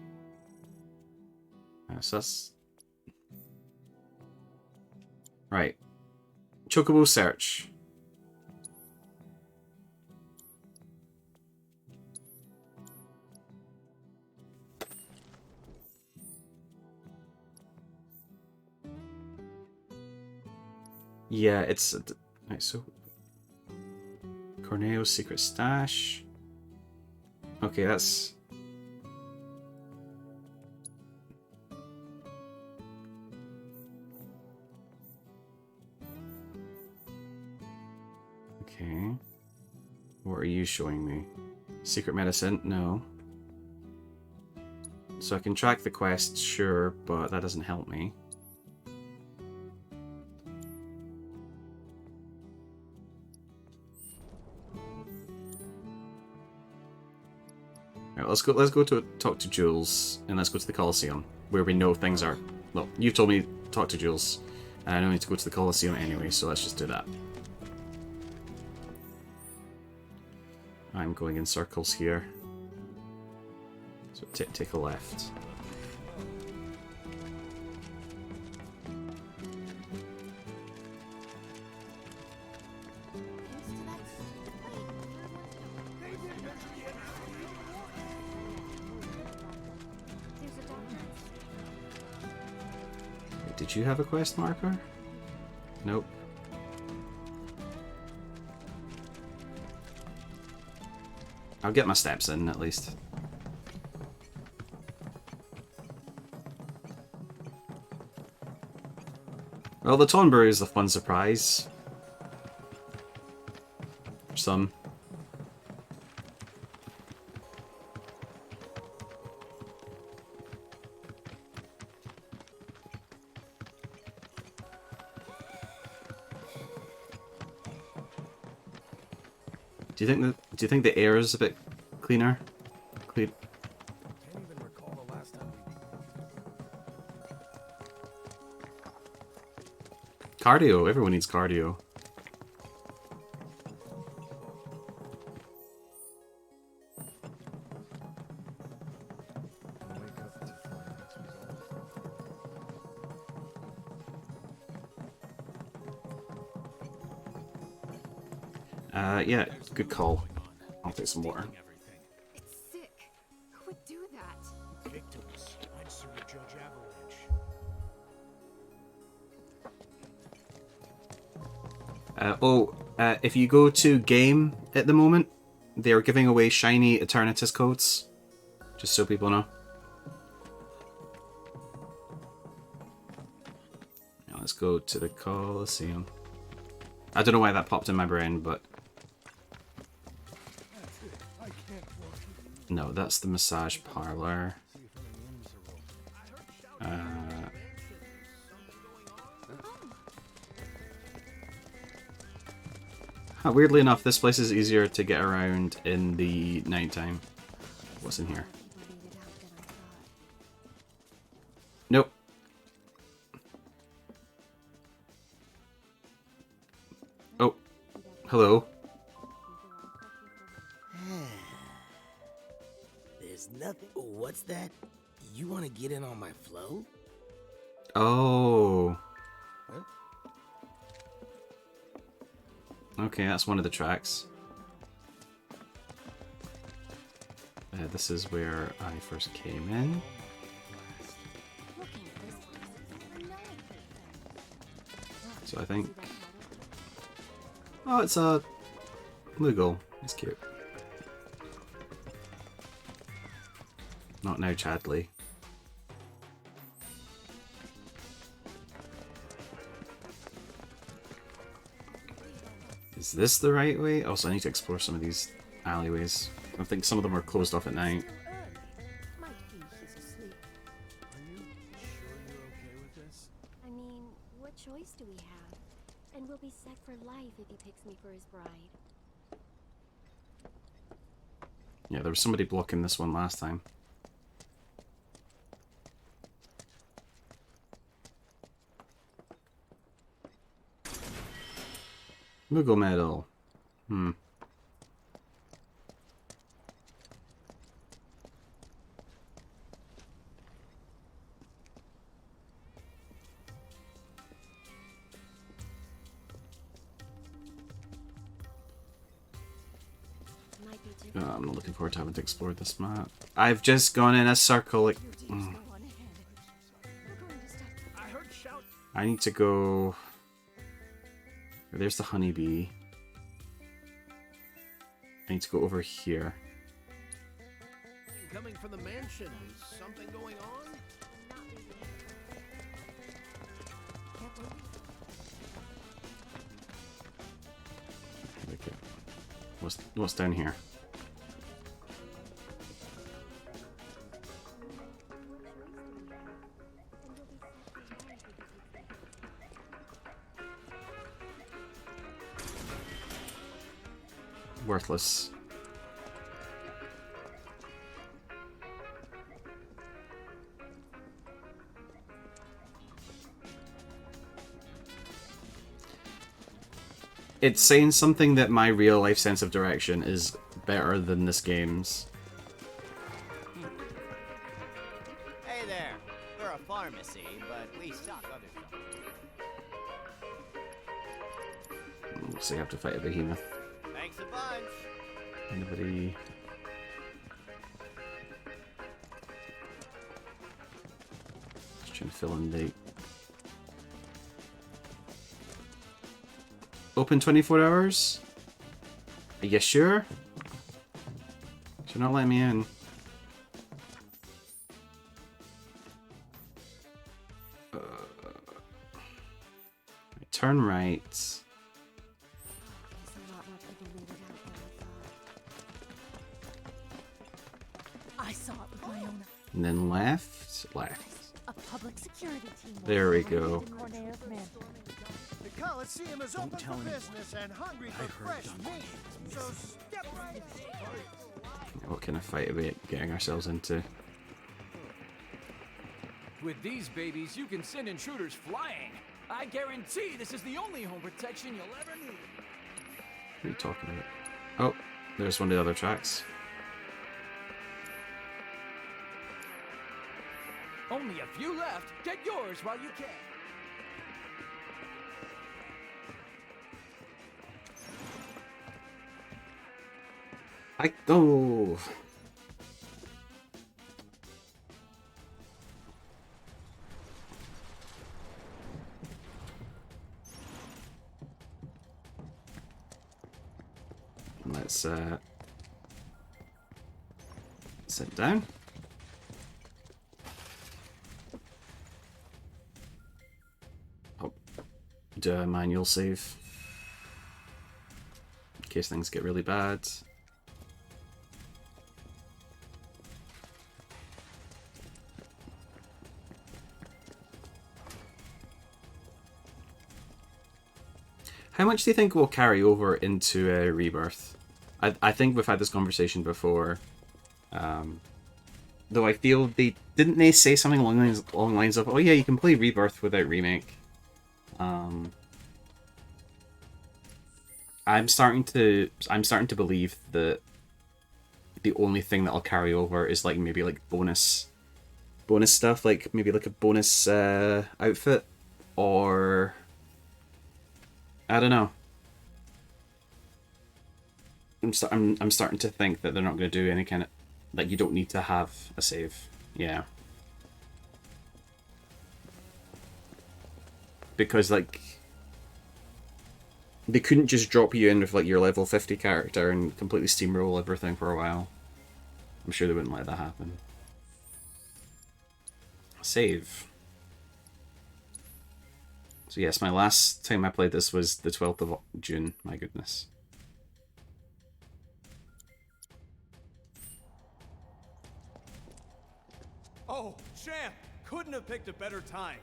So that's... Right. Chocobo search. Yeah, it's... Right, so... Corneo's secret stash. Okay, that's... Okay. What are you showing me? Secret medicine? No. So I can track the quest, sure, but that doesn't help me. Right, let's go to talk to Jules, and let's go to the Colosseum, where we know things are. Well, you've told me to talk to Jules, and I don't need to go to the Colosseum anyway, so let's just do that. I'm going in circles here. So take a left. Wait, did you have a quest marker? Nope. I'll get my steps in, at least. Well, the Tonberry is a fun surprise. For some. Do you think the air is a bit cleaner? Can't even recall the last time Cardio. Everyone needs cardio. Yeah, good call. I'll take some more.
It's sick. Who would do that?
Victims. I'd sooner judge Avalanche.
If you go to game at the moment, they're giving away shiny Eternatus codes. Just so people know. Now let's go to the Colosseum. I don't know why that popped in my brain, but... No, that's the massage parlor. Weirdly enough, this place is easier to get around in the nighttime. What's in here? Nope. Oh. Hello.
There's nothing. What's that? You want to get in on my flow?
Oh.
Huh?
Okay, that's one of the tracks. This is where I first came in. So I think... Oh, it's a Lugal. It's cute. Not now, Chadley. Is this the right way? Also, I need to explore some of these alleyways. I think some of them are closed off at night.
I mean, what choice do we have? And we'll be set for life if he picks me for his bride.
Yeah, there was somebody blocking this one last time. Moogle medal. Hmm. I'm not looking forward to having to explore this map. I've just gone in a circle. Like, I need to go... There's the honeybee. I need to go over here.
Coming from the mansion. Is something going on?
Okay. What's down here? worthless. It's saying something that my real life sense of direction is better than this game's.
Hey there. We're a pharmacy, but we stock other stuff.
Looks like I have to fight a behemoth.
Thanks a bunch.
Anybody? Just trying to fill in the... Open 24 hours? Are you sure? You're not letting me in. Turn right.
I saw it with my own.
And then left. Left.
A public security team.
There we go.
The Coliseum is open for business and hungry for fresh meat. So step right in.
What kind of fight are we getting ourselves into?
With these babies, you can send intruders flying. I guarantee this is the only home protection you'll ever need.
What are you talking about? Oh, there's one of the other tracks.
Only a few left. Get yours while you can.
Oh. Let's sit down. Oh, do a manual save in case things get really bad. How much do you think will carry over into Rebirth? I think we've had this conversation before. Though I feel didn't they say something along the lines of, oh yeah, you can play Rebirth without Remake. I'm starting to believe that the only thing that'll carry over is like maybe like bonus stuff, like maybe like a bonus outfit, or I don't know. I'm starting to think that they're not going to do any kind of, like, you don't need to have a save. Yeah. Because, like, they couldn't just drop you in with, like, your level 50 character and completely steamroll everything for a while. I'm sure they wouldn't let that happen. Save. So yes, my last time I played this was the 12th of June. My goodness.
Oh, champ! Couldn't have picked a better time.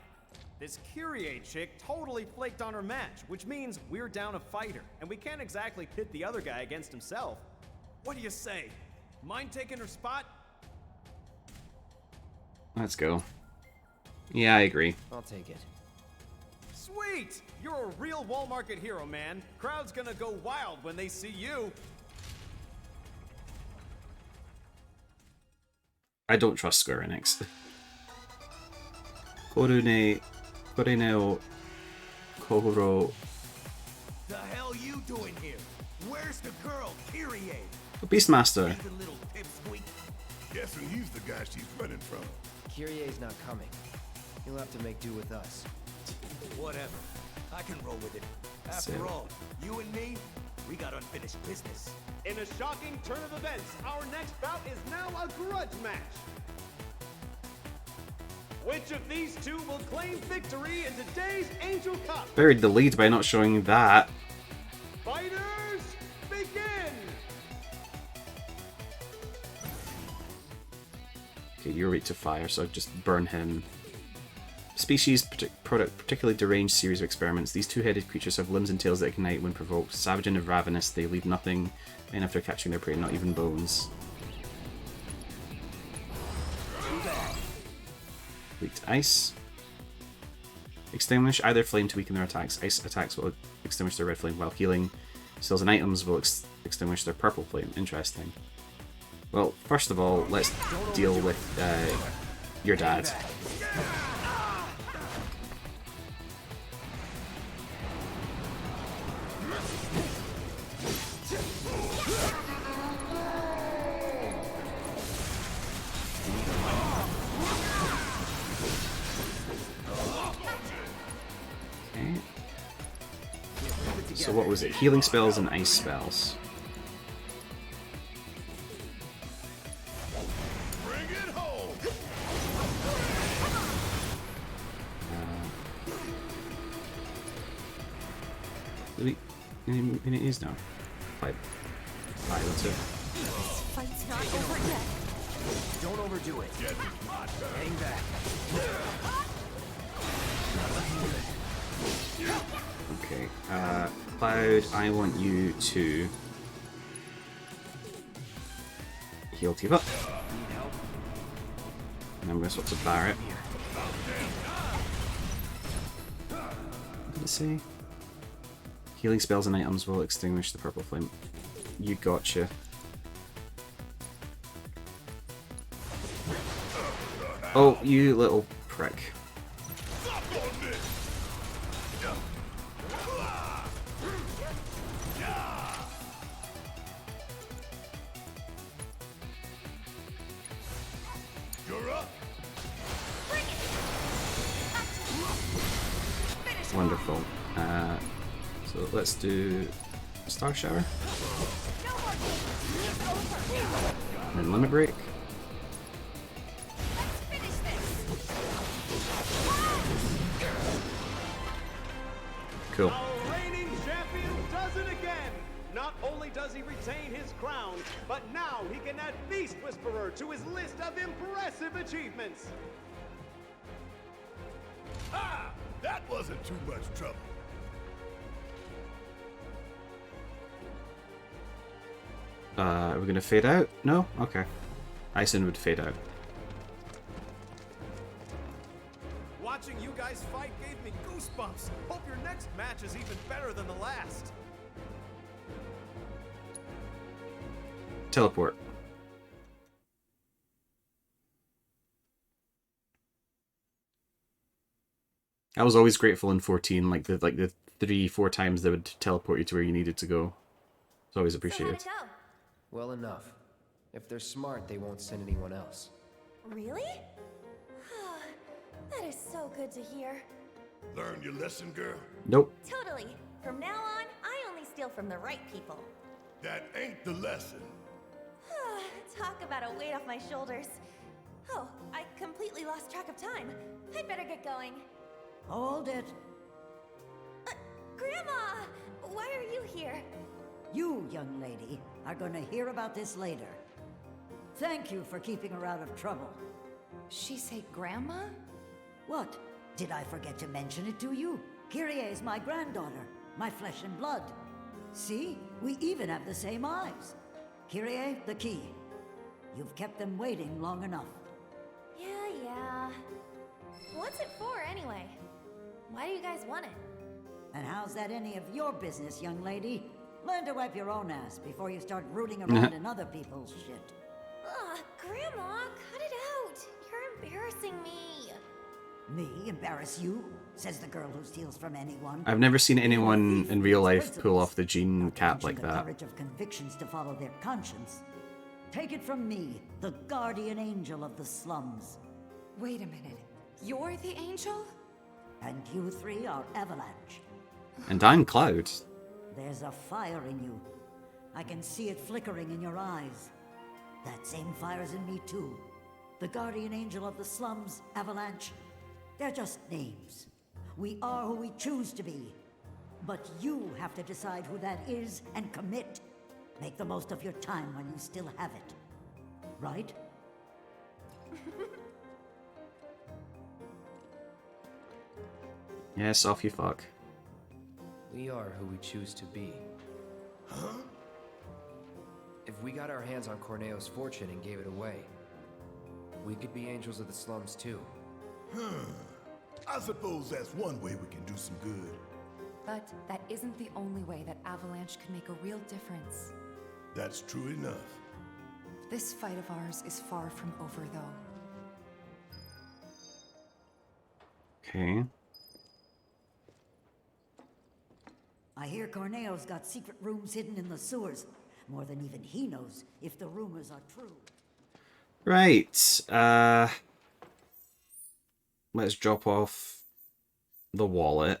This Kyrie chick totally flaked on her match, which means we're down a fighter, and we can't exactly pit the other guy against himself. What do you say? Mind taking her spot?
Let's go. Yeah, I agree.
I'll take it.
Sweet! You're a real Wall Market hero, man. Crowd's gonna go wild when they see you.
I don't trust Square Enix. Koreneo Kohoro.
The hell you doing here? Where's the girl, Kyrie?
Beastmaster.
He's a little pipsqueak. Guessing he's the guy she's running from.
Kyrie's not coming. He'll have to make do with us.
Whatever. I can roll with it. After all, you and me, we got unfinished business.
In a shocking turn of events, our next bout is now a grudge match. Which of these two will claim victory in today's Angel Cup?
Buried the lead by not showing that.
Fighters, begin!
Okay, you're weak to fire, so just burn him. species product particularly deranged series of experiments. These two-headed creatures have limbs and tails that ignite when provoked. Savage and ravenous, they leave nothing in after catching their prey, not even bones. Weak to ice. Extinguish either flame to weaken their attacks. Ice attacks will extinguish their red flame, while healing spells and items will extinguish their purple flame. Interesting. Well, first of all, let's deal with your dad. So what was it? Healing spells and ice spells. It is now. Five. That's it.
This fight's not over yet.
Don't overdo it. Hang back.
Okay, Cloud, I want you to heal Tifa. And I'm going to swap to Barret. What did it say? Healing spells and items will extinguish the purple flame. You gotcha. Oh, you little prick. Wonderful. So let's do Star Shower. And then Limit Break. Cool.
Our reigning champion does it again! Not only does he retain his crown, but now he can add Beast Whisperer to his list of impressive achievements!
Ah! That wasn't too much trouble.
Are we gonna fade out? No? Okay. Ison would fade out.
Watching you guys fight gave me goosebumps. Hope your next match is even better than the last.
Teleport. I was always grateful in 14, like the 3-4 times they would teleport you to where you needed to go. It's always appreciated.
So how'd it go?
Well enough. If they're smart, they won't send anyone else.
Really? That is so good to hear.
Learn your lesson, girl?
Nope.
Totally. From now on, I only steal from the right people.
That ain't the lesson.
Talk about a weight off my shoulders. Oh, I completely lost track of time. I'd better get going.
Hold it.
Grandma! Why are you here?
You, young lady, are going to hear about this later. Thank you for keeping her out of trouble.
She say Grandma?
What? Did I forget to mention it to you? Kyrie is my granddaughter, my flesh and blood. See? We even have the same eyes. Kyrie, the key. You've kept them waiting long enough.
Yeah. What's it for, anyway? Why do you guys want it?
And how's that any of your business, young lady? Learn to wipe your own ass before you start rooting around in other people's shit.
Ugh, Grandma, cut it out. You're embarrassing me.
Me embarrass you? Says the girl who steals from anyone.
I've never seen anyone in real life pull off the jean cap like
The
that.
courage of convictions to follow their conscience. Take it from me, the guardian angel of the slums.
Wait a minute. You're the angel?
And you three are Avalanche.
And I'm Cloud.
There's a fire in you. I can see it flickering in your eyes. That same fire's in me too. The guardian angel of the slums, Avalanche. They're just names. We are who we choose to be. But you have to decide who that is and commit. Make the most of your time when you still have it. Right?
Yes, off you fuck.
We are who we choose to be.
Huh?
If we got our hands on Corneo's fortune and gave it away, we could be angels of the slums too.
I suppose that's one way we can do some good.
But that isn't the only way that Avalanche can make a real difference.
That's true enough.
This fight of ours is far from over, though.
Okay.
I hear Corneo's got secret rooms hidden in the sewers. More than even he knows if the rumors are true.
Right. Let's drop off the wallet.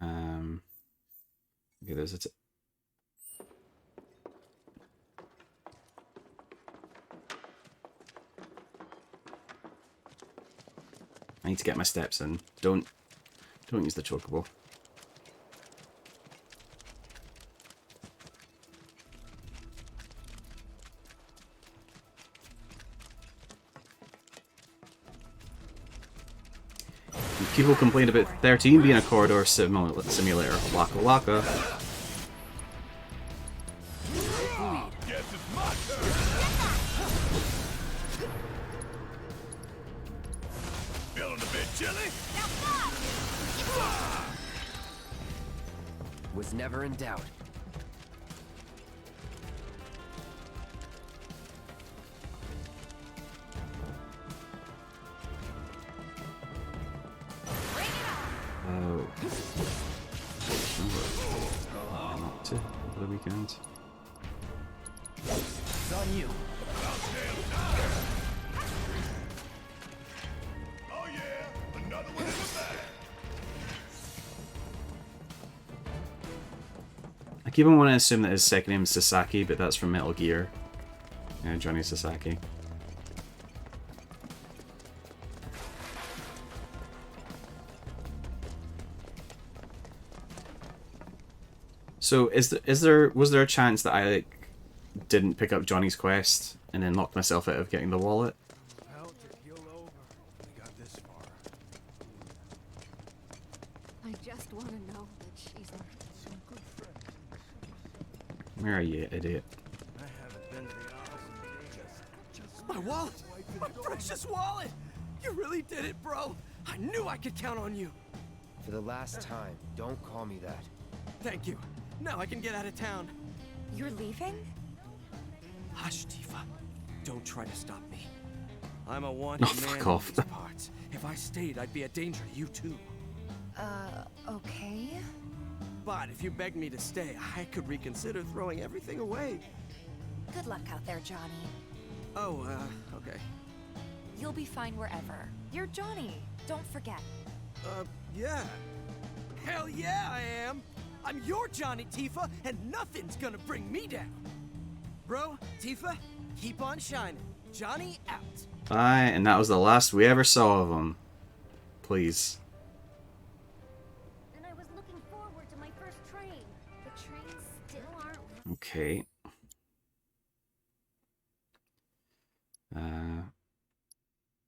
Okay, there's a I need to get my steps in. Don't use the chocobo. People complain about 13 being a corridor simulator. Waka waka.
Feeling a bit chilly?
Was never in doubt.
Over the weekend.
It's on you.
Oh yeah, another one in the bag.
I keep on wanting to assume that his second name is Sasaki, but that's from Metal Gear. Yeah, Johnny Sasaki. So was there a chance that I didn't pick up Johnny's quest and then locked myself out of getting the wallet?
I just want to know that she's some good friend.
Where are you, idiot?
I haven't been to the office. My wallet! My precious wallet! You really did it, bro! I knew I could count on you!
For the last time, don't call me that.
Thank you. Now I can get out of town.
You're leaving?
Hush, Tifa. Don't try to stop me. I'm a wanted man
fuck
in
off.
these parts. If I stayed, I'd be a danger to you too.
Okay.
But if you begged me to stay, I could reconsider throwing everything away.
Good luck out there, Johnny.
Oh, okay.
You'll be fine wherever. You're Johnny. Don't forget.
Yeah. Hell yeah, I am! I'm your Johnny, Tifa, and nothing's gonna bring me down. Bro, Tifa, keep on shining. Johnny out.
Aye, and that was the last we ever saw of him. Please.
And I was looking forward to my first train. The trains still aren't.
Okay.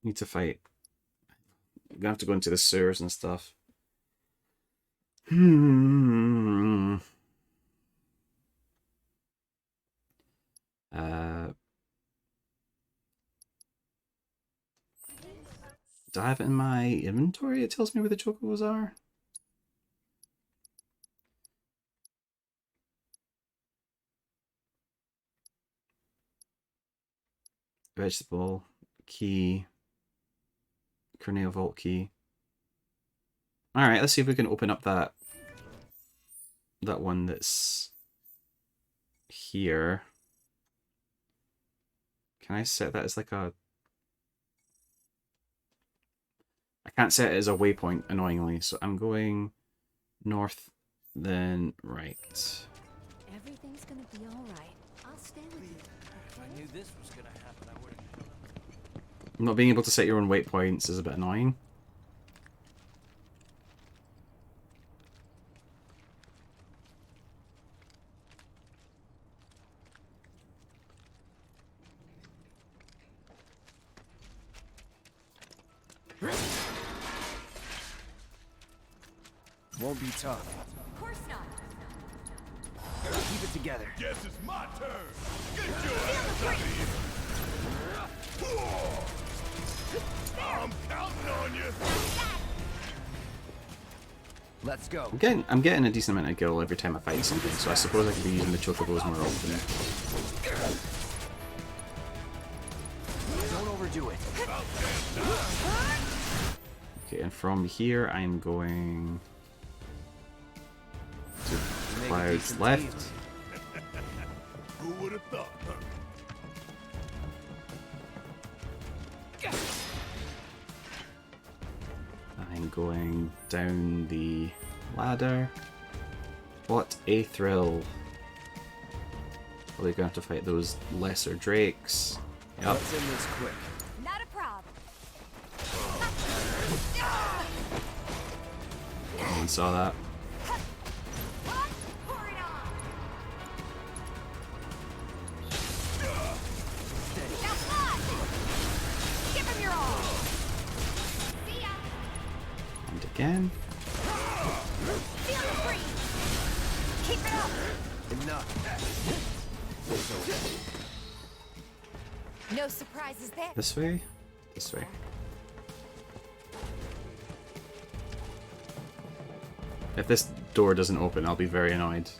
Need to fight. I'm gonna have to go into the sewers and stuff. Do I have it in my inventory? It tells me where the chocobos are. Vegetable key. Corneo Vault key. Alright, let's see if we can open up that one that's here. Can I set that as like a... I can't set it as a waypoint, annoyingly, so I'm going north, then right.
Everything's gonna be alright. I'll stay with you.
If I knew this was gonna happen, I would have.
Not being able to set your own waypoints is a bit annoying.
Won't be tough.
Of course not.
Keep it together.
Guess it's my turn. Get your ass out of here. I'm counting on you.
Let's go.
I'm getting a decent amount of gil every time I fight something, so I suppose I could be using the chocobos more often.
Don't overdo it.
Okay, and from here I'm going to Cloud's left.
Who would have thought, huh?
I'm going down the ladder. What a thrill. Are they going to have to fight those lesser drakes? Yep.
Let's end this quick.
Not a problem.
No one saw that. And again.
Keep it up.
Enough.
No surprises there.
This way? This way. If this door doesn't open, I'll be very annoyed.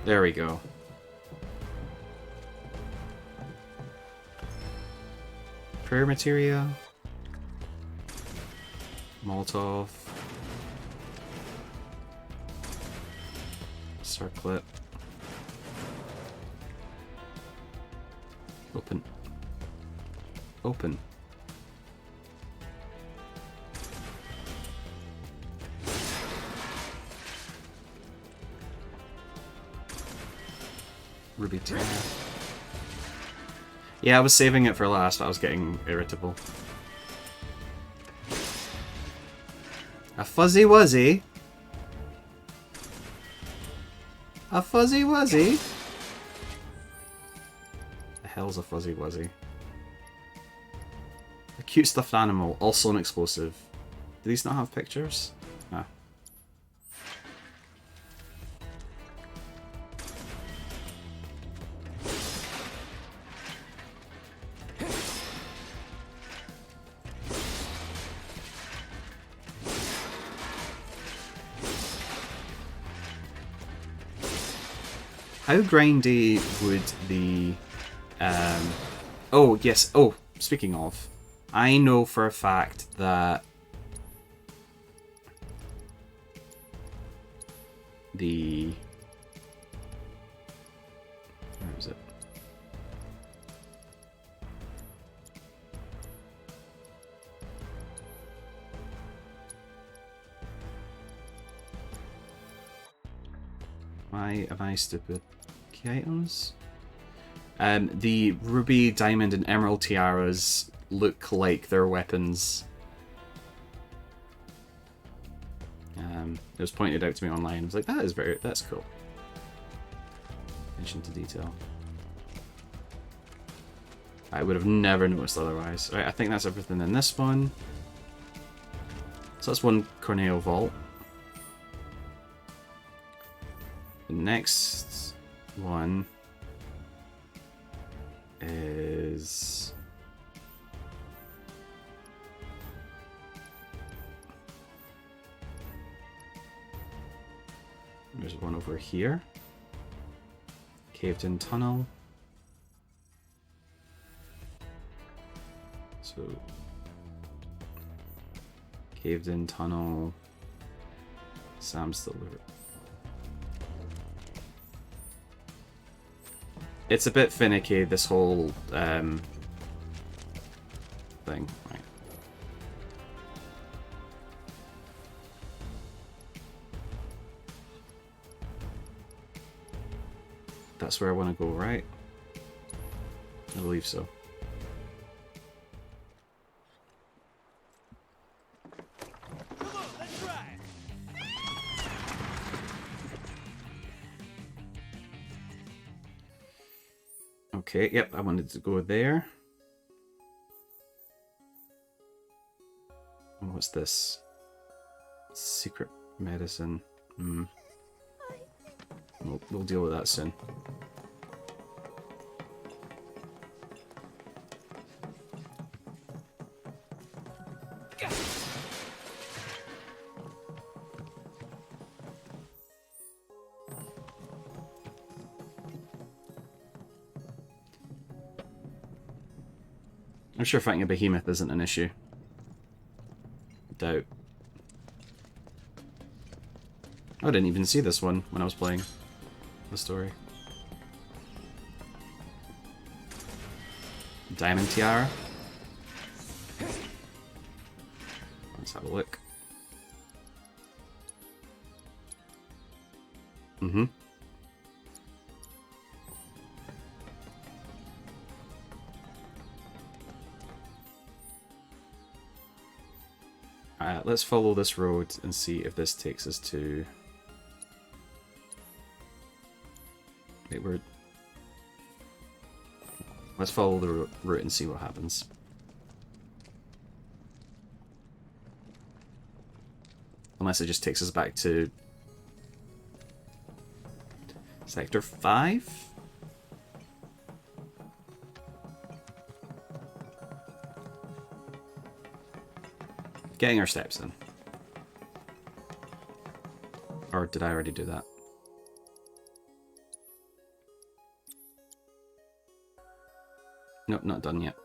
There we go. Prayer materia. Molotov. Circlet. Open. Open. Ruby tab. Yeah, I was saving it for last, but I was getting irritable. A fuzzy wuzzy. A fuzzy wuzzy. The hell's a fuzzy wuzzy? A cute stuffed animal, also an explosive. Do these not have pictures? Ah. How grindy would the... Oh, yes. Oh, speaking of. I know for a fact that the... Where is it? Am I stupid? Key items? The ruby, diamond, and emerald tiaras look like their weapons. It was pointed out to me online. I was like, that's cool. Attention to detail. I would have never noticed otherwise. Right, I think that's everything in this one. So that's one Corneo vault. The next one is... There's one over here. Caved in tunnel. So... Caved in tunnel. Sam's still there. It's a bit finicky, this whole thing. Right. That's where I want to go, right? I believe so.
Come on, let's try.
Okay, yep, I wanted to go there. And what's this? Secret medicine. We'll deal with that soon. I'm sure fighting a behemoth isn't an issue. Doubt. I didn't even see this one when I was playing the story. Diamond tiara. Let's have a look. Let's follow this road and see if this takes us to... Wait, let's follow the route and see what happens. Unless it just takes us back to... Sector 5? Getting our steps in. Or did I already do that? Nope, not done yet.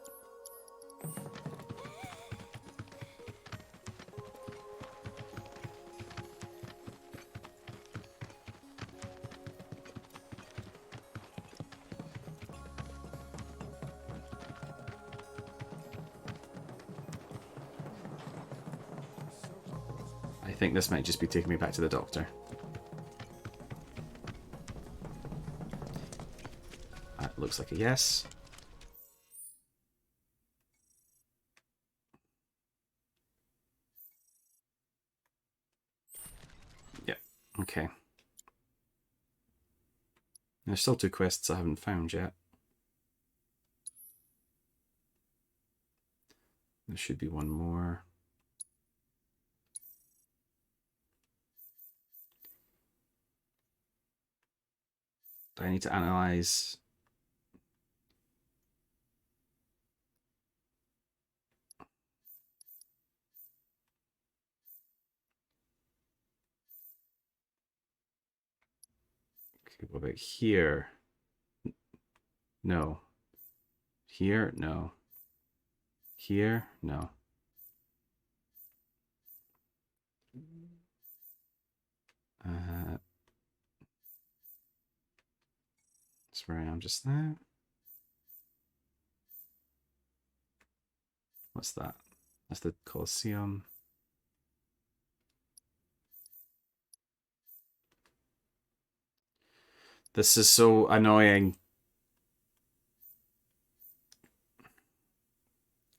I think this might just be taking me back to the doctor. That looks like a yes. Yeah, okay. There's still 2 quests I haven't found yet. There should be one more. Do I need to analyze? Okay, what about here? No. Here? No. Here? No. That's where I am just now. What's that? That's the Colosseum. This is so annoying.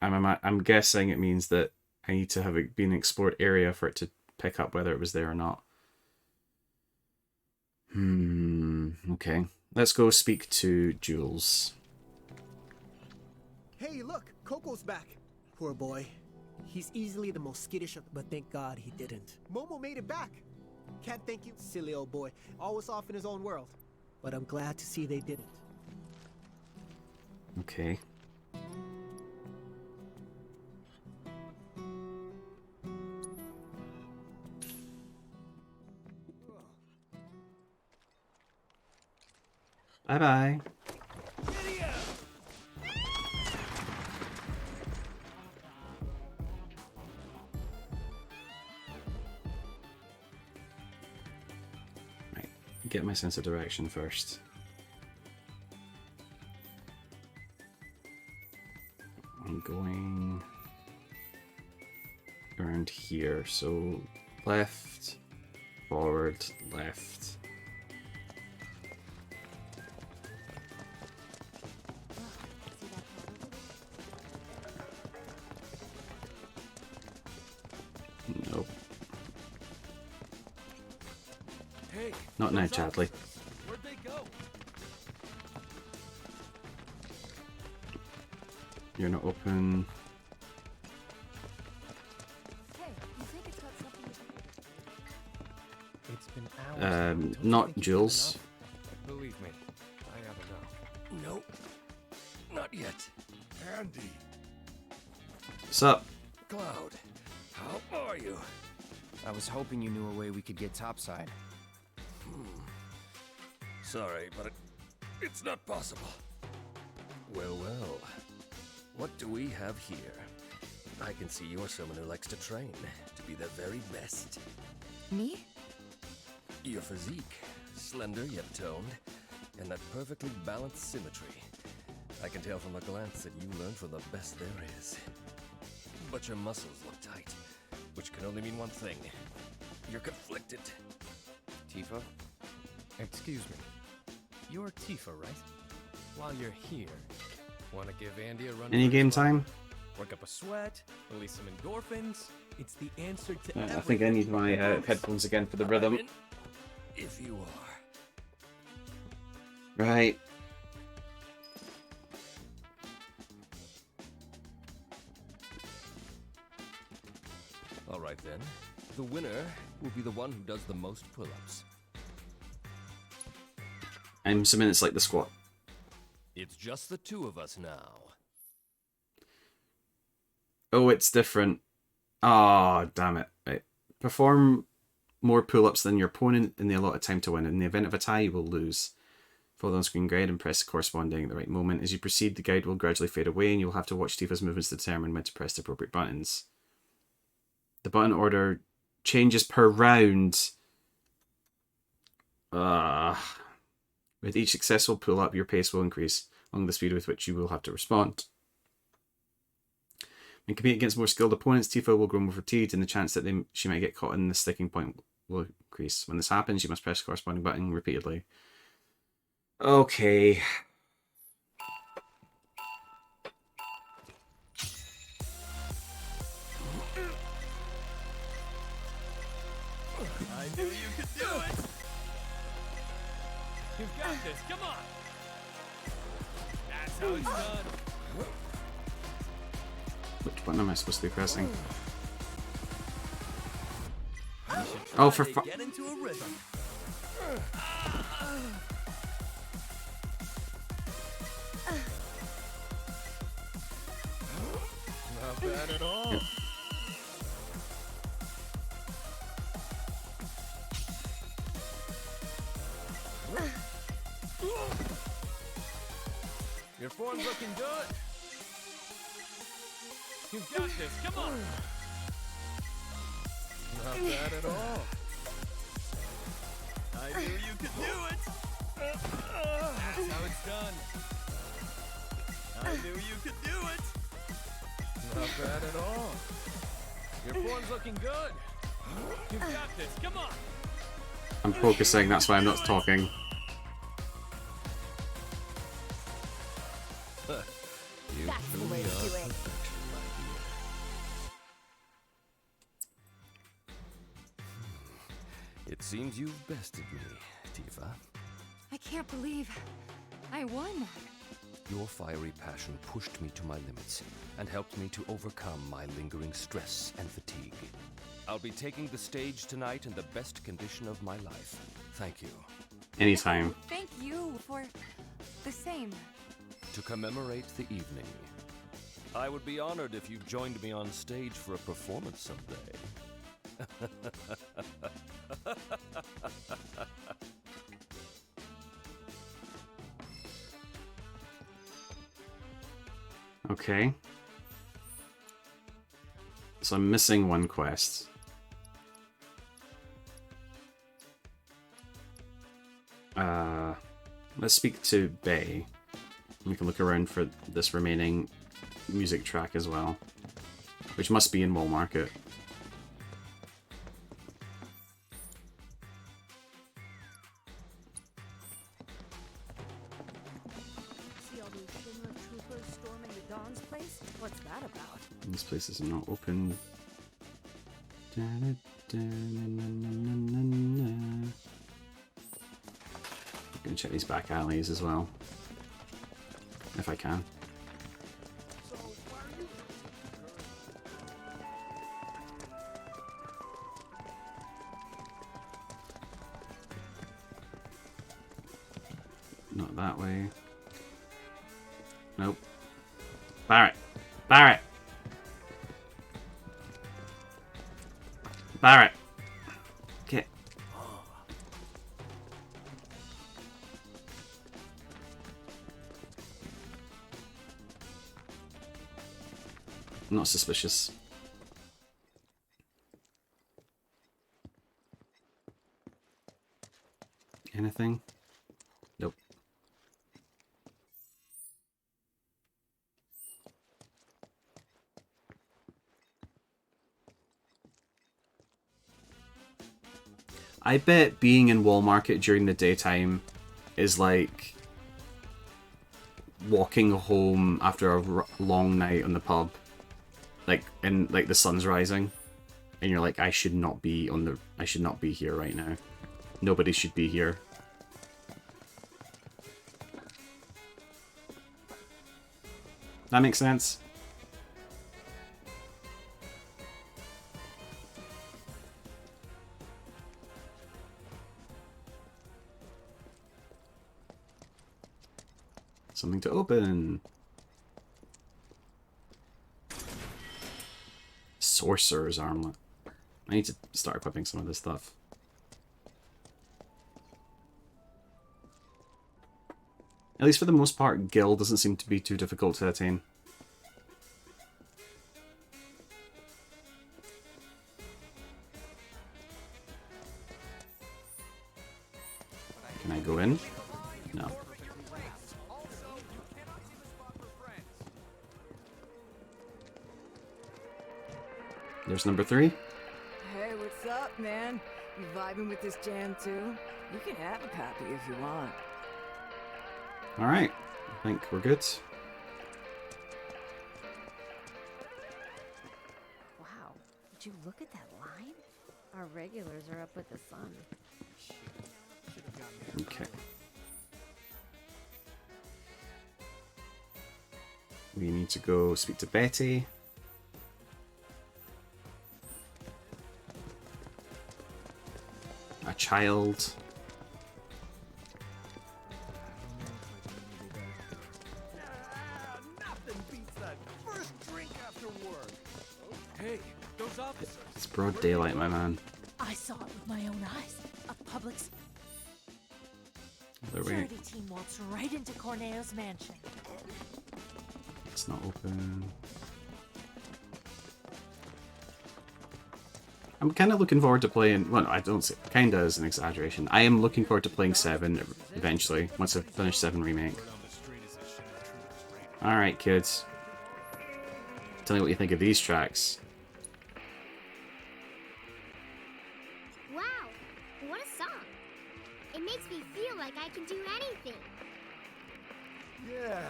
I'm guessing it means that I need to have it be an explored area for it to pick up whether it was there or not. Okay. Let's go speak to Jules.
Hey, look! Coco's back! Poor boy. He's easily the most skittish, but thank God he didn't. Momo made it back! Can't thank you, silly old boy. Always off in his own world. But I'm glad to see they didn't.
Okay. Bye-bye. Right, get my sense of direction first. I'm going around here, so left, forward, left. Nope.
Hey,
not now, Chadley.
Where'd they go?
You're not open.
Hey, you think it's got something to do?
been hours. Don't you
not
think you've
Jules.
done enough? Believe me, I gotta know.
Nope. Not yet.
Andy.
What's up?
Cloud, how are you?
I was hoping you knew a way we could get topside.
Sorry, but it's not possible.
Well, well. What do we have here? I can see you're someone who likes to train, to be the very best.
Me?
Your physique, slender yet toned, and that perfectly balanced symmetry. I can tell from a glance that you learned from the best there is. But your muscles look tight, which can only mean one thing. You're conflicted.
Tifa? Excuse me. You're Tifa, right? While you're here, wanna give Andy a run?
Any game time?
Work up a sweat, release some endorphins. It's the answer to
I think I need my headphones again for the rhythm.
If you are.
Right.
All right then. The winner will be the one who does the most pull-ups.
I'm assuming it's like the squat.
It's just the two of us now.
Oh, it's different. Ah, damn it. Right. Perform more pull-ups than your opponent in the allotted time to win. In the event of a tie, you will lose. Follow the on-screen guide and press the corresponding at the right moment. As you proceed, the guide will gradually fade away, and you'll have to watch Tifa's movements to determine when to press the appropriate buttons. The button order changes per round. With each successful pull-up, your pace will increase along the speed with which you will have to respond. When competing against more skilled opponents, Tifa will grow more fatigued, and the chance that she might get caught in the sticking point will increase. When this happens, you must press the corresponding button repeatedly. Okay.
I knew you could do it! You've got this, come on! That's how it's done.
Which button am I supposed to be pressing? Oh, for fu-
Get into a rhythm.
Not bad at all.
Yep.
Your form's looking good. You've got this, come on!
Not bad at all.
I knew you could do it.
That's how it's done.
I knew you could do it.
Not bad at all.
Your form's looking good. You've got this, come on!
I'm focusing, that's why I'm not talking.
That's the way to do it.
It seems you've bested me, Tifa.
I can't believe I won.
Your fiery passion pushed me to my limits and helped me to overcome my lingering stress and fatigue. I'll be taking the stage tonight in the best condition of my life. Thank you.
Anytime.
Thank you for the same.
To commemorate the evening, I would be honored if you joined me on stage for a performance someday.
Okay. So I'm missing one quest. Let's speak to Bay. We can look around for this remaining music track as well, which must be in Wall Market.
See all these Shinra troopers storming the Dawn's place? What's that about?
This place is not open. I'm gonna check these back alleys as well, if I can. Not that way. Nope. Barret! Barret! Barret! Get. I'm not suspicious. Anything? Nope. I bet being in Wall Market during the daytime is like walking home after a long night on the pub, like the sun's rising, and you're like, I should not be here right now. Nobody should be here. That makes sense. Something to open. Sorcerer's Armlet. I need to start equipping some of this stuff. At least for the most part, Gil doesn't seem to be too difficult to attain. Can I go in? No. There's number 3.
Hey, what's up, man? You vibing with this jam too? You can have a copy if you want.
Alright, I think we're good.
Wow, would you look at that line? Our regulars are up with the sun.
Okay. We need to go speak to Betty. A child.
Nothing beats that first drink after work.
Hey, those officers.
It's broad daylight, my man.
I saw it with my own eyes. A public
There we
security team walks right into Corneo's mansion.
It's not open. I'm kind of looking forward to playing... Well, no, I don't say... Kind of is an exaggeration. I am looking forward to playing 7 eventually, once I finish 7 Remake. Alright, kids. Tell me what you think of these tracks.
Wow, what a song. It makes me feel like I can do anything.
Yeah,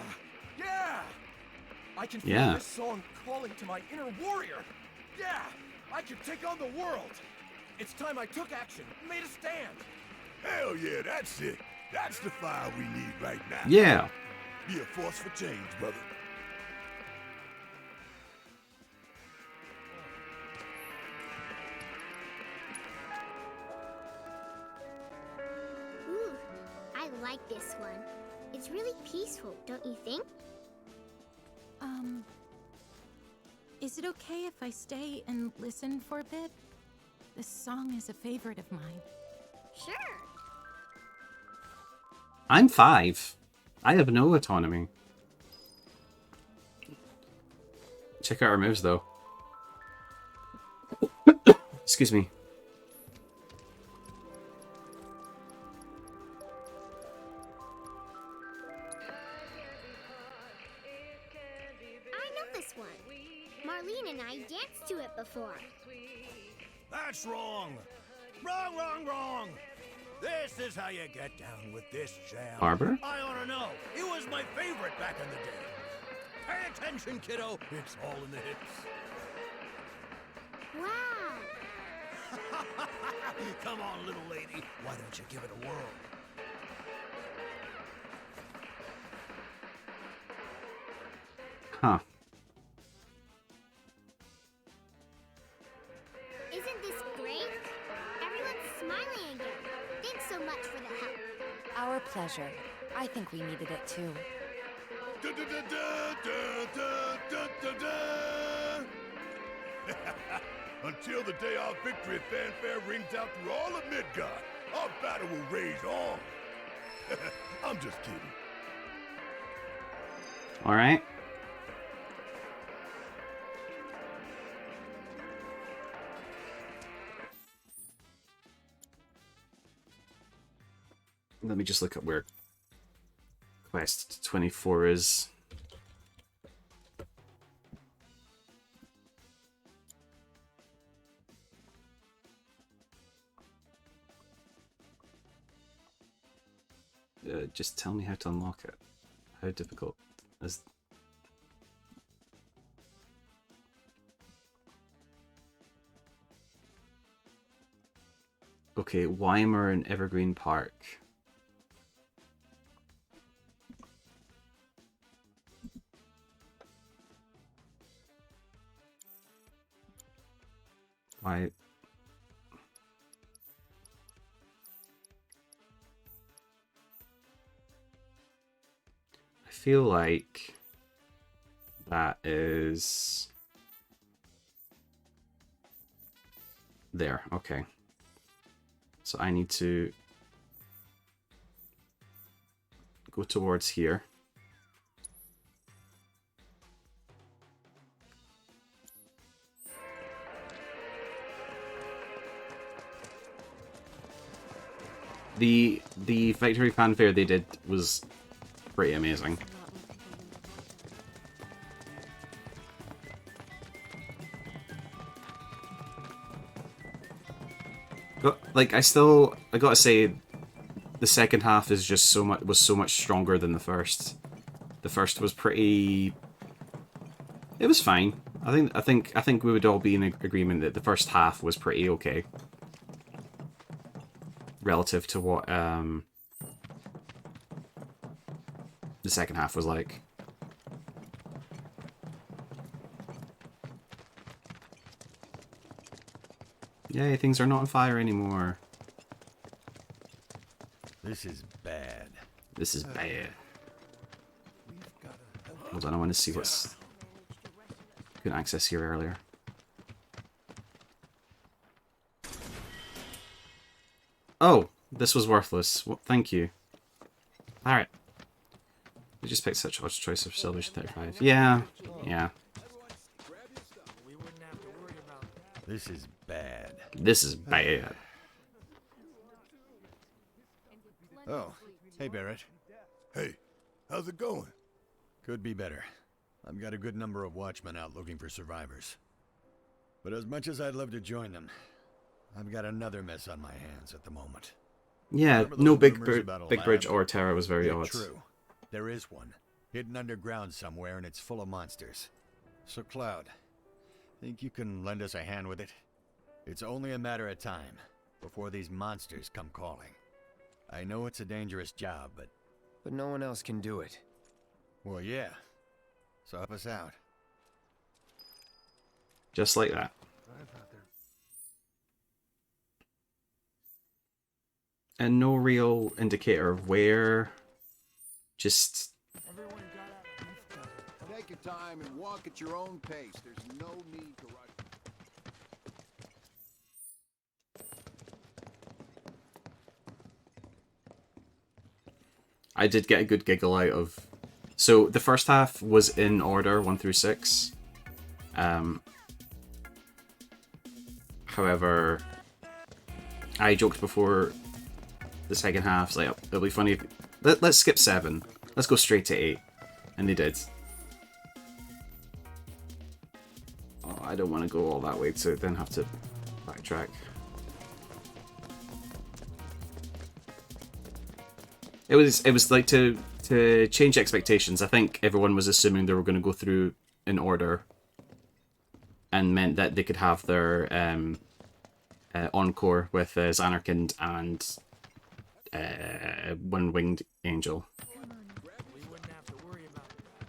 yeah! I can feel
Yeah.
this song calling to my inner warrior. Yeah, I can take on the world. It's time I took action, made a stand.
Hell yeah, that's it. That's the fire we need right now.
Yeah.
Be a force for change, brother.
Ooh, I like this one. It's really peaceful, don't you think?
Is it okay if I stay and listen for a bit? This song is a favorite of mine.
Sure.
I'm 5. I have no autonomy. Check out our moves, though. Excuse me.
I know this one. Marlene and I danced to it before.
That's wrong. Wrong, wrong, wrong. This is how you get down with this jam.
Arbor?
I ought to know. It was my favorite back in the day. Pay attention, kiddo. It's all in the hits.
Wow.
Come on, little lady. Why don't you give it a whirl?
Huh.
Isn't this great? Everyone's smiling again. Thanks so much for the help.
Our pleasure. I think we needed it too.
Until the day our victory fanfare rings out through all of Midgard, our battle will rage on. I'm just kidding.
Alright. Let me just look at where quest 24 is. Just tell me how to unlock it. How difficult is... Okay, Weimar and Evergreen Park. Why? I feel like that is there. Okay. So I need to go towards here. The victory fanfare they did was pretty amazing. But like I gotta say the second half is just so much stronger than the first. The first was pretty, it was fine. I think we would all be in agreement that the first half was pretty okay. Relative to what the second half was like. Yay, things are not on fire anymore.
This is bad.
This is bad. Hold on, I want to see what's... Couldn't access here earlier. Oh, this was worthless. Well, thank you. Alright. We just picked such a choice of Salvation 35. Yeah, yeah.
This is bad.
This is bad.
Oh, hey Barrett.
Hey, how's it going?
Could be better. I've got a good number of watchmen out looking for survivors. But as much as I'd love to join them, I've got another mess on my hands at the moment.
Yeah,
Remember
no
those
big
rumors about a
bridge
lab?
or terror was very
Yeah,
odd.
True. There is one. Hidden underground somewhere, and it's full of monsters. So, Cloud, think you can lend us a hand with it? It's only a matter of time before these monsters come calling. I know it's a dangerous job, but...
But no one else can do it.
Well, yeah. So help us out.
Just like that. And no real indicator of where. Just...
Take your time and walk at your own pace. There's no need to rush.
I did get a good giggle out of... So, the first half was in order, 1 through 6. However, I joked before the second half, like, it'll be funny if... Let's skip 7. Let's go straight to 8. And they did. Oh, I don't want to go all that way to then have to backtrack. It was like to change expectations. I think everyone was assuming they were going to go through in order, and meant that they could have their encore with Zanarkand and One-Winged Angel.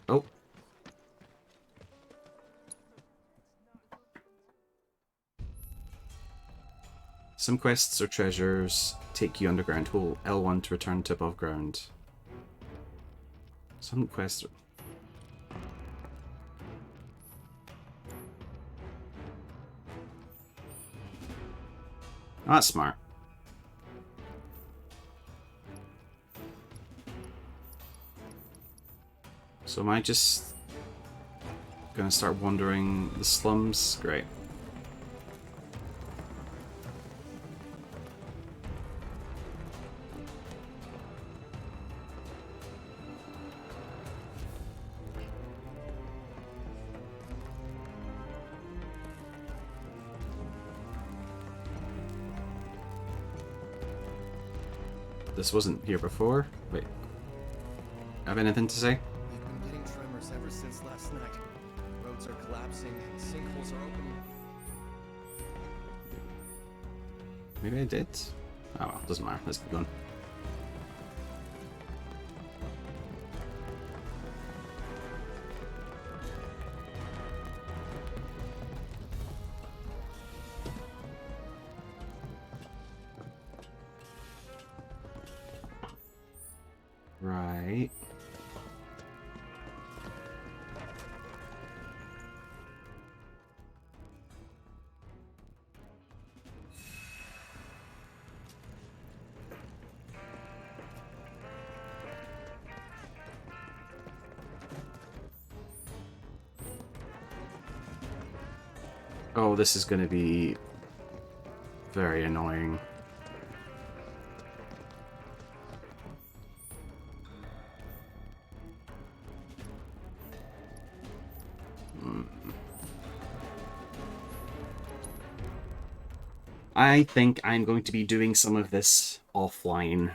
Oh. Some quests or treasures take you underground. Hold L1 to return to above ground. Some quest. Oh, that's smart. So am I just gonna start wandering the slums? Great. This wasn't here before. Wait. Have anything to say?
We've been getting tremors ever since last night. Roads are collapsing and sinkholes are opening.
Maybe I did? Oh well, doesn't matter. Let's keep going. Right. Oh, this is going to be very annoying. I think I'm going to be doing some of this offline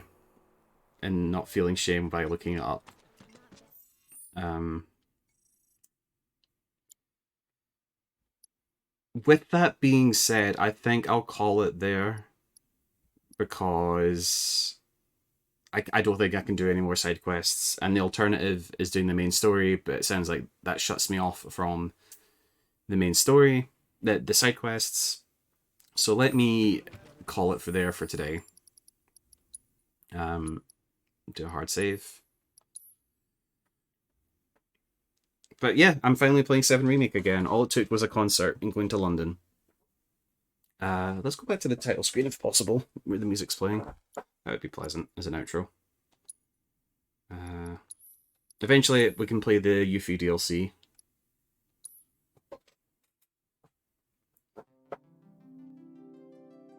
and not feeling shame by looking it up. With that being said, I think I'll call it there because I don't think I can do any more side quests, and the alternative is doing the main story, but it sounds like that shuts me off from the main story, the side quests. So let me call it for there for today. Do a hard save. But yeah, I'm finally playing VII Remake again. All it took was a concert and going to London. Let's go back to the title screen if possible, where the music's playing. That would be pleasant as an outro. Eventually we can play the Yuffie DLC.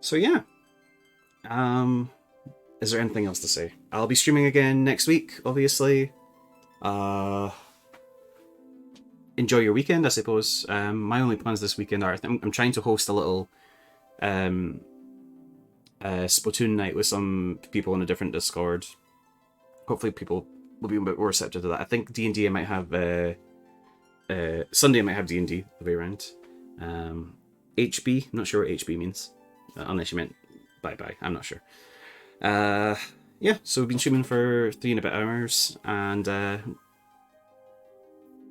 So yeah. Is there anything else to say? I'll be streaming again next week, obviously. Enjoy your weekend, I suppose. My only plans this weekend are I'm trying to host a little Splatoon night with some people in a different Discord. Hopefully people will be a bit more receptive to that. I think D&D I might have Sunday I might have D&D the way around. HB, I'm not sure what HB means. Unless you meant bye-bye, I'm not sure. Yeah, so we've been streaming for 3 and a bit hours, and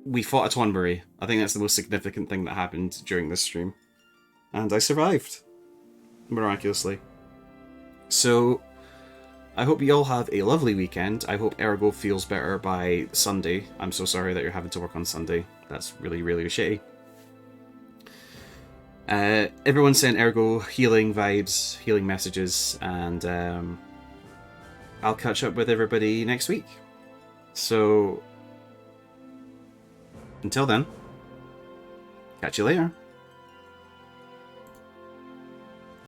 we fought a Tonberry. I think that's the most significant thing that happened during this stream. And I survived. Miraculously. So, I hope you all have a lovely weekend. I hope Ergo feels better by Sunday. I'm so sorry that you're having to work on Sunday. That's really, really shitty. Everyone sent Ergo healing vibes, healing messages, and I'll catch up with everybody next week. So, until then, catch you later.